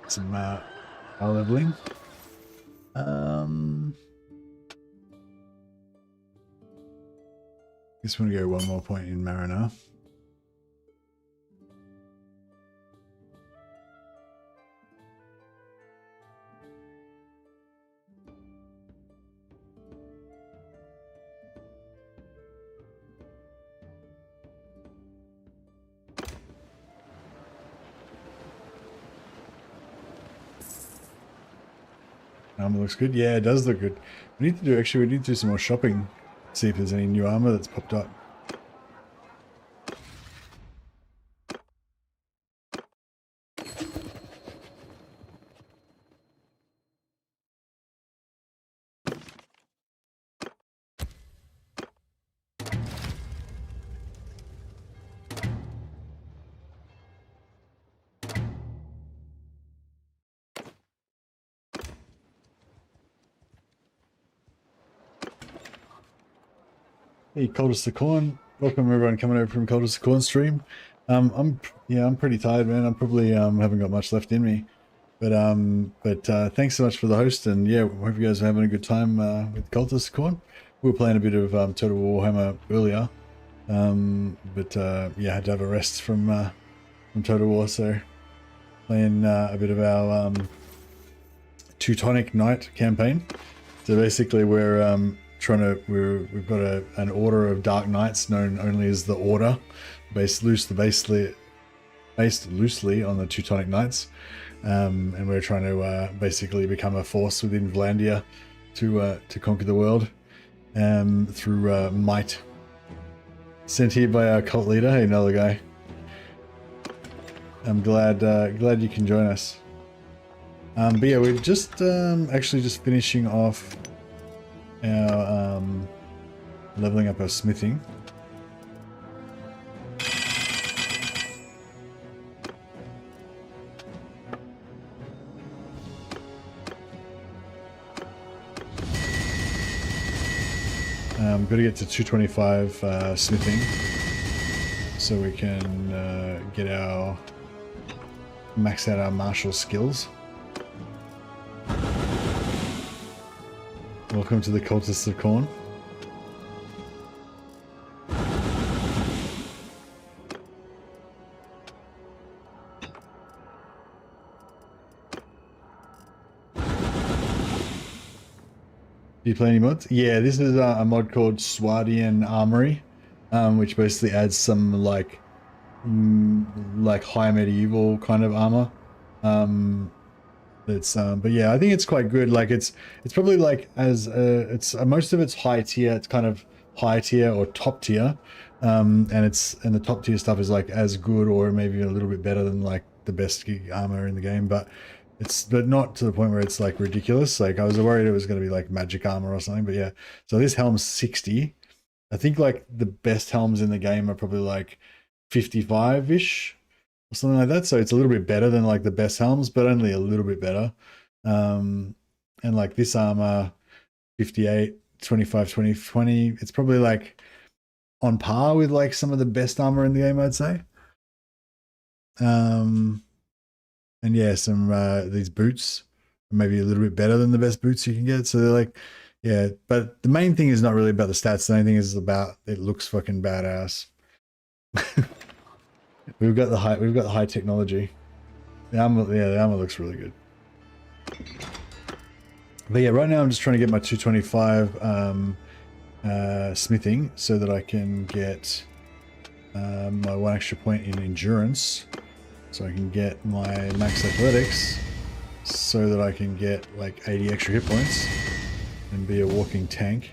Some power leveling. Just want to go one more point in Mariner. Armor looks good. Yeah, it does look good. We need to do, actually, we need to do some more shopping. See if there's any new armor that's popped up. Hey, Coldest the Corn. Welcome everyone coming over from Coldest the Corn stream. I'm pretty tired, man. I'm probably haven't got much left in me. But thanks so much for the host, and yeah, hope you guys are having a good time with Coldest the Corn. We were playing a bit of Total Warhammer earlier. Yeah, I had to have a rest from Total War, so playing a bit of our Teutonic Knight campaign. So basically we're we've got an order of Dark Knights known only as the Order, based loosely on the Teutonic Knights, and we're trying to basically become a force within Vlandia to conquer the world through might. Sent here by our cult leader. Hey, another guy. I'm glad you can join us. But yeah, we're just actually just finishing off our leveling up our smithing. Got to get to 225 smithing so we can get our max out our martial skills. Welcome to the Cultists of Corn. Do you play any mods? Yeah, this is a mod called Swadian Armoury, which basically adds some like high medieval kind of armor. But yeah, I think it's quite good. Like it's probably like it's most of it's high tier. It's kind of high tier or top tier, and the top tier stuff is like as good or maybe a little bit better than like the best armor in the game. But not to the point where it's like ridiculous. Like I was worried it was going to be like magic armor or something. But yeah, so this helm's 60. I think like the best helms in the game are probably like 55-ish. Or something like that, so it's a little bit better than like the best helms, but only a little bit better. And like this armor, 58, 25, 20, 20, it's probably like on par with like some of the best armor in the game, I'd say. And yeah, some these boots are maybe a little bit better than the best boots you can get. So they're like, yeah, but the main thing is not really about the stats. The main thing is about it looks fucking badass. We've got the high technology. The armor looks really good. But yeah, right now I'm just trying to get my 225 smithing so that I can get my 1 extra point in endurance, so I can get my max athletics, so that I can get like 80 extra hit points and be a walking tank.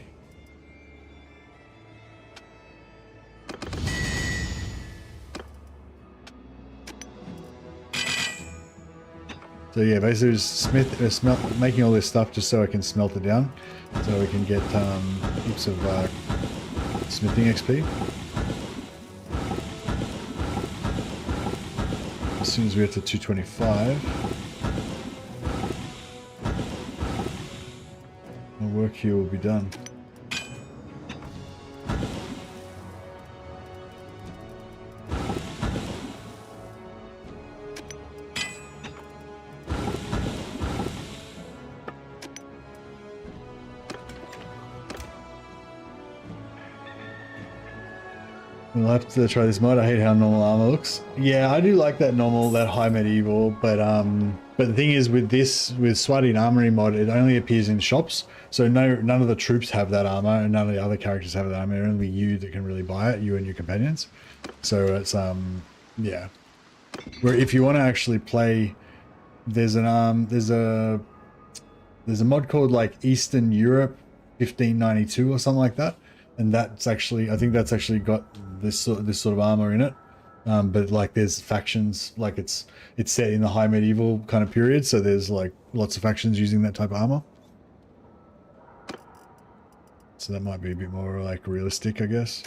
So yeah, basically just making all this stuff just so I can smelt it down, so we can get heaps of smithing XP. As soon as we get to 225, our work here will be done. We'll have to try this mod. I hate how normal armor looks. Yeah, I do like that high medieval, but the thing is with Swadian Armoury mod, it only appears in shops. So none of the troops have that armor, and none of the other characters have that armor. Only you that can really buy it, you and your companions. So it's yeah. Where if you want to actually play, there's a mod called like Eastern Europe 1592 or something like that. And that's actually, I think that's actually got this sort of armor in it, but like there's factions, like it's set in the high medieval kind of period, so there's like lots of factions using that type of armor. So that might be a bit more like realistic, I guess.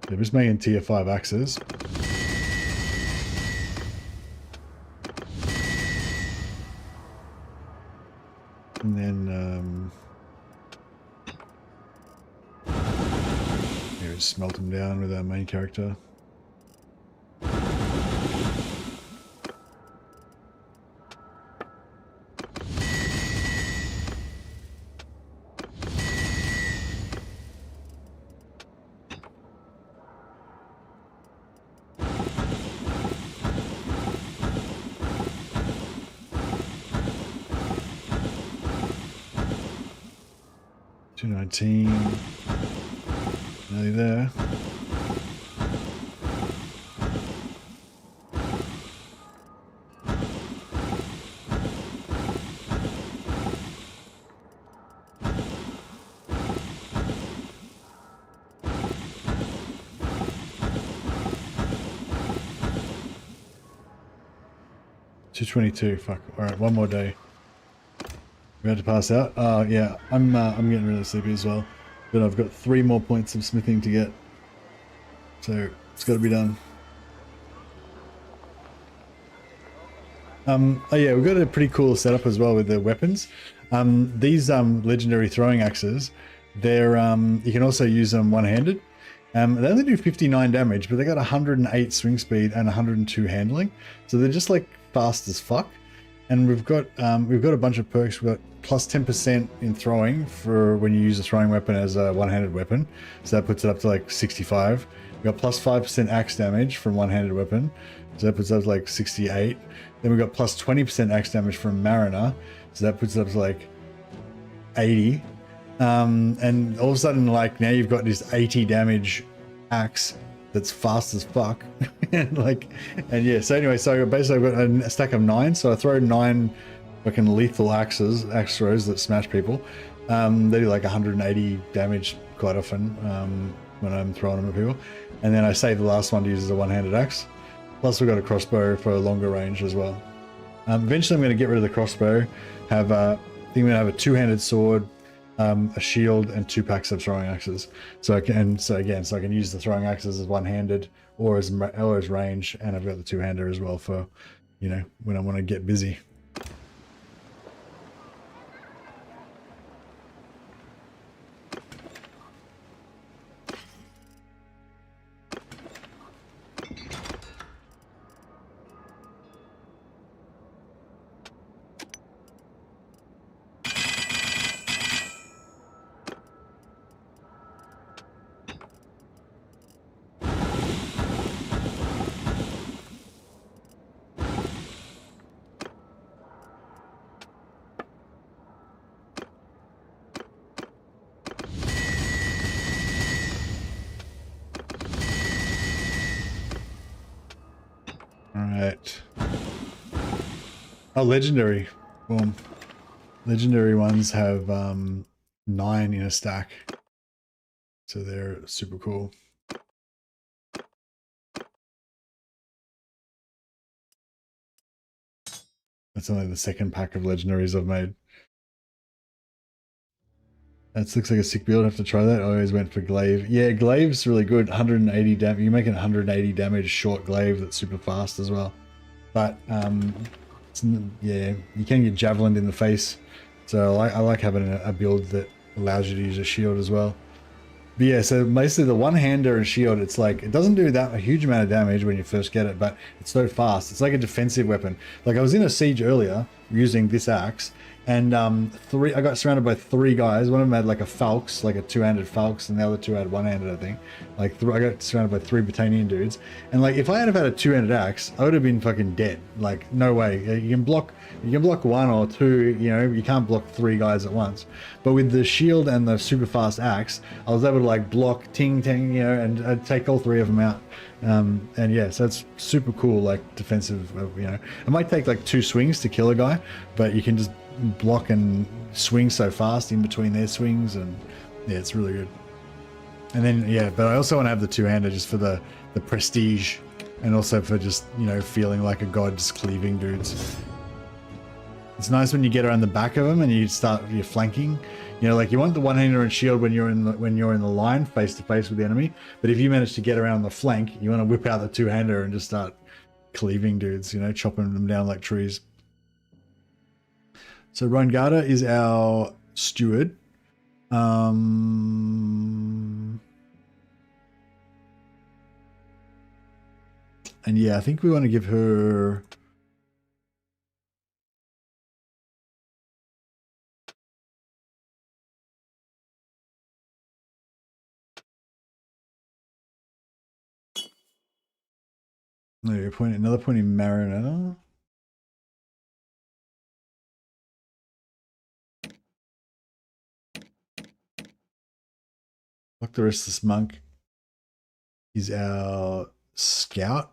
They're just making tier 5 axes. And then, here, just smelt them down with our main character. Nearly there. $222. Fuck. All right, one more day. We had to pass out. Yeah, I'm getting really sleepy as well. But I've got 3 more points of smithing to get. So it's got to be done. Oh yeah, we've got a pretty cool setup as well with the weapons. These legendary throwing axes, they're you can also use them one-handed. They only do 59 damage, but they got 108 swing speed and 102 handling. So they're just like fast as fuck. And we've got a bunch of perks. We've got plus 10% in throwing for when you use a throwing weapon as a one-handed weapon. So that puts it up to like 65. We've got plus 5% axe damage from one-handed weapon. So that puts it up to like 68. Then we've got plus 20% axe damage from Mariner. So that puts it up to like 80. And all of a sudden, like now you've got this 80 damage axe that's fast as fuck. and yeah, so anyway, so basically I've got a stack of 9, so I throw 9 fucking lethal axe throws that smash people. They do like 180 damage quite often when I'm throwing them at people, and then I save the last one to use as a one-handed axe. Plus we've got a crossbow for a longer range as well. Eventually I'm going to get rid of the crossbow, I think I'm going to have a two-handed sword, a shield, and 2 packs of throwing axes. So I can use the throwing axes as one-handed or as range, and I've got the two-hander as well for, you know, when I want to get busy. Right. Oh, legendary. Boom. Legendary ones have 9 in a stack. So they're super cool. That's only the second pack of legendaries I've made. That looks like a sick build. I have to try that. I always went for glaive. Yeah, glaive's really good. 180 damage. You make it 180 damage short glaive that's super fast as well. But yeah, you can get javelined in the face. So I like having a build that allows you to use a shield as well. But yeah, so basically the one-hander and shield, it's like, it doesn't do that a huge amount of damage when you first get it, but it's so fast. It's like a defensive weapon. Like I was in a siege earlier using this axe, and I got surrounded by 3 guys. One of them had like a falx, like a 2-handed falx, and the other 2 had 1-handed, I think. Like I got surrounded by 3 Britannian dudes, and like if I had have had a 2-handed axe, I would have been fucking dead. Like no way. You can block 1 or 2. You know, you can't block 3 guys at once. But with the shield and the super fast axe, I was able to like block ting, you know, and I'd take all 3 of them out. And yeah, so it's super cool, like defensive. You know, it might take like 2 swings to kill a guy, but you can just block and swing so fast in between their swings, and yeah, it's really good. And then yeah, but I also want to have the 2-hander just for the prestige, and also for just, you know, feeling like a god just cleaving dudes. It's nice when you get around the back of them and you start your flanking. You know, like you want the 1-hander and shield when you're in the line face to face with the enemy, but if you manage to get around the flank, you want to whip out the 2-hander and just start cleaving dudes, you know, chopping them down like trees. So Rongada is our steward. And yeah, I think we want to give her... No, another point in Mariner. Look, the rest of this monk is our scout.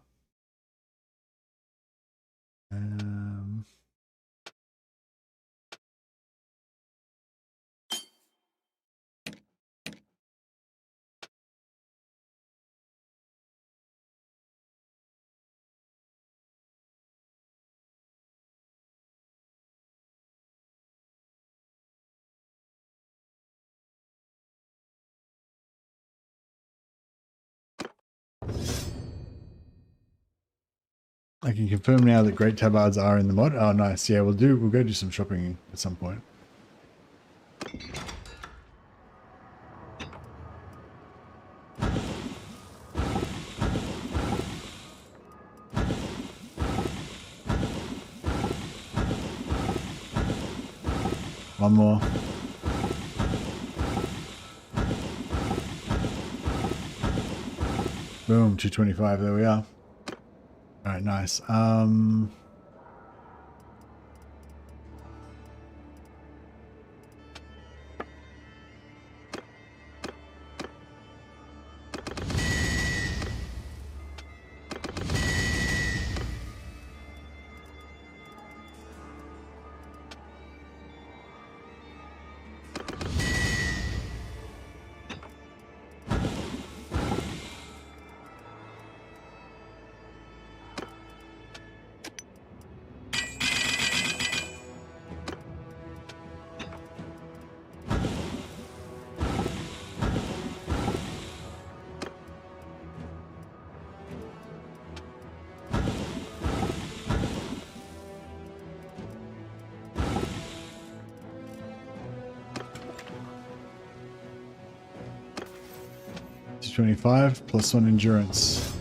I can confirm now that great tabards are in the mod. Oh, nice. Yeah, we'll go do some shopping at some point. One more. Boom, 225. There we are. All right, nice. +25 +1 endurance.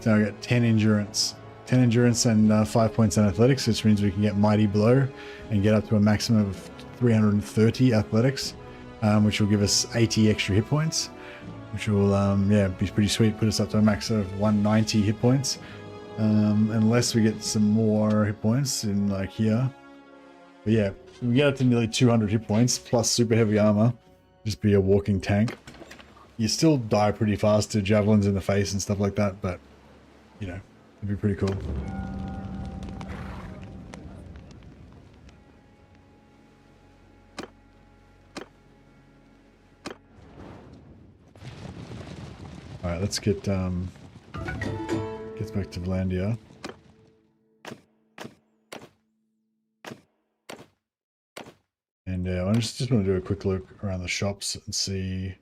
So I got 10 endurance. 10 endurance and 5 points in athletics, which means we can get Mighty Blow and get up to a maximum of 330 athletics, which will give us 80 extra hit points, which will yeah, be pretty sweet. Put us up to a max of 190 hit points, unless we get some more hit points in like here. But yeah, we get up to nearly 200 hit points plus super heavy armor. Just be a walking tank. You still die pretty fast to javelins in the face and stuff like that, but you know, it'd be pretty cool. All right, let's get back to Vlandia. And I just want to do a quick look around the shops and see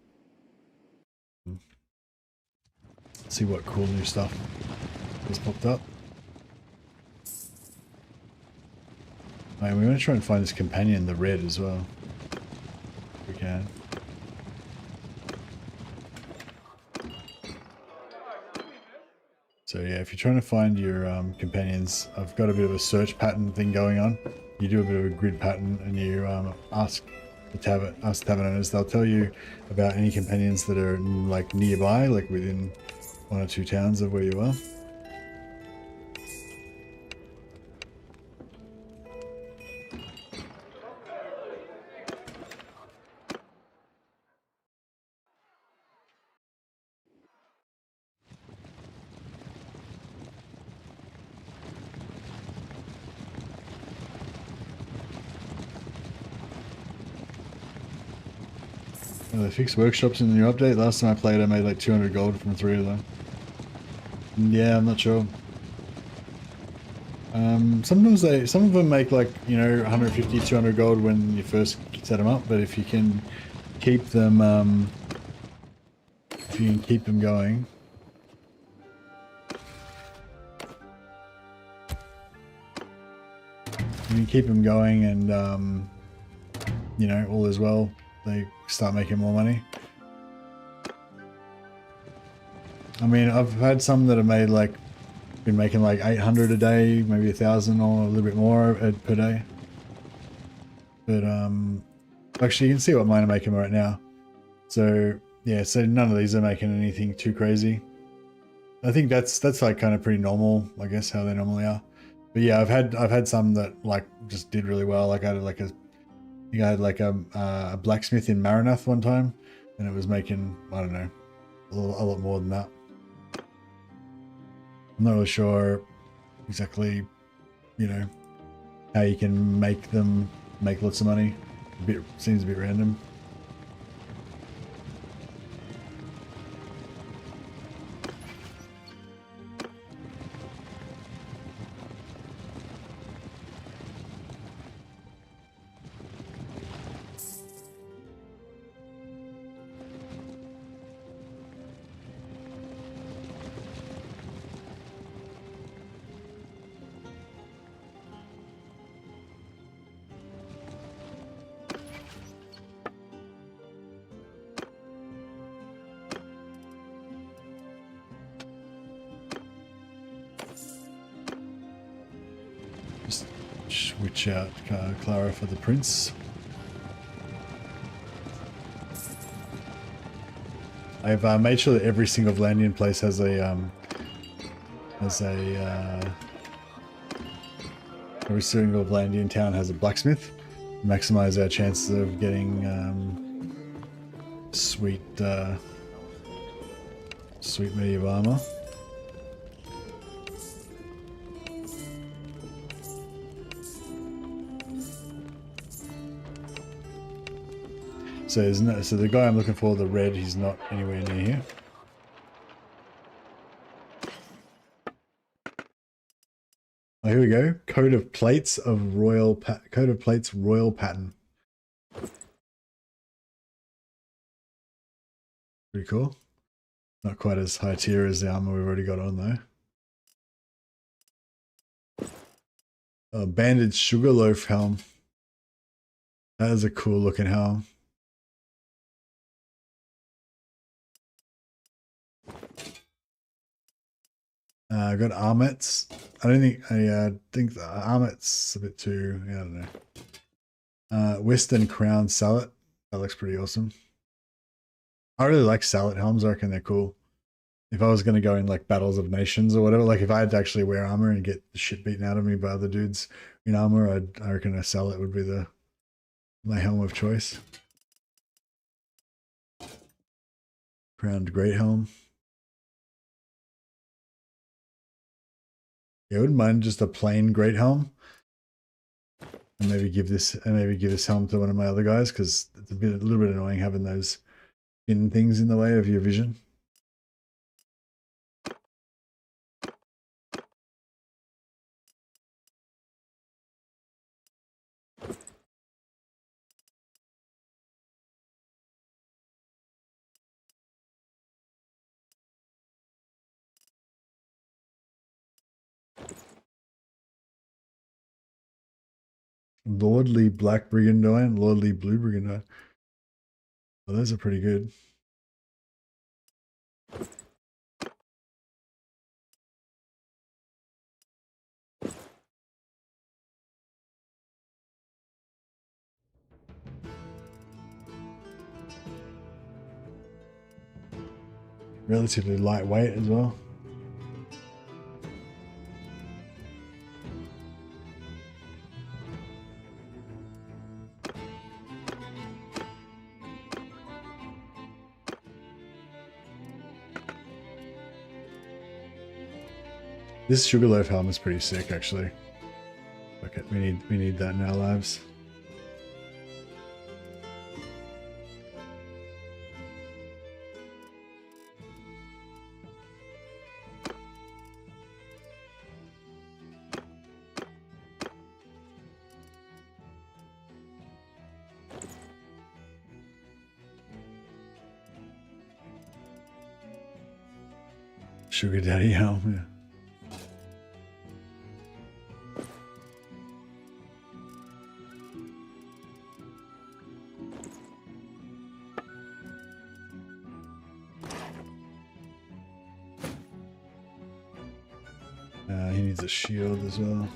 what cool new stuff has popped up. And we want to try and find this companion, the red, as well. If we can. So yeah, if you're trying to find your companions, I've got a bit of a search pattern thing going on. You do a bit of a grid pattern and you ask the tavern owners. They'll tell you about any companions that are like nearby, like within 1 or 2 towns of where you are. They fixed workshops in the new update. Last time I played, I made like 200 gold from 3 of them. Yeah, I'm not sure. Sometimes some of them make like, you know, 150, 200 gold when you first set them up, but if you can keep them, going. You can keep them going and, you know, all is well. They start making more money. I mean, I've had some that have made like, been making like 800 a day, maybe 1,000 or a little bit more per day. But actually you can see what mine are making right now. So yeah, so none of these are making anything too crazy. I think that's like kind of pretty normal, I guess, how they normally are. But yeah, I've had some that like just did really well. Like I had like I had like a blacksmith in Maranath one time, and it was making, I don't know, a lot more than that. I'm not really sure exactly, you know, how you can make them make lots of money. Seems a bit random. Switch out Clara for the prince. I've made sure that every single Vlandian place has a every single Vlandian town has a blacksmith. Maximize our chances of getting sweet medieval armor. So the guy I'm looking for, the red, he's not anywhere near here. Oh, here we go. Coat of plates royal pattern. Pretty cool. Not quite as high tier as the armor we've already got on though. A banded sugarloaf helm. That is a cool looking helm. I got armets. I think the armet's a bit too, I don't know. Western crown sallet. That looks pretty awesome. I really like sallet helms. I reckon they're cool. If I was going to go in like battles of nations or whatever, like if I had to actually wear armor and get the shit beaten out of me by other dudes in armor, I reckon a sallet would be my helm of choice. Crowned great helm. Yeah, I wouldn't mind just a plain great helm. And maybe give this helm to one of my other guys, because it's a little bit annoying having those fin things in the way of your vision. Lordly Black Brigandine, Lordly Blue Brigandine. Well, those are pretty good. Relatively lightweight as well. This Sugarloaf helm is pretty sick, actually. Okay, we need that in our lives. Sugar Daddy helm, yeah. He needs a shield as well.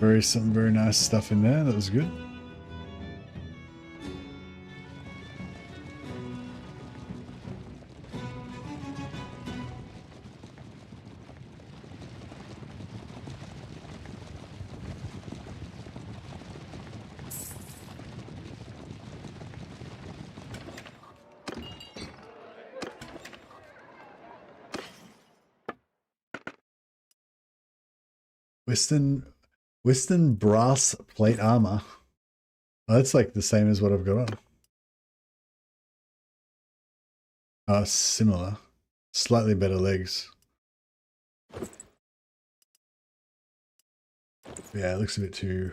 Alright, some very nice stuff in there. That was good. Western brass plate armor. Oh, that's like the same as what I've got on. Similar. Slightly better legs. Yeah, it looks a bit too...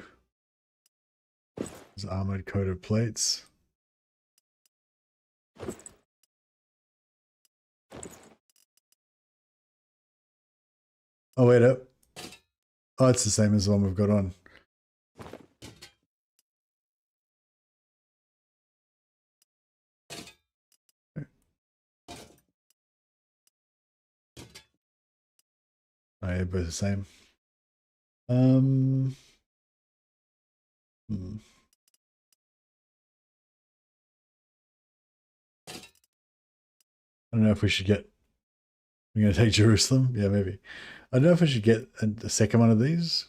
There's armored coated plates. Oh, wait up. Oh, it's the same as the one we've got on. Oh, yeah, both the same. I don't know if we should get... We're going to take Jerusalem? Yeah, maybe. I don't know if I should get a second one of these.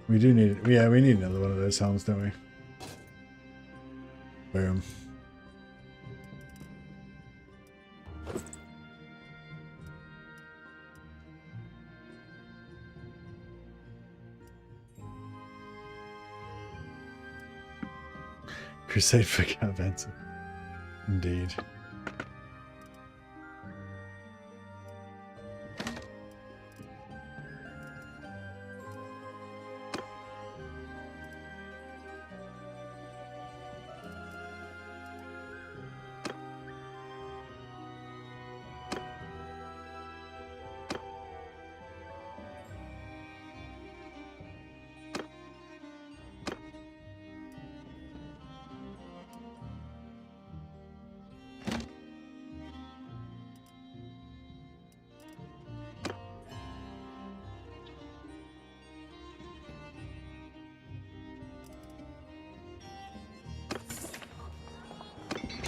We do need... Yeah, we need another one of those helms, don't we? Boom. Crusade for Carvanza. Indeed.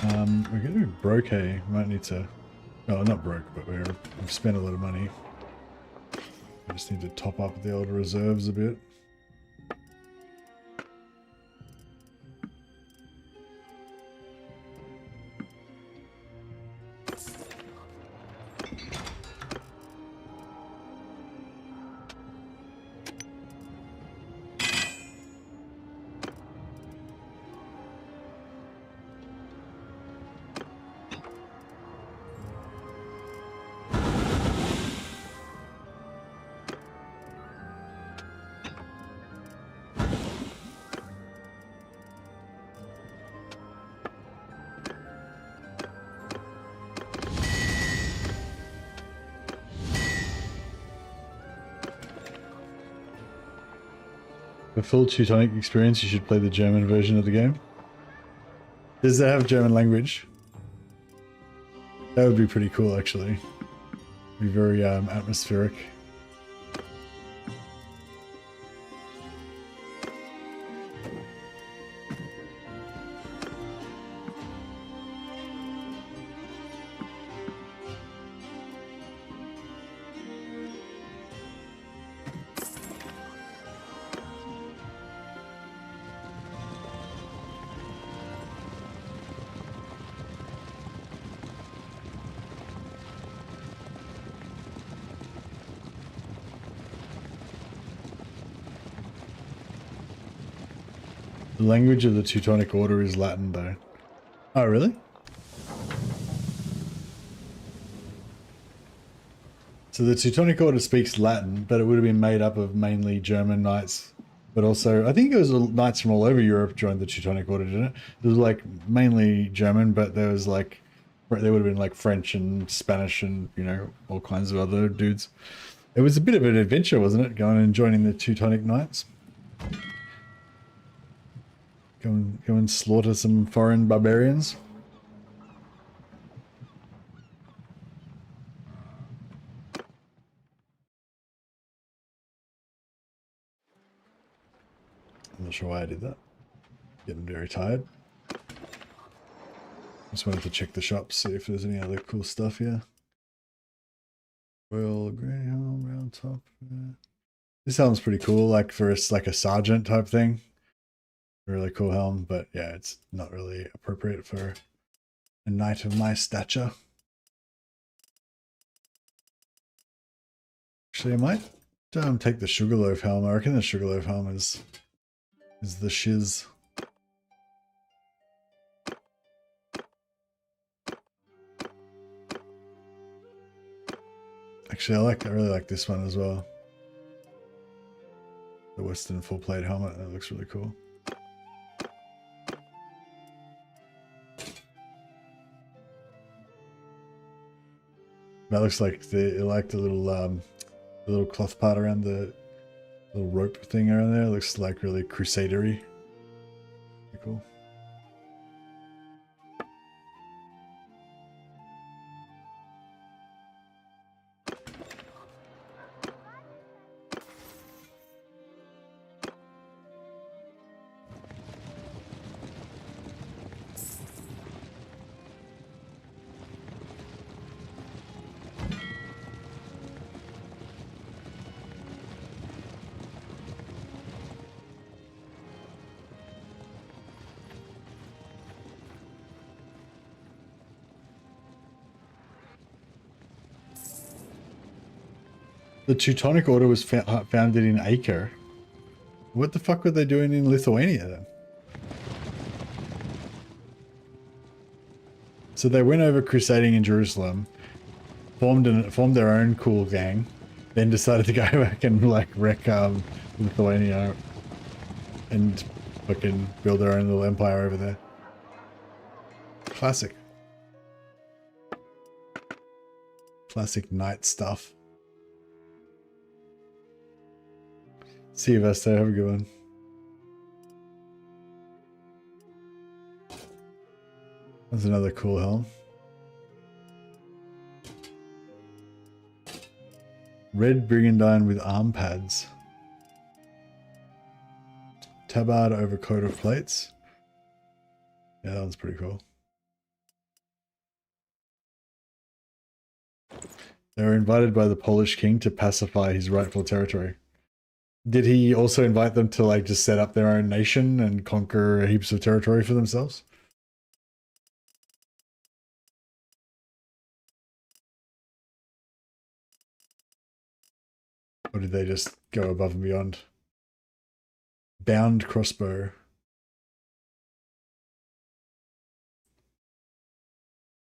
We're going to be broke, hey. We might need to... Oh, not broke, but we've spent a lot of money. I just need to top up the old reserves a bit. For full Teutonic experience, you should play the German version of the game. Does it have German language? That would be pretty cool, actually. Be very atmospheric. The language of the Teutonic Order is Latin, though. Oh, really? So the Teutonic Order speaks Latin, but it would have been made up of mainly German knights. But also, I think it was knights from all over Europe joined the Teutonic Order, didn't it? It was like mainly German, but there was like, there would have been like French and Spanish and, you know, all kinds of other dudes. It was a bit of an adventure, wasn't it? Going and joining the Teutonic Knights. Go and slaughter some foreign barbarians. I'm not sure why I did that. Getting very tired. Just wanted to check the shops, see if there's any other cool stuff here. Royal grey helm, round top. This helm's pretty cool, like for like a sergeant type thing. Really cool helm, but yeah, it's not really appropriate for a knight of my stature. Actually, I might take the Sugarloaf helm. I reckon the Sugarloaf helm is the shiz. Actually, I really like this one as well. The Western full plate helmet, that looks really cool. That looks like the little cloth part around the little rope thing around there. It looks like really crusadery. Pretty cool. The Teutonic Order was founded in Acre. What the fuck were they doing in Lithuania then? So they went over crusading in Jerusalem, formed their own cool gang, then decided to go back and like wreck Lithuania and fucking build their own little empire over there. Classic. Classic knight stuff. See you, Vesta. Have a good one. That's another cool helm. Red brigandine with arm pads. Tabard over coat of plates. Yeah, that one's pretty cool. They were invited by the Polish king to pacify his rightful territory. Did he also invite them to like just set up their own nation and conquer heaps of territory for themselves? Or did they just go above and beyond? Bound crossbow.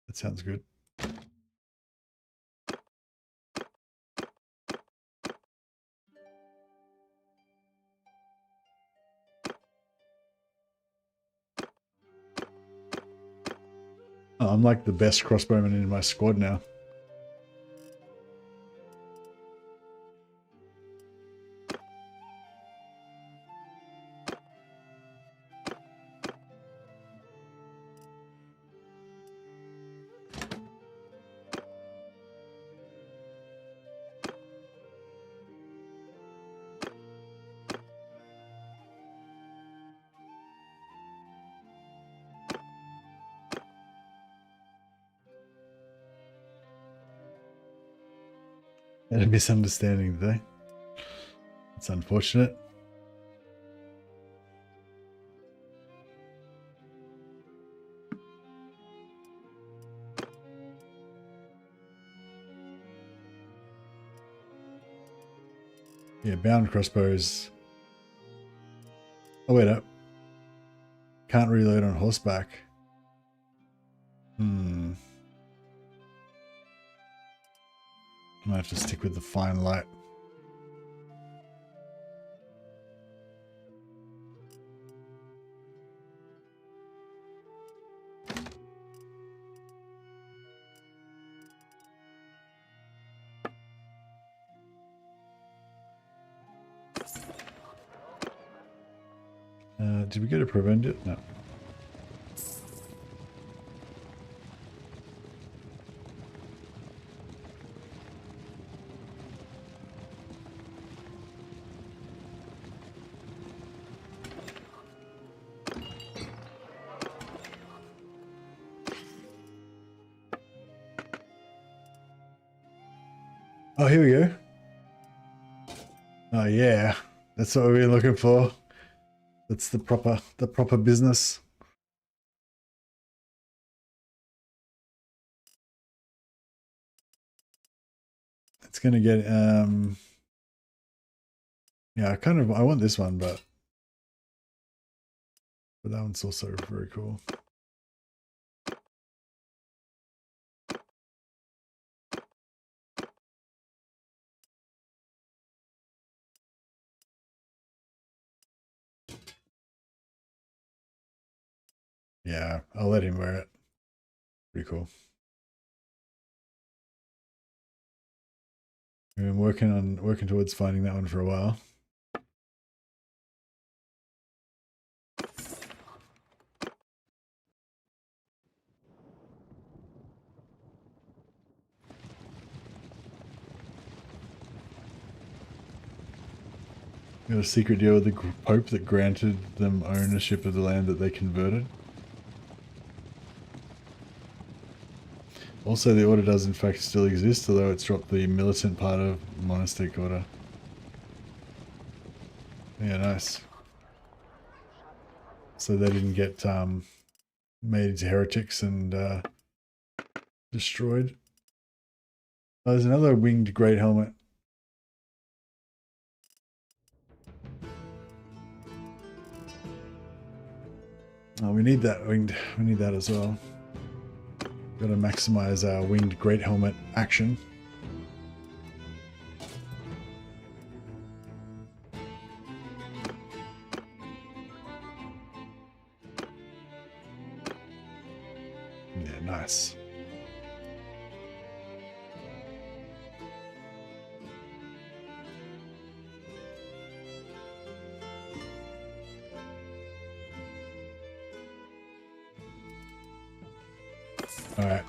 That sounds good. Oh, I'm like the best crossbowman in my squad now. A misunderstanding today. It's unfortunate. Yeah, bound crossbows. Oh, wait up. Can't reload on horseback. I might have to stick with the fine light. Did we get to prevent it? No. Oh, here we go. Oh yeah, that's what we've been looking for. That's the proper business. It's gonna get yeah, I want this one, but that one's also very cool. Yeah, I'll let him wear it. Pretty cool. We've been working towards finding that one for a while. We got a secret deal with the Pope that granted them ownership of the land that they converted. Also, the order does in fact still exist, although it's dropped the militant part of monastic order. Yeah, nice. So they didn't get made into heretics and destroyed. Oh, there's another winged great helmet. Oh, we need that winged. We need that as well. Got to maximize our winged great helmet action. Yeah, nice. All right.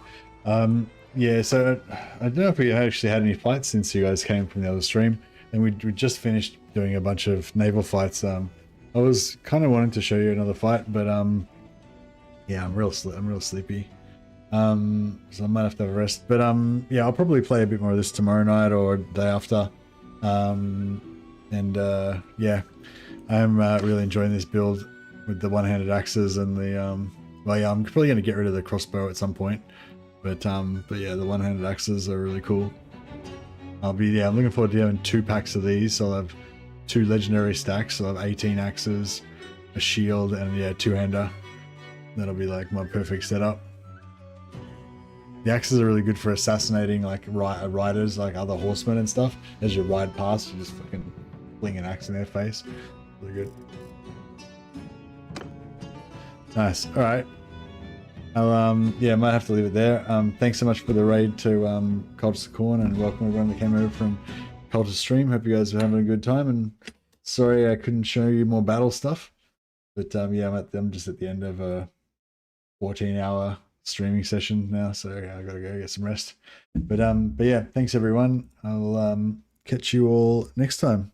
Yeah, so I don't know if we actually had any fights since you guys came from the other stream, and we just finished doing a bunch of naval fights. I was kind of wanting to show you another fight, but yeah, I'm real sleepy. So I might have to have a rest. But yeah, I'll probably play a bit more of this tomorrow night or day after. Yeah, I'm really enjoying this build with the one-handed axes and the well, yeah, I'm probably going to get rid of the crossbow at some point. But yeah, the one-handed axes are really cool. I'm looking forward to having 2 packs of these. So I'll have 2 legendary stacks. So I'll have 18 axes, a shield, and yeah, 2-hander. That'll be like my perfect setup. The axes are really good for assassinating like riders, like other horsemen and stuff. As you ride past, you just fucking fling an axe in their face. Really good. Nice. All right. I'll yeah, might have to leave it there. Thanks so much for the raid to Cultist Corn, and welcome everyone that came over from Cultist Stream. Hope you guys are having a good time, and sorry I couldn't show you more battle stuff. But yeah, I'm just at the end of a 14-hour streaming session now, so yeah, I gotta go get some rest. But yeah, thanks everyone. I'll catch you all next time.